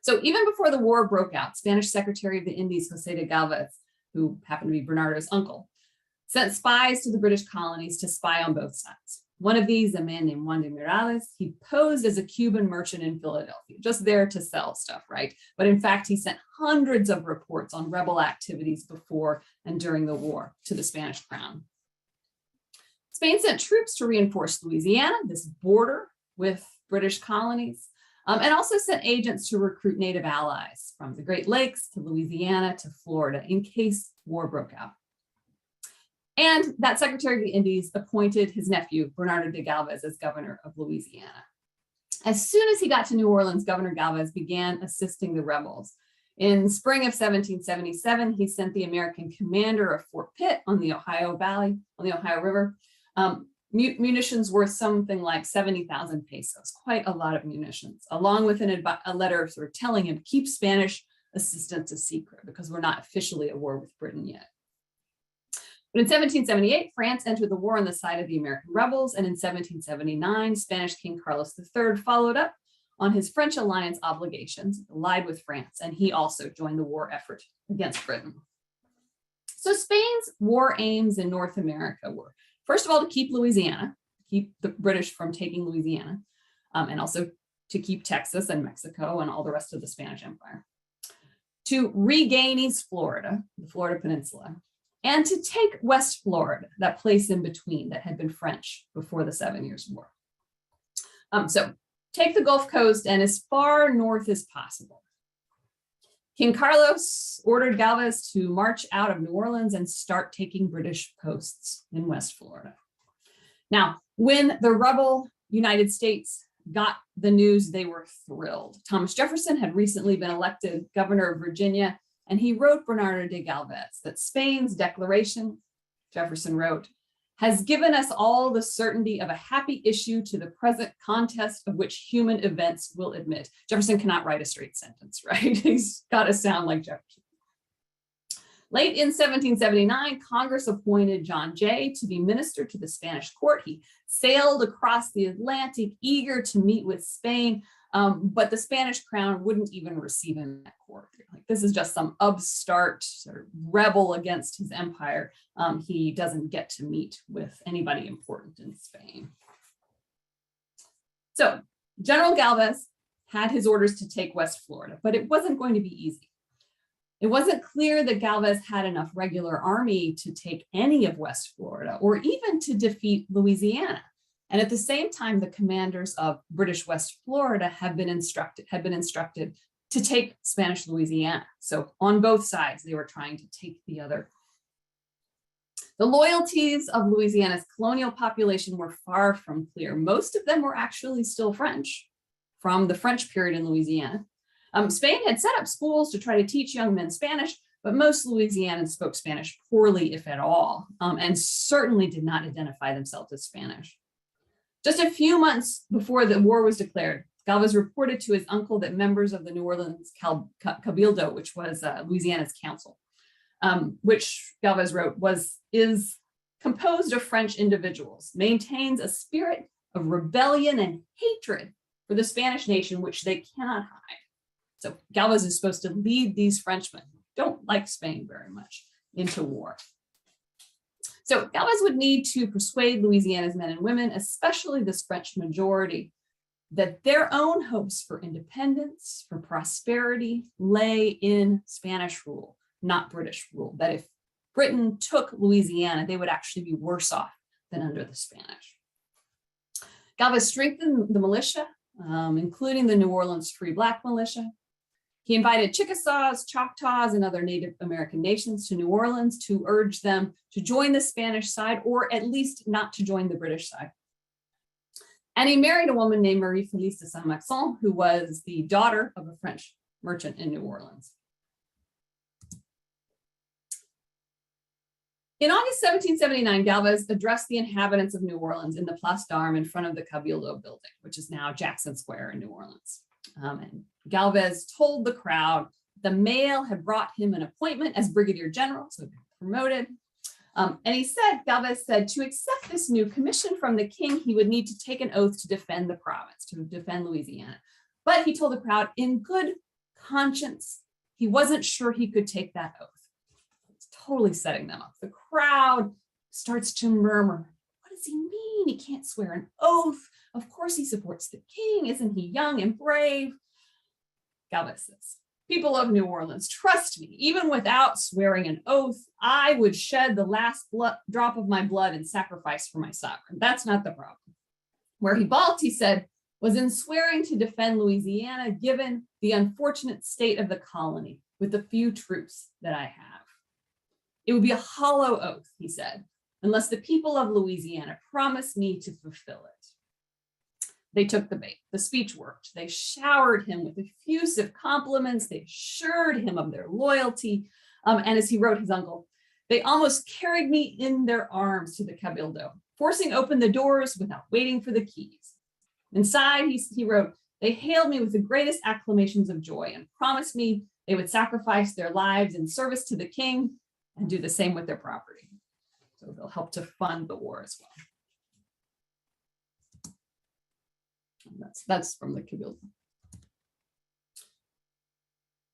So even before the war broke out, Spanish Secretary of the Indies, Jose de Galvez, who happened to be Bernardo's uncle, sent spies to the British colonies to spy on both sides. One of these, a man named Juan de Miralles, he posed as a Cuban merchant in Philadelphia, just there to sell stuff, right? But in fact, he sent hundreds of reports on rebel activities before and during the war to the Spanish crown. Spain sent troops to reinforce Louisiana, this border with British colonies, and also sent agents to recruit native allies from the Great Lakes to Louisiana to Florida in case war broke out. And that Secretary of the Indies appointed his nephew, Bernardo de Galvez, as governor of Louisiana. As soon as he got to New Orleans, Governor Galvez began assisting the rebels. In spring of 1777, he sent the American commander of Fort Pitt on the Ohio Valley, on the Ohio River, munitions worth something like 70,000 pesos, quite a lot of munitions, along with a letter sort of telling him, keep Spanish assistance a secret because we're not officially at war with Britain yet. But in 1778, France entered the war on the side of the American rebels, and in 1779, Spanish King Carlos III followed up on his French alliance obligations, allied with France, and he also joined the war effort against Britain. So Spain's war aims in North America were, first of all, to keep Louisiana, keep the British from taking Louisiana, and also to keep Texas and Mexico and all the rest of the Spanish Empire, to regain East Florida, the Florida Peninsula, and to take West Florida, that place in between that had been French before the 7 Years' War. So take the Gulf Coast and as far north as possible. King Carlos ordered Galvez to march out of New Orleans and start taking British posts in West Florida. Now, when the rebel United States got the news, they were thrilled. Thomas Jefferson had recently been elected governor of Virginia, and he wrote Bernardo de Galvez that Spain's declaration, Jefferson wrote, has given us all the certainty of a happy issue to the present contest of which human events will admit. Jefferson cannot write a straight sentence, right? He's got to sound like Jefferson. Late in 1779, Congress appointed John Jay to be minister to the Spanish court. He sailed across the Atlantic, eager to meet with Spain, but the Spanish crown wouldn't even receive him at court. Like, this is just some upstart sort of rebel against his empire. He doesn't get to meet with anybody important in Spain. So General Galvez had his orders to take West Florida, but it wasn't going to be easy. It wasn't clear that Galvez had enough regular army to take any of West Florida or even to defeat Louisiana. And at the same time, the commanders of British West Florida had been instructed to take Spanish Louisiana. So on both sides, they were trying to take the other. The loyalties of Louisiana's colonial population were far from clear. Most of them were actually still French from the French period in Louisiana. Spain had set up schools to try to teach young men Spanish, but most Louisianans spoke Spanish poorly, if at all, and certainly did not identify themselves as Spanish. Just a few months before the war was declared, Galvez reported to his uncle that members of the New Orleans Cabildo, which was Louisiana's council, which Galvez wrote is composed of French individuals, maintains a spirit of rebellion and hatred for the Spanish nation, which they cannot hide. So Galvez is supposed to lead these Frenchmen, who don't like Spain very much, into war. So Galvez would need to persuade Louisiana's men and women, especially this French majority, that their own hopes for independence, for prosperity, lay in Spanish rule, not British rule. That if Britain took Louisiana, they would actually be worse off than under the Spanish. Galvez strengthened the militia, including the New Orleans Free Black Militia. He invited Chickasaws, Choctaws, and other Native American nations to New Orleans to urge them to join the Spanish side, or at least not to join the British side. And he married a woman named Marie Felice de Saint-Maxent, who was the daughter of a French merchant in New Orleans. In August 1779, Galvez addressed the inhabitants of New Orleans in the Place d'Armes in front of the Cabildo building, which is now Jackson Square in New Orleans. And Galvez told the crowd The mail had brought him an appointment as brigadier general, so promoted. And he said, Galvez said, to accept this new commission from the king, he would need to take an oath to defend the province, to defend Louisiana. But he told the crowd in good conscience, he wasn't sure he could take that oath. It's totally setting them up. The crowd starts to murmur, what does he mean? He can't swear an oath. Of course he supports the king. Isn't he young and brave? Galvez says, people of New Orleans, trust me, even without swearing an oath, I would shed the last drop of my blood in sacrifice for my sovereign. That's not the problem. Where he balked, he said, was in swearing to defend Louisiana, given the unfortunate state of the colony with the few troops that I have. It would be a hollow oath, he said, unless the people of Louisiana promise me to fulfill it. They took the bait. The speech worked. They showered him with effusive compliments. They assured him of their loyalty. And as he wrote his uncle, they almost carried me in their arms to the Cabildo, forcing open the doors without waiting for the keys. Inside, he wrote, they hailed me with the greatest acclamations of joy and promised me they would sacrifice their lives in service to the king and do the same with their property. So they'll help to fund the war as well. That's from the Cabildo.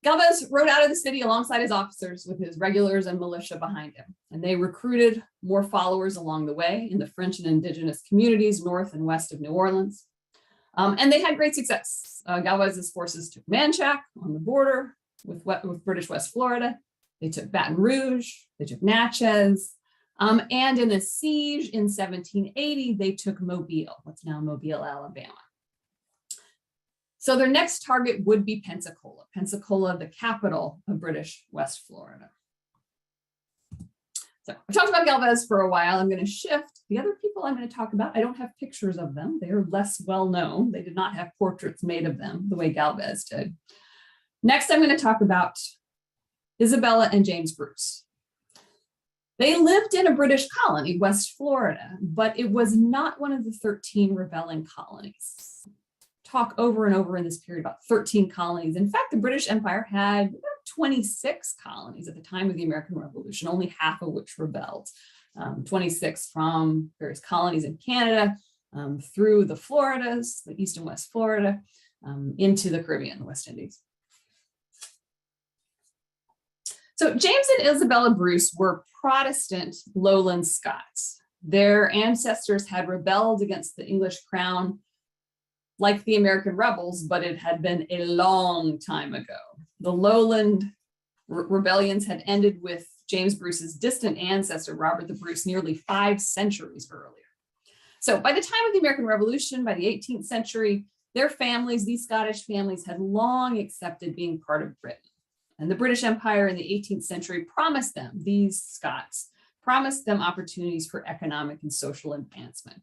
Galvez rode out of the city alongside his officers with his regulars and militia behind him, and they recruited more followers along the way in the French and indigenous communities north and west of New Orleans. And they had great success. Galvez's forces took Manchac on the border with British West Florida. They took Baton Rouge, they took Natchez, and in a siege in 1780, they took Mobile, what's now Mobile, Alabama. So their next target would be Pensacola, the capital of British West Florida. So I've talked about Galvez for a while. I'm going to shift. The other people I'm going to talk about, I don't have pictures of them. They are less well known. They did not have portraits made of them the way Galvez did. Next, I'm going to talk about Isabella and James Bruce. They lived in a British colony, West Florida, but it was not one of the 13 rebelling colonies. Talk over and over in this period about 13 colonies. In fact, the British Empire had about 26 colonies at the time of the American Revolution, only half of which rebelled. 26 from various colonies in Canada, through the Floridas, the East and West Florida, into the Caribbean, the West Indies. So James and Isabella Bruce were Protestant lowland Scots. Their ancestors had rebelled against the English crown like the American rebels, but it had been a long time ago. The lowland rebellions had ended with James Bruce's distant ancestor, Robert the Bruce, nearly 5 centuries earlier. So by the time of the American Revolution, by the 18th century, their families, these Scottish families, had long accepted being part of Britain. And the British Empire in the 18th century promised them, these Scots, promised them opportunities for economic and social advancement.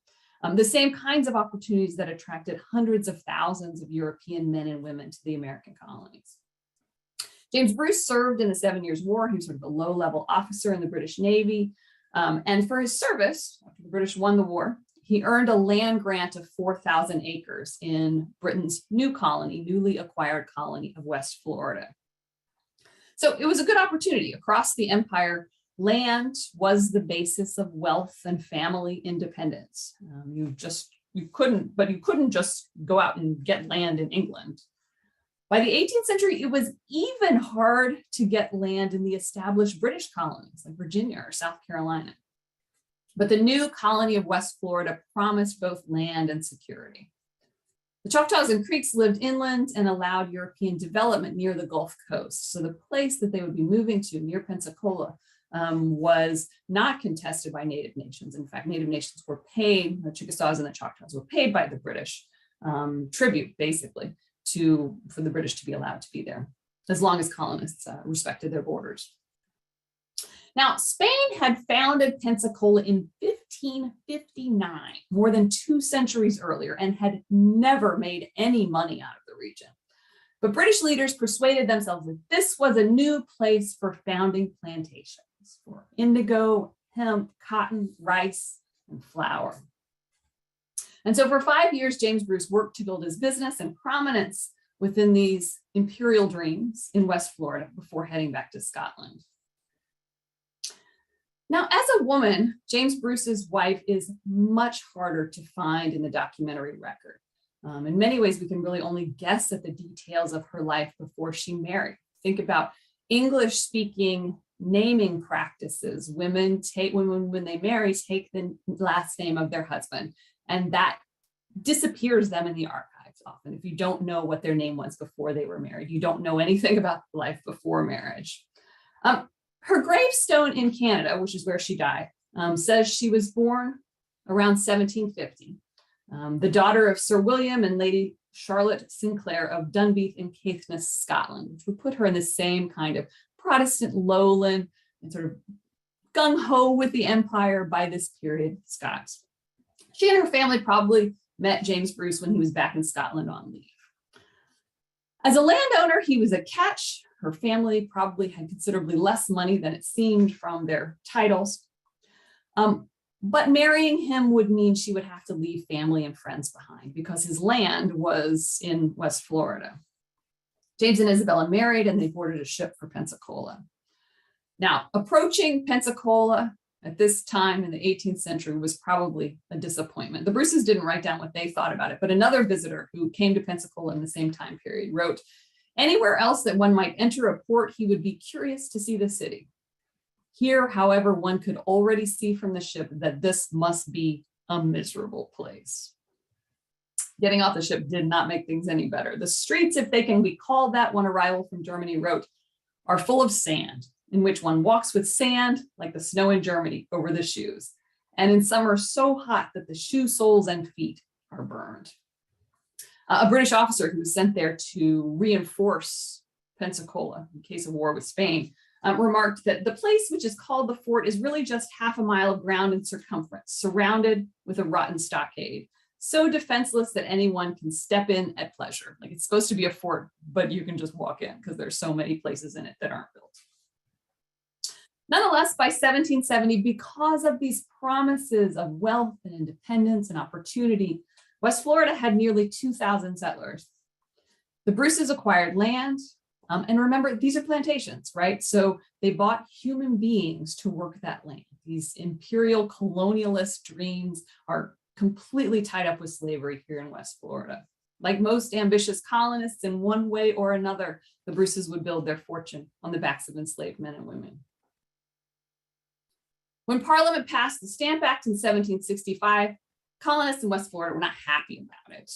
The same kinds of opportunities that attracted hundreds of thousands of European men and women to the American colonies. James Bruce served in the 7 Years' War. He was sort of a low-level officer in the British Navy. And for his service, after the British won the war, he earned a land grant of 4,000 acres in Britain's new colony, newly acquired colony of West Florida. So it was a good opportunity. Across the empire, land was the basis of wealth and family independence. You couldn't just go out and get land in England. By the 18th century, it was even hard to get land in the established British colonies like Virginia or South Carolina. But the new colony of West Florida promised both land and security. The Choctaws and Creeks lived inland and allowed European development near the Gulf Coast. So the place that they would be moving to near Pensacola was not contested by Native nations. In fact, Native nations were paid, the Chickasaws and the Choctaws were paid by the British tribute, basically, for the British to be allowed to be there, as long as colonists respected their borders. Now, Spain had founded Pensacola in 1559, more than 2 centuries earlier, and had never made any money out of the region. But British leaders persuaded themselves that this was a new place for founding plantations for indigo, hemp, cotton, rice, and flour. And so for 5 years, James Bruce worked to build his business and prominence within these imperial dreams in West Florida before heading back to Scotland. Now, as a woman, James Bruce's wife is much harder to find in the documentary record. In many ways, we can really only guess at the details of her life before she married. Think about English-speaking naming practices. Women, when they marry, take the last name of their husband, and that disappears them in the archives often. If you don't know what their name was before they were married, you don't know anything about life before marriage. Her gravestone in Canada, which is where she died, says she was born around 1750. The daughter of Sir William and Lady Charlotte Sinclair of Dunbeath in Caithness, Scotland, which would put her in the same kind of Protestant lowland and sort of gung-ho with the empire by this period Scots. She and her family probably met James Bruce when he was back in Scotland on leave. As a landowner, he was a catch. Her family probably had considerably less money than it seemed from their titles. But marrying him would mean she would have to leave family and friends behind because his land was in West Florida. James and Isabella married and they boarded a ship for Pensacola. Now, approaching Pensacola at this time in the 18th century was probably a disappointment. The Bruces didn't write down what they thought about it, but another visitor who came to Pensacola in the same time period wrote, "Anywhere else that one might enter a port, he would be curious to see the city. Here, however, one could already see from the ship that this must be a miserable place." Getting off the ship did not make things any better. "The streets, if they can be called that," one arrival from Germany wrote, "are full of sand, in which one walks with sand, like the snow in Germany, over the shoes, and in summer so hot that the shoe soles and feet are burned." A British officer who was sent there to reinforce Pensacola in case of war with Spain remarked that the place, which is called the fort, is really just half a mile of ground in circumference, surrounded with a rotten stockade, so defenseless that anyone can step in at pleasure. Like, it's supposed to be a fort, but you can just walk in because there's so many places in it that aren't built. Nonetheless, by 1770, because of these promises of wealth and independence and opportunity, West Florida had nearly 2,000 settlers. The Bruces acquired land, and remember, these are plantations, right? So they bought human beings to work that land. These imperial colonialist dreams are completely tied up with slavery here in West Florida. Like most ambitious colonists, in one way or another, the Bruces would build their fortune on the backs of enslaved men and women. When Parliament passed the Stamp Act in 1765, colonists in West Florida were not happy about it.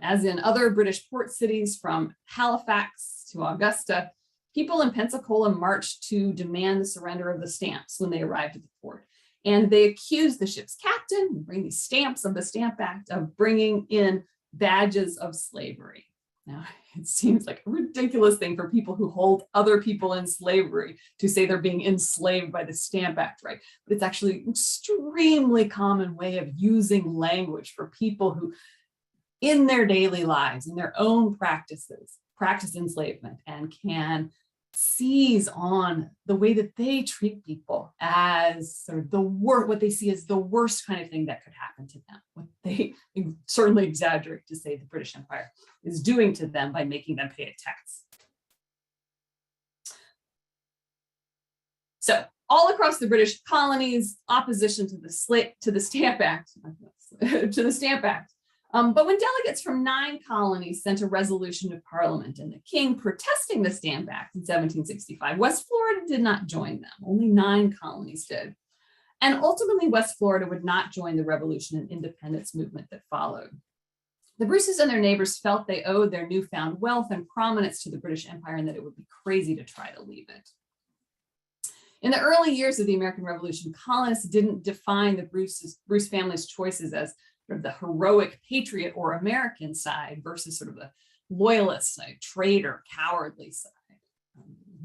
As in other British port cities from Halifax to Augusta, people in Pensacola marched to demand the surrender of the stamps when they arrived at the port. And they accused the ship's captain, bring these stamps of the Stamp Act, of bringing in badges of slavery. Now, it seems like a ridiculous thing for people who hold other people in slavery to say they're being enslaved by the Stamp Act, right? But it's actually an extremely common way of using language for people who, in their daily lives, in their own practices, practice enslavement and can seize on the way that they treat people as sort of what they see as the worst kind of thing that could happen to them. What they certainly exaggerate to say the British Empire is doing to them by making them pay a tax. So all across the British colonies, opposition to the Stamp Act, but when delegates from 9 colonies sent a resolution to Parliament and the King protesting the Stamp Act in 1765, West Florida did not join them. Only 9 colonies did. And ultimately, West Florida would not join the revolution and independence movement that followed. The Bruces and their neighbors felt they owed their newfound wealth and prominence to the British Empire and that it would be crazy to try to leave it. In the early years of the American Revolution, colonists didn't define the Bruce family's choices as the heroic patriot or American side versus sort of the loyalist side, traitor, cowardly side.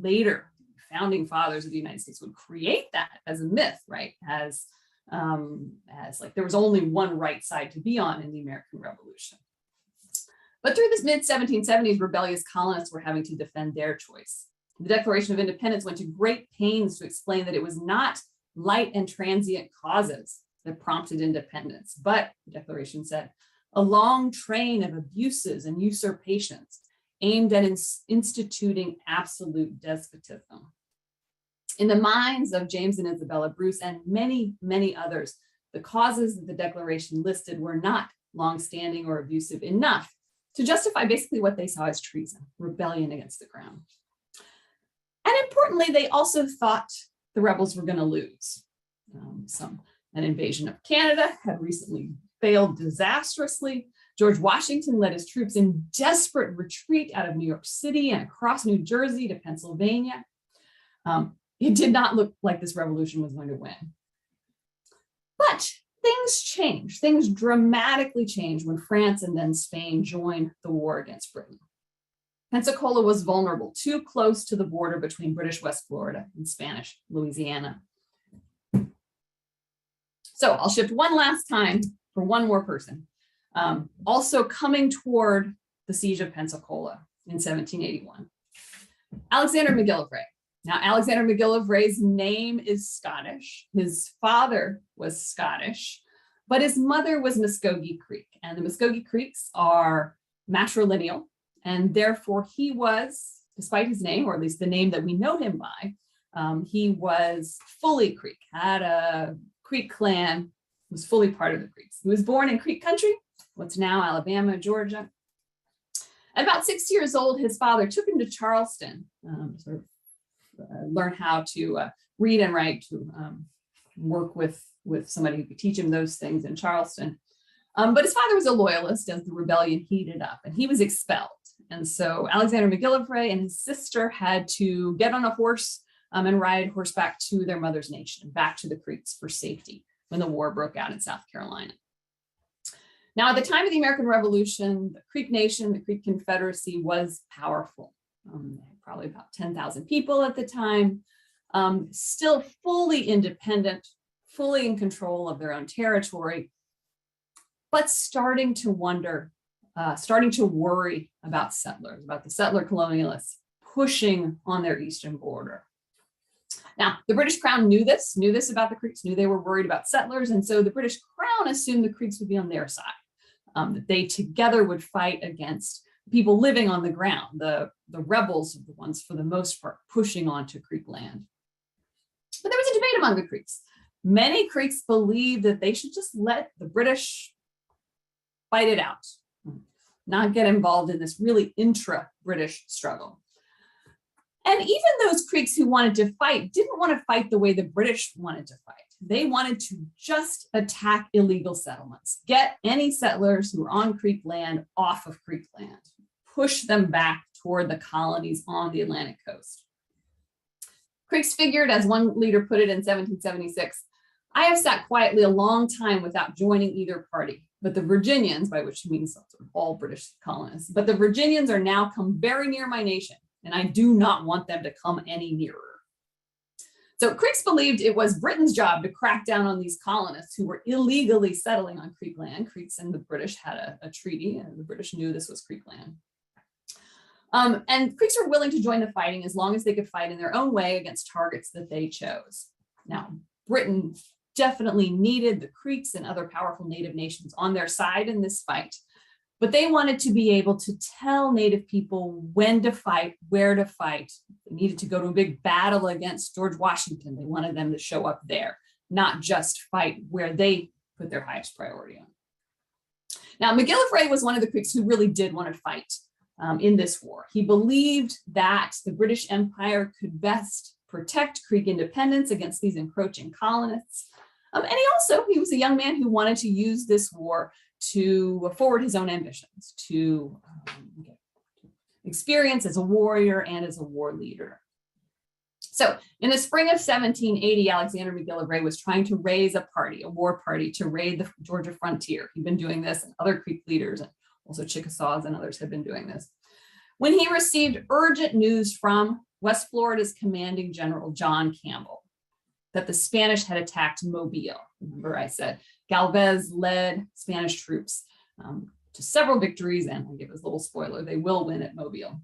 Later, founding fathers of the United States would create that as a myth, right? As like there was only one right side to be on in the American Revolution. But through this mid-1770s, rebellious colonists were having to defend their choice. The Declaration of Independence went to great pains to explain that it was not light and transient causes that prompted independence, but, the Declaration said, a long train of abuses and usurpations, aimed at instituting absolute despotism. In the minds of James and Isabella Bruce and many, many others, the causes that the Declaration listed were not longstanding or abusive enough to justify basically what they saw as treason, rebellion against the crown. And importantly, they also thought the rebels were going to lose. An invasion of Canada had recently failed disastrously. George Washington led his troops in desperate retreat out of New York City and across New Jersey to Pennsylvania. It did not look like this revolution was going to win. But things changed. Things dramatically changed when France and then Spain joined the war against Britain. Pensacola was vulnerable, too close to the border between British West Florida and Spanish Louisiana. So I'll shift one last time for one more person. Also coming toward the siege of Pensacola in 1781, Alexander MacGillivray. Now, Alexander MacGillivray's name is Scottish. His father was Scottish, but his mother was Muskogee Creek, and the Muskogee Creeks are matrilineal, and therefore he was, despite his name, or at least the name that we know him by, he was fully Creek, had a Creek clan, was fully part of the Creeks. He was born in Creek country, what's now Alabama, Georgia. At about 6 years old, his father took him to Charleston, learn how to read and write, to work with somebody who could teach him those things in Charleston. But his father was a loyalist as the rebellion heated up, and he was expelled. And so Alexander MacGillivray and his sister had to get on a horse and ride horseback to their mother's nation, back to the Creeks for safety when the war broke out in South Carolina. Now, at the time of the American Revolution, the Creek Nation, the Creek Confederacy was powerful. Probably about 10,000 people at the time, still fully independent, fully in control of their own territory, but starting to wonder, starting to worry about settlers, about the settler colonialists pushing on their eastern border. Now, the British Crown knew this about the Creeks, knew they were worried about settlers, and so the British Crown assumed the Creeks would be on their side, that they together would fight against people living on the ground, the rebels are the ones for the most part pushing onto Creek land. But there was a debate among the Creeks. Many Creeks believed that they should just let the British fight it out, not get involved in this really intra-British struggle. And even those Creeks who wanted to fight didn't want to fight the way the British wanted to fight. They wanted to just attack illegal settlements, get any settlers who were on Creek land off of Creek land, push them back toward the colonies on the Atlantic coast. Creeks figured, as one leader put it in 1776, "I have sat quietly a long time without joining either party, but the Virginians," by which he means all British colonists, "but the Virginians are now come very near my nation, and I do not want them to come any nearer." So Creeks believed it was Britain's job to crack down on these colonists who were illegally settling on Creek land. Creeks and the British had a treaty, and the British knew this was Creek land. And Creeks were willing to join the fighting as long as they could fight in their own way against targets that they chose. Now, Britain definitely needed the Creeks and other powerful Native nations on their side in this fight, but they wanted to be able to tell Native people when to fight, where to fight. They needed to go to a big battle against George Washington. They wanted them to show up there, not just fight where they put their highest priority on. Now, MacGillivray was one of the Creeks who really did want to fight in this war. He believed that the British Empire could best protect Creek independence against these encroaching colonists. And he was a young man who wanted to use this war to forward his own ambitions, to get experience as a warrior and as a war leader. So in the spring of 1780, Alexander MacGillivray was trying to raise a war party to raid the Georgia frontier. He'd been doing this, and other Creek leaders, and also Chickasaws and others had been doing this, when he received urgent news from West Florida's commanding general, John Campbell, that the Spanish had attacked Mobile. Remember, I said Galvez led Spanish troops to several victories, and I give us a little spoiler, they will win at Mobile.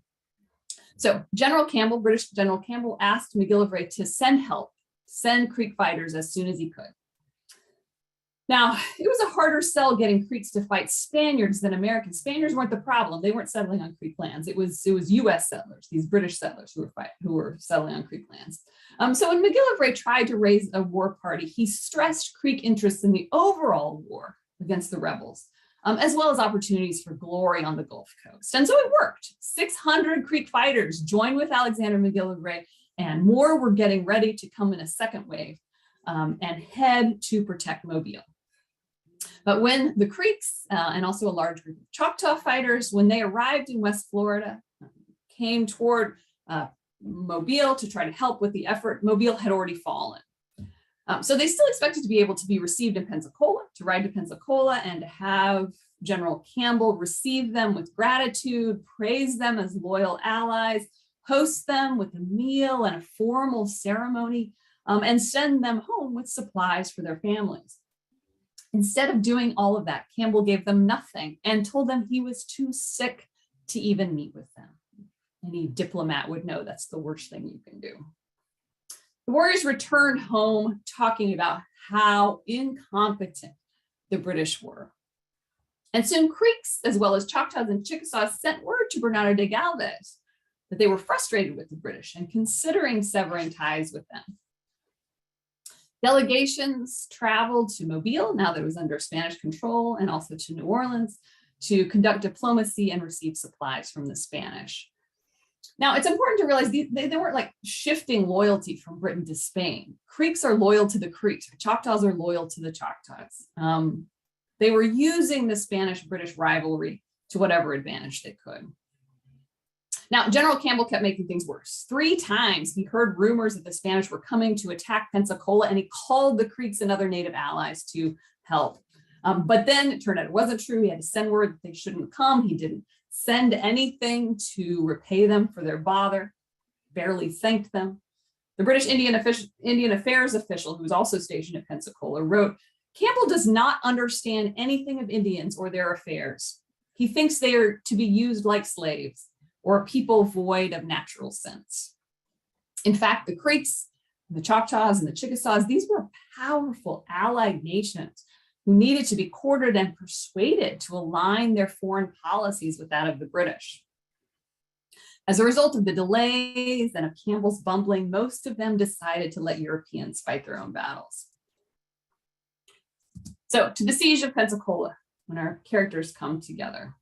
So General Campbell, British General Campbell, asked MacGillivray to send help, send Creek fighters as soon as he could. Now, it was a harder sell getting Creeks to fight Spaniards than Americans. Spaniards weren't the problem. They weren't settling on Creek lands. It was US settlers, these British settlers who were settling on Creek lands. So when MacGillivray tried to raise a war party, he stressed Creek interests in the overall war against the rebels, as well as opportunities for glory on the Gulf Coast. And so it worked. 600 Creek fighters joined with Alexander MacGillivray, and more were getting ready to come in a second wave and head to protect Mobile. But when the Creeks and also a large group of Choctaw fighters, when they arrived in West Florida, came toward Mobile to try to help with the effort, Mobile had already fallen. So they still expected to be able to be received in Pensacola, to ride to Pensacola and to have General Campbell receive them with gratitude, praise them as loyal allies, host them with a meal and a formal ceremony, and send them home with supplies for their families. Instead of doing all of that, Campbell gave them nothing and told them he was too sick to even meet with them. Any diplomat would know that's the worst thing you can do. The warriors returned home talking about how incompetent the British were. And soon Creeks, as well as Choctaws and Chickasaws, sent word to Bernardo de Galvez that they were frustrated with the British and considering severing ties with them. Delegations traveled to Mobile, now that it was under Spanish control, and also to New Orleans to conduct diplomacy and receive supplies from the Spanish. Now, it's important to realize they weren't like shifting loyalty from Britain to Spain. Creeks are loyal to the Creeks. Choctaws are loyal to the Choctaws. They were using the Spanish-British rivalry to whatever advantage they could. Now, General Campbell kept making things worse. 3 times he heard rumors that the Spanish were coming to attack Pensacola, and he called the Creeks and other native allies to help. But then it turned out it wasn't true. He had to send word that they shouldn't come. He didn't send anything to repay them for their bother, barely thanked them. The British Indian Affairs official, who was also stationed at Pensacola, wrote, "Campbell does not understand anything of Indians or their affairs. He thinks they are to be used like slaves, or a people void of natural sense." In fact, the Creeks, the Choctaws, and the Chickasaws, these were powerful allied nations who needed to be courted and persuaded to align their foreign policies with that of the British. As a result of the delays and of Campbell's bumbling, most of them decided to let Europeans fight their own battles. So, to the siege of Pensacola, when our characters come together.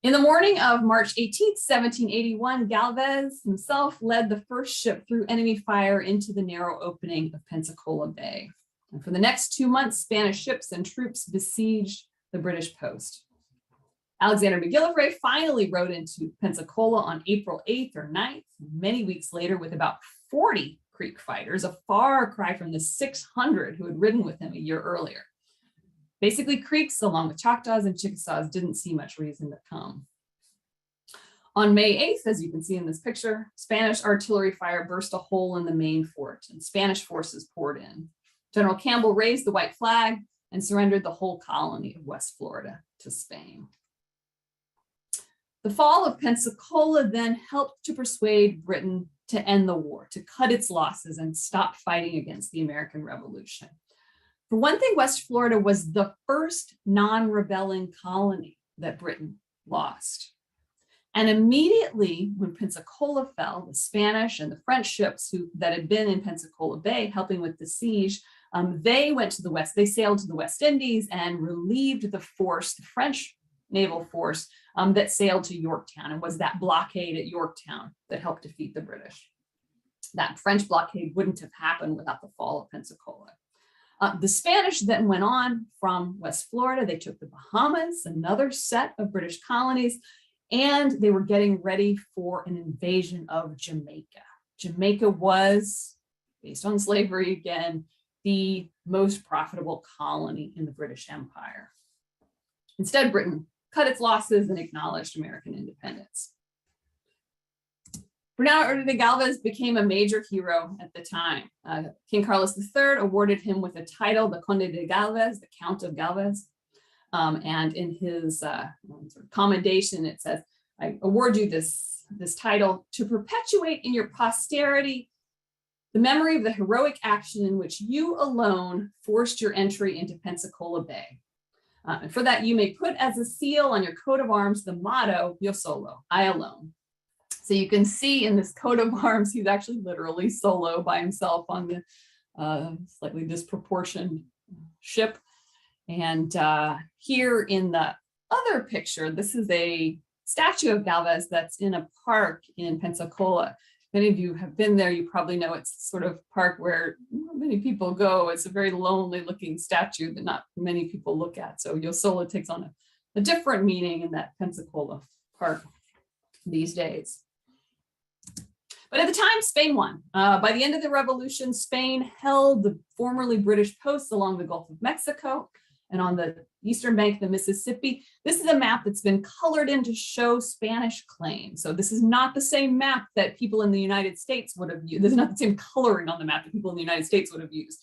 In the morning of March 18th, 1781, Galvez himself led the first ship through enemy fire into the narrow opening of Pensacola Bay. And for the next 2 months, Spanish ships and troops besieged the British post. Alexander MacGillivray finally rode into Pensacola on April 8th or 9th, many weeks later with about 40 Creek fighters, a far cry from the 600 who had ridden with him a year earlier. Basically, Creeks, along with Choctaws and Chickasaws, didn't see much reason to come. On May 8th, as you can see in this picture, Spanish artillery fire burst a hole in the main fort, and Spanish forces poured in. General Campbell raised the white flag and surrendered the whole colony of West Florida to Spain. The fall of Pensacola then helped to persuade Britain to end the war, to cut its losses and stop fighting against the American Revolution. For one thing, West Florida was the first non-rebelling colony that Britain lost. And immediately when Pensacola fell, the Spanish and the French ships that had been in Pensacola Bay helping with the siege, they went to the west. They sailed to the West Indies and relieved the force, the French naval force that sailed to Yorktown, and was that blockade at Yorktown that helped defeat the British. That French blockade wouldn't have happened without the fall of Pensacola. The Spanish then went on from West Florida. They took the Bahamas, another set of British colonies, and they were getting ready for an invasion of Jamaica. Jamaica was, based on slavery again, the most profitable colony in the British Empire. Instead, Britain cut its losses and acknowledged American independence. Bernardo de Galvez became a major hero at the time. King Carlos III awarded him with a title, the Conde de Galvez, the Count of Galvez. And in his sort of commendation, it says, "I award you this title to perpetuate in your posterity the memory of the heroic action in which you alone forced your entry into Pensacola Bay. And for that, you may put as a seal on your coat of arms the motto, Yo Solo, I alone. So you can see in this coat of arms, he's actually literally solo by himself on the slightly disproportioned ship. And here in the other picture, this is a statue of Galvez that's in a park in Pensacola. Many of you have been there, you probably know it's sort of park where not many people go. It's a very lonely looking statue that not many people look at. So Yo Solo takes on a different meaning in that Pensacola park these days. But at the time, Spain won. By the end of the revolution, Spain held the formerly British posts along the Gulf of Mexico and on the eastern bank of the Mississippi. This is a map that's been colored in to show Spanish claim. So this is not the same map that people in the United States would have used. This is not the same coloring on the map that people in the United States would have used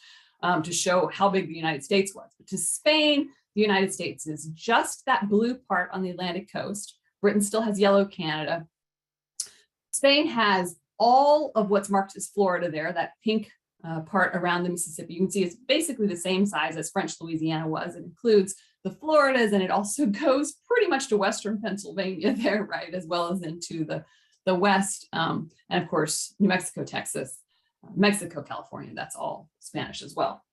to show how big the United States was. But to Spain, the United States is just that blue part on the Atlantic coast. Britain still has yellow Canada. Spain has all of what's marked as Florida there, that pink part around the Mississippi. You can see it's basically the same size as French Louisiana was. It includes the Floridas, and it also goes pretty much to Western Pennsylvania there, right, as well as into the West. And of course, New Mexico, Texas, Mexico, California, that's all Spanish as well.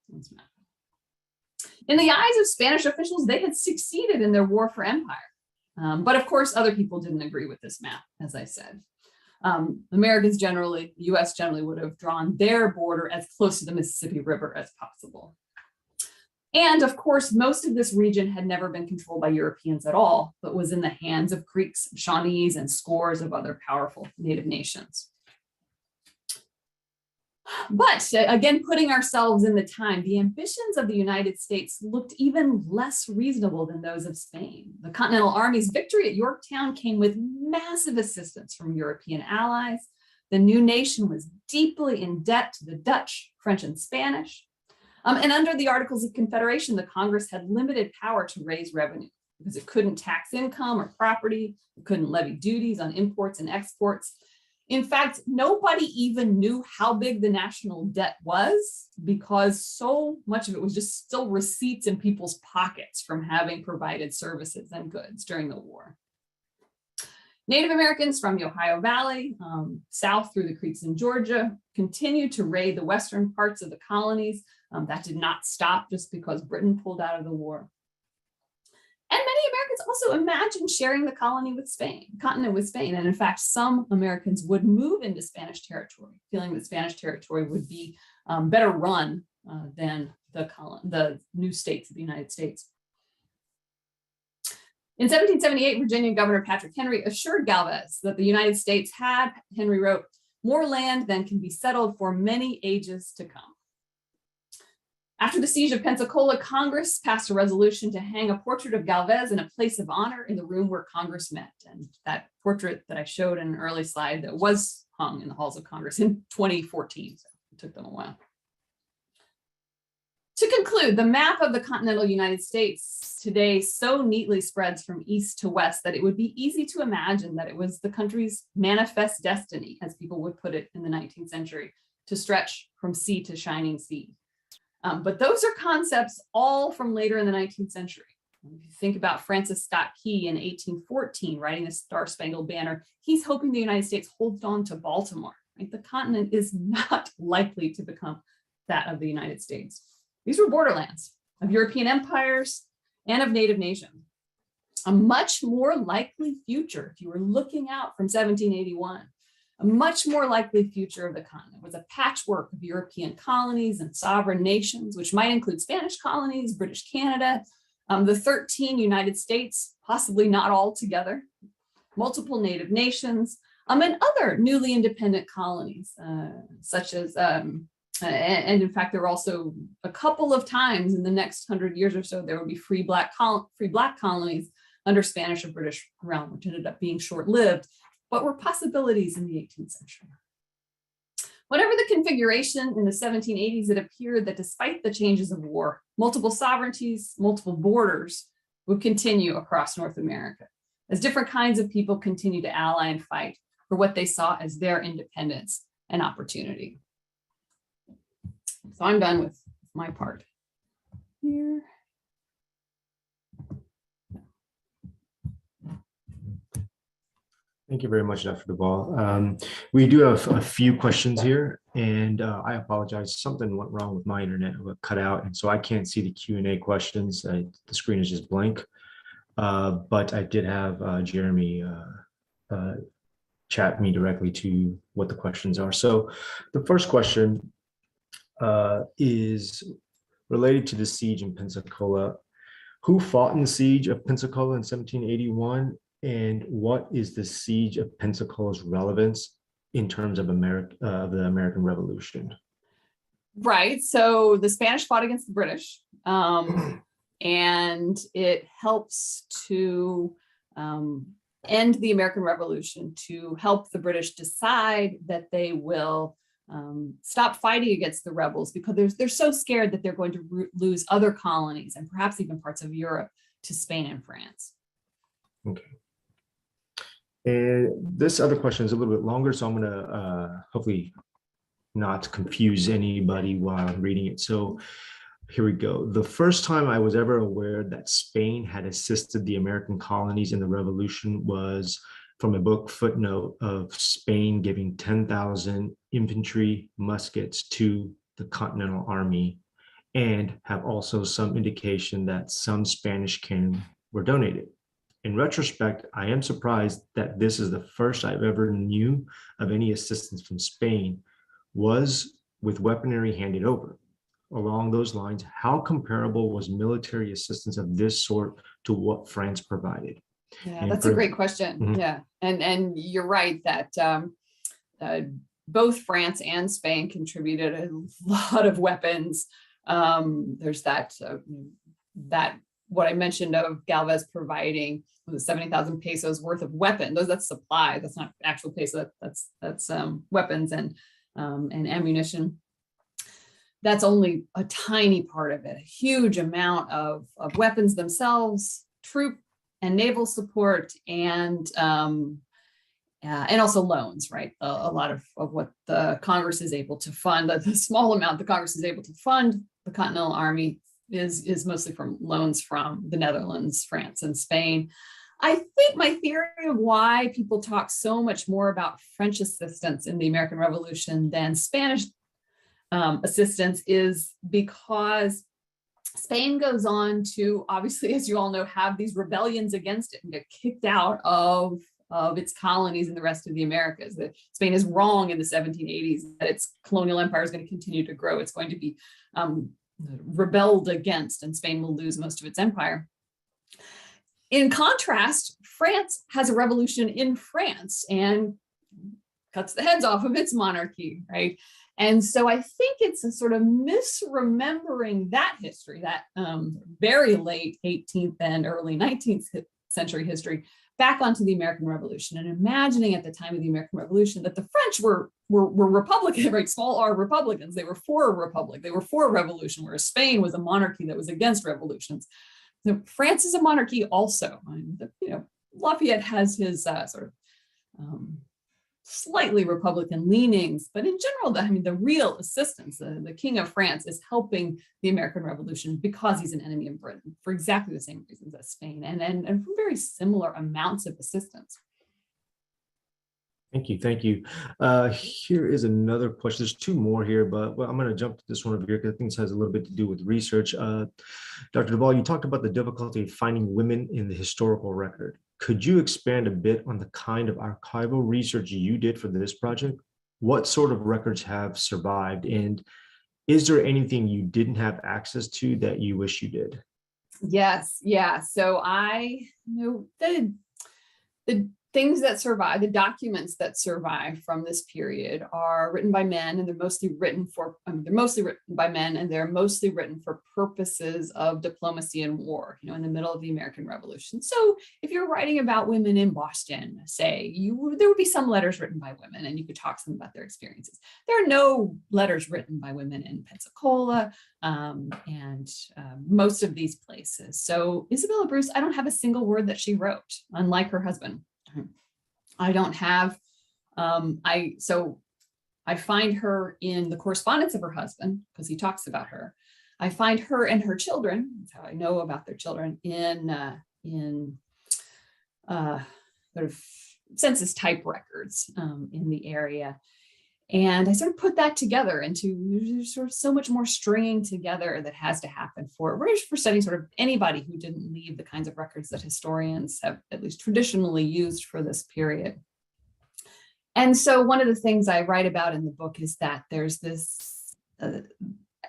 In the eyes of Spanish officials, they had succeeded in their war for empire. But of course, other people didn't agree with this map, as I said. Americans generally, the US generally would have drawn their border as close to the Mississippi River as possible. And of course, most of this region had never been controlled by Europeans at all, but was in the hands of Creeks, Shawnees, and scores of other powerful native nations. But again, putting ourselves in the time, the ambitions of the United States looked even less reasonable than those of Spain. The Continental Army's victory at Yorktown came with massive assistance from European allies. The new nation was deeply in debt to the Dutch, French, and Spanish. And under the Articles of Confederation, the Congress had limited power to raise revenue because it couldn't tax income or property, it couldn't levy duties on imports and exports. In fact, nobody even knew how big the national debt was because so much of it was just still receipts in people's pockets from having provided services and goods during the war. Native Americans from the Ohio Valley, south through the creeks in Georgia, continued to raid the western parts of the colonies. That did not stop just because Britain pulled out of the war. And many Americans also imagined sharing the continent with Spain. And in fact, some Americans would move into Spanish territory, feeling that Spanish territory would be better run than the new states of the United States. In 1778, Virginia Governor Patrick Henry assured Galvez that the United States had, Henry wrote, more land than can be settled for many ages to come. After the siege of Pensacola, Congress passed a resolution to hang a portrait of Galvez in a place of honor in the room where Congress met. And that portrait that I showed in an early slide that was hung in the halls of Congress in 2014. So it took them a while. To conclude, the map of the continental United States today so neatly spreads from east to west that it would be easy to imagine that it was the country's manifest destiny, as people would put it in the 19th century, to stretch from sea to shining sea. But those are concepts all from later in the 19th century. If you think about Francis Scott Key in 1814, writing the Star-Spangled Banner, he's hoping the United States holds on to Baltimore. Right? The continent is not likely to become that of the United States. These were borderlands of European empires and of native nations. A much more likely future, if you were looking out from 1781, a much more likely future of the continent was a patchwork of European colonies and sovereign nations, which might include Spanish colonies, British Canada, the 13 United States, possibly not all together, multiple native nations, and other newly independent colonies, such as, and in fact, there were also a couple of times in the next 100 years or so, there would be free black colonies under Spanish or British realm, which ended up being short-lived, but were possibilities in the 18th century. Whatever the configuration in the 1780s, it appeared that despite the changes of war, multiple sovereignties, multiple borders would continue across North America as different kinds of people continue to ally and fight for what they saw as their independence and opportunity. So I'm done with my part here. Thank you very much, Dr. Duvall. We do have a few questions here, and I apologize. Something went wrong with my internet. It got cut out, and so I can't see the Q&A questions. The screen is just blank. But I did have Jeremy chat me directly to what the questions are. So the first question is related to the siege in Pensacola. Who fought in the siege of Pensacola in 1781? And what is the siege of Pensacola's relevance in terms of the American Revolution? Right. So the Spanish fought against the British, and it helps to end the American Revolution, to help the British decide that they will stop fighting against the rebels because they're so scared that they're going to lose other colonies and perhaps even parts of Europe to Spain and France. Okay. And this other question is a little bit longer, so I'm going to hopefully not confuse anybody while I'm reading it. So here we go. The first time I was ever aware that Spain had assisted the American colonies in the Revolution was from a book footnote of Spain giving 10,000 infantry muskets to the Continental Army, and have also some indication that some Spanish cannon were donated. In retrospect, I am surprised that this is the first I've ever knew of any assistance from Spain was with weaponry handed over. Along those lines, how comparable was military assistance of this sort to what France provided? Yeah, And that's a great question. Mhm. Yeah, and you're right that both France and Spain contributed a lot of weapons. There's that what I mentioned of Galvez providing the 70,000 pesos worth of weapons. That's supply. That's not actual peso. That's weapons and ammunition. That's only a tiny part of it. A huge amount of weapons themselves, troop and naval support, and also loans. Right, a lot of what the Congress is able to fund. The small amount the Congress is able to fund the Continental Army is mostly from loans from the Netherlands, France, and Spain. I think my theory of why people talk so much more about French assistance in the American Revolution than Spanish assistance is because Spain goes on to, obviously, as you all know, have these rebellions against it and get kicked out of its colonies in the rest of the Americas. That Spain is wrong in the 1780s that its colonial empire is going to continue to grow. It's going to be rebelled against, and Spain will lose most of its empire. In contrast, France has a revolution in France and cuts the heads off of its monarchy, right? And so I think it's a sort of misremembering that history, that very late 18th and early 19th century history, back onto the American Revolution, and imagining at the time of the American Revolution that the French were Republican, right? Small R Republicans. They were for a republic. They were for a revolution, whereas Spain was a monarchy that was against revolutions. So France is a monarchy also. Lafayette has his sort of slightly Republican leanings, but in general, the real assistance, the King of France is helping the American Revolution because he's an enemy of Britain for exactly the same reasons as Spain, and for very similar amounts of assistance. Thank you. Here is another question. There's two more here, but I'm going to jump to this one over here because I think this has a little bit to do with research. Dr. Duvall, you talked about the difficulty of finding women in the historical record. Could you expand a bit on the kind of archival research you did for this project? What sort of records have survived? And is there anything you didn't have access to that you wish you did? Yes, yeah. So the things that survive, the documents that survive from this period are written by men, and they're mostly written by men, and they're mostly written for purposes of diplomacy and war, in the middle of the American Revolution. So if you're writing about women in Boston, say, there would be some letters written by women, and you could talk to them about their experiences. There are no letters written by women in Pensacola and most of these places. So Isabella Bruce, I don't have a single word that she wrote, unlike her husband. I don't have, so I find her in the correspondence of her husband, because he talks about her. I find her and her children, that's how I know about their children, in sort of census type records in the area. And I sort of put that together into sort of so much more stringing together that has to happen for studying sort of anybody who didn't leave the kinds of records that historians have at least traditionally used for this period. And so one of the things I write about in the book is that there's this,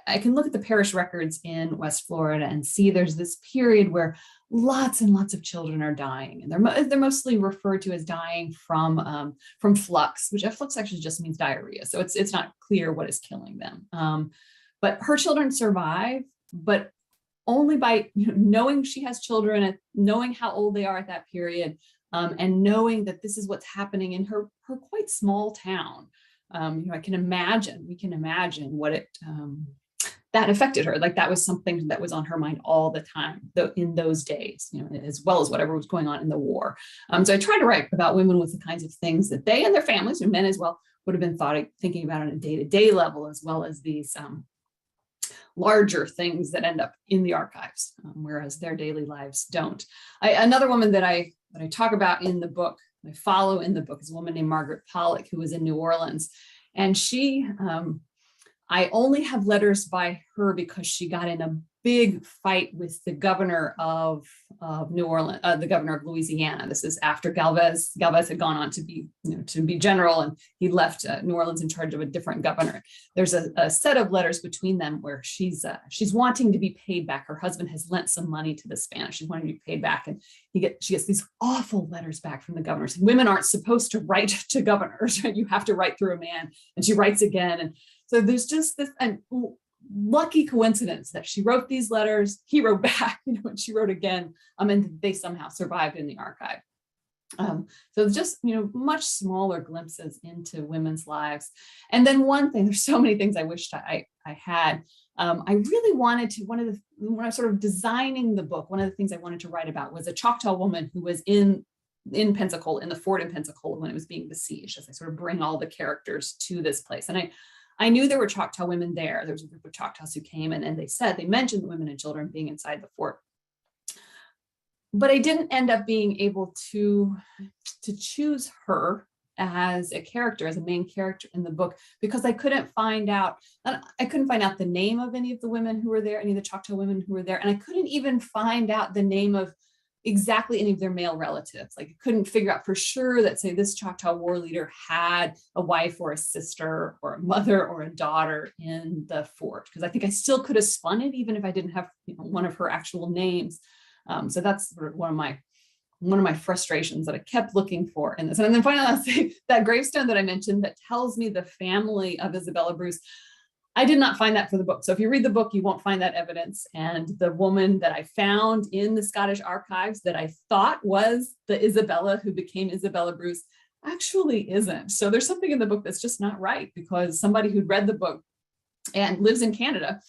I can look at the parish records in West Florida and see there's this period where lots and lots of children are dying, and they're mostly referred to as dying from flux, which flux actually just means diarrhea. So it's not clear what is killing them. But her children survive, but only by knowing she has children and knowing how old they are at that period, and knowing that this is what's happening in her quite small town. We can imagine what it that affected her. Like that was something that was on her mind all the time, though, in those days, as well as whatever was going on in the war. So I try to write about women with the kinds of things that they and their families, and men as well, would have been thinking about on a day-to-day level, as well as these larger things that end up in the archives, whereas their daily lives don't. Another woman that I talk about in the book, I follow in the book, is a woman named Margaret Pollock, who was in New Orleans. And she, I only have letters by her because she got in a big fight with the governor of New Orleans, the governor of Louisiana. This is after Galvez had gone on to be general, and he left New Orleans in charge of a different governor. There's a set of letters between them where she's wanting to be paid back. Her husband has lent some money to the Spanish. She's wanting to be paid back, and she gets these awful letters back from the governors. Women aren't supposed to write to governors, right? You have to write through a man. And she writes again, and so there's just this lucky coincidence that she wrote these letters, he wrote back, and she wrote again, and they somehow survived in the archive. So just, much smaller glimpses into women's lives. And then one thing, there's so many things I wished I had. I really wanted to, when I was sort of designing the book, one of the things I wanted to write about was a Choctaw woman who was in Pensacola, in the fort in Pensacola when it was being besieged, as I sort of bring all the characters to this place. And I knew there were Choctaw women there. There was a group of Choctaws who came in, and they mentioned the women and children being inside the fort. But I didn't end up being able to choose her as a character, as a main character in the book, because I couldn't find out the name of any of the women who were there, any of the Choctaw women who were there. And I couldn't even find out the name of exactly any of their male relatives. Like, I couldn't figure out for sure that, say, this Choctaw war leader had a wife or a sister or a mother or a daughter in the fort, because I think I still could have spun it even if I didn't have one of her actual names. So that's sort of one of my frustrations that I kept looking for in this. And then finally, I'll say that gravestone that I mentioned that tells me the family of Isabella Bruce, I did not find that for the book. So if you read the book, you won't find that evidence. And the woman that I found in the Scottish archives that I thought was the Isabella who became Isabella Bruce actually isn't. So there's something in the book that's just not right, because somebody who'd read the book and lives in Canada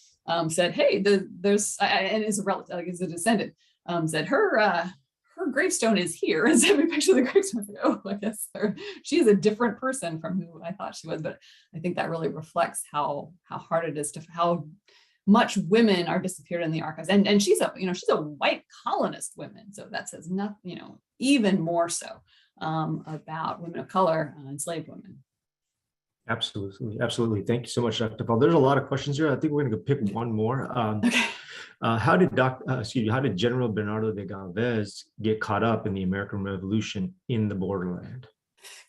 said, hey, and is a relative, like is a descendant, said her gravestone is here, and sent me a picture of the gravestone. I was like, oh, I guess she is a different person from who I thought she was. But I think that really reflects how hard it is how much women are disappeared in the archives. And she's a white colonist woman, so that says nothing, even more so about women of color, enslaved women. Absolutely. Thank you so much, Dr. Paul. There's a lot of questions here. I think we're going to pick one more. Okay. How did General Bernardo de Galvez get caught up in the American Revolution in the borderland?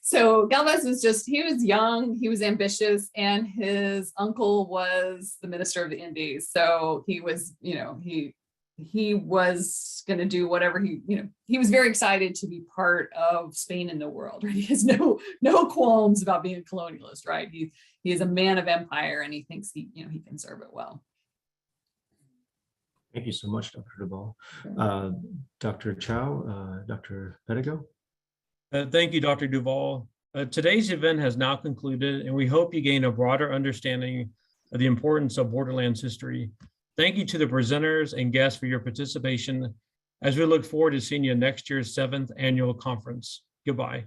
So Galvez he was young, he was ambitious, and his uncle was the minister of the Indies. So he was, he was going to do whatever he was very excited to be part of Spain in the world. Right? He has no qualms about being a colonialist, right? He is a man of empire, and he thinks he can serve it well. Thank you so much, Dr. Duvall. Sure. Dr. Chow, Dr. Pedigo. Thank you, Dr. Duvall. Today's event has now concluded, and we hope you gain a broader understanding of the importance of Borderlands history. Thank you to the presenters and guests for your participation, as we look forward to seeing you next year's 7th annual conference. Goodbye.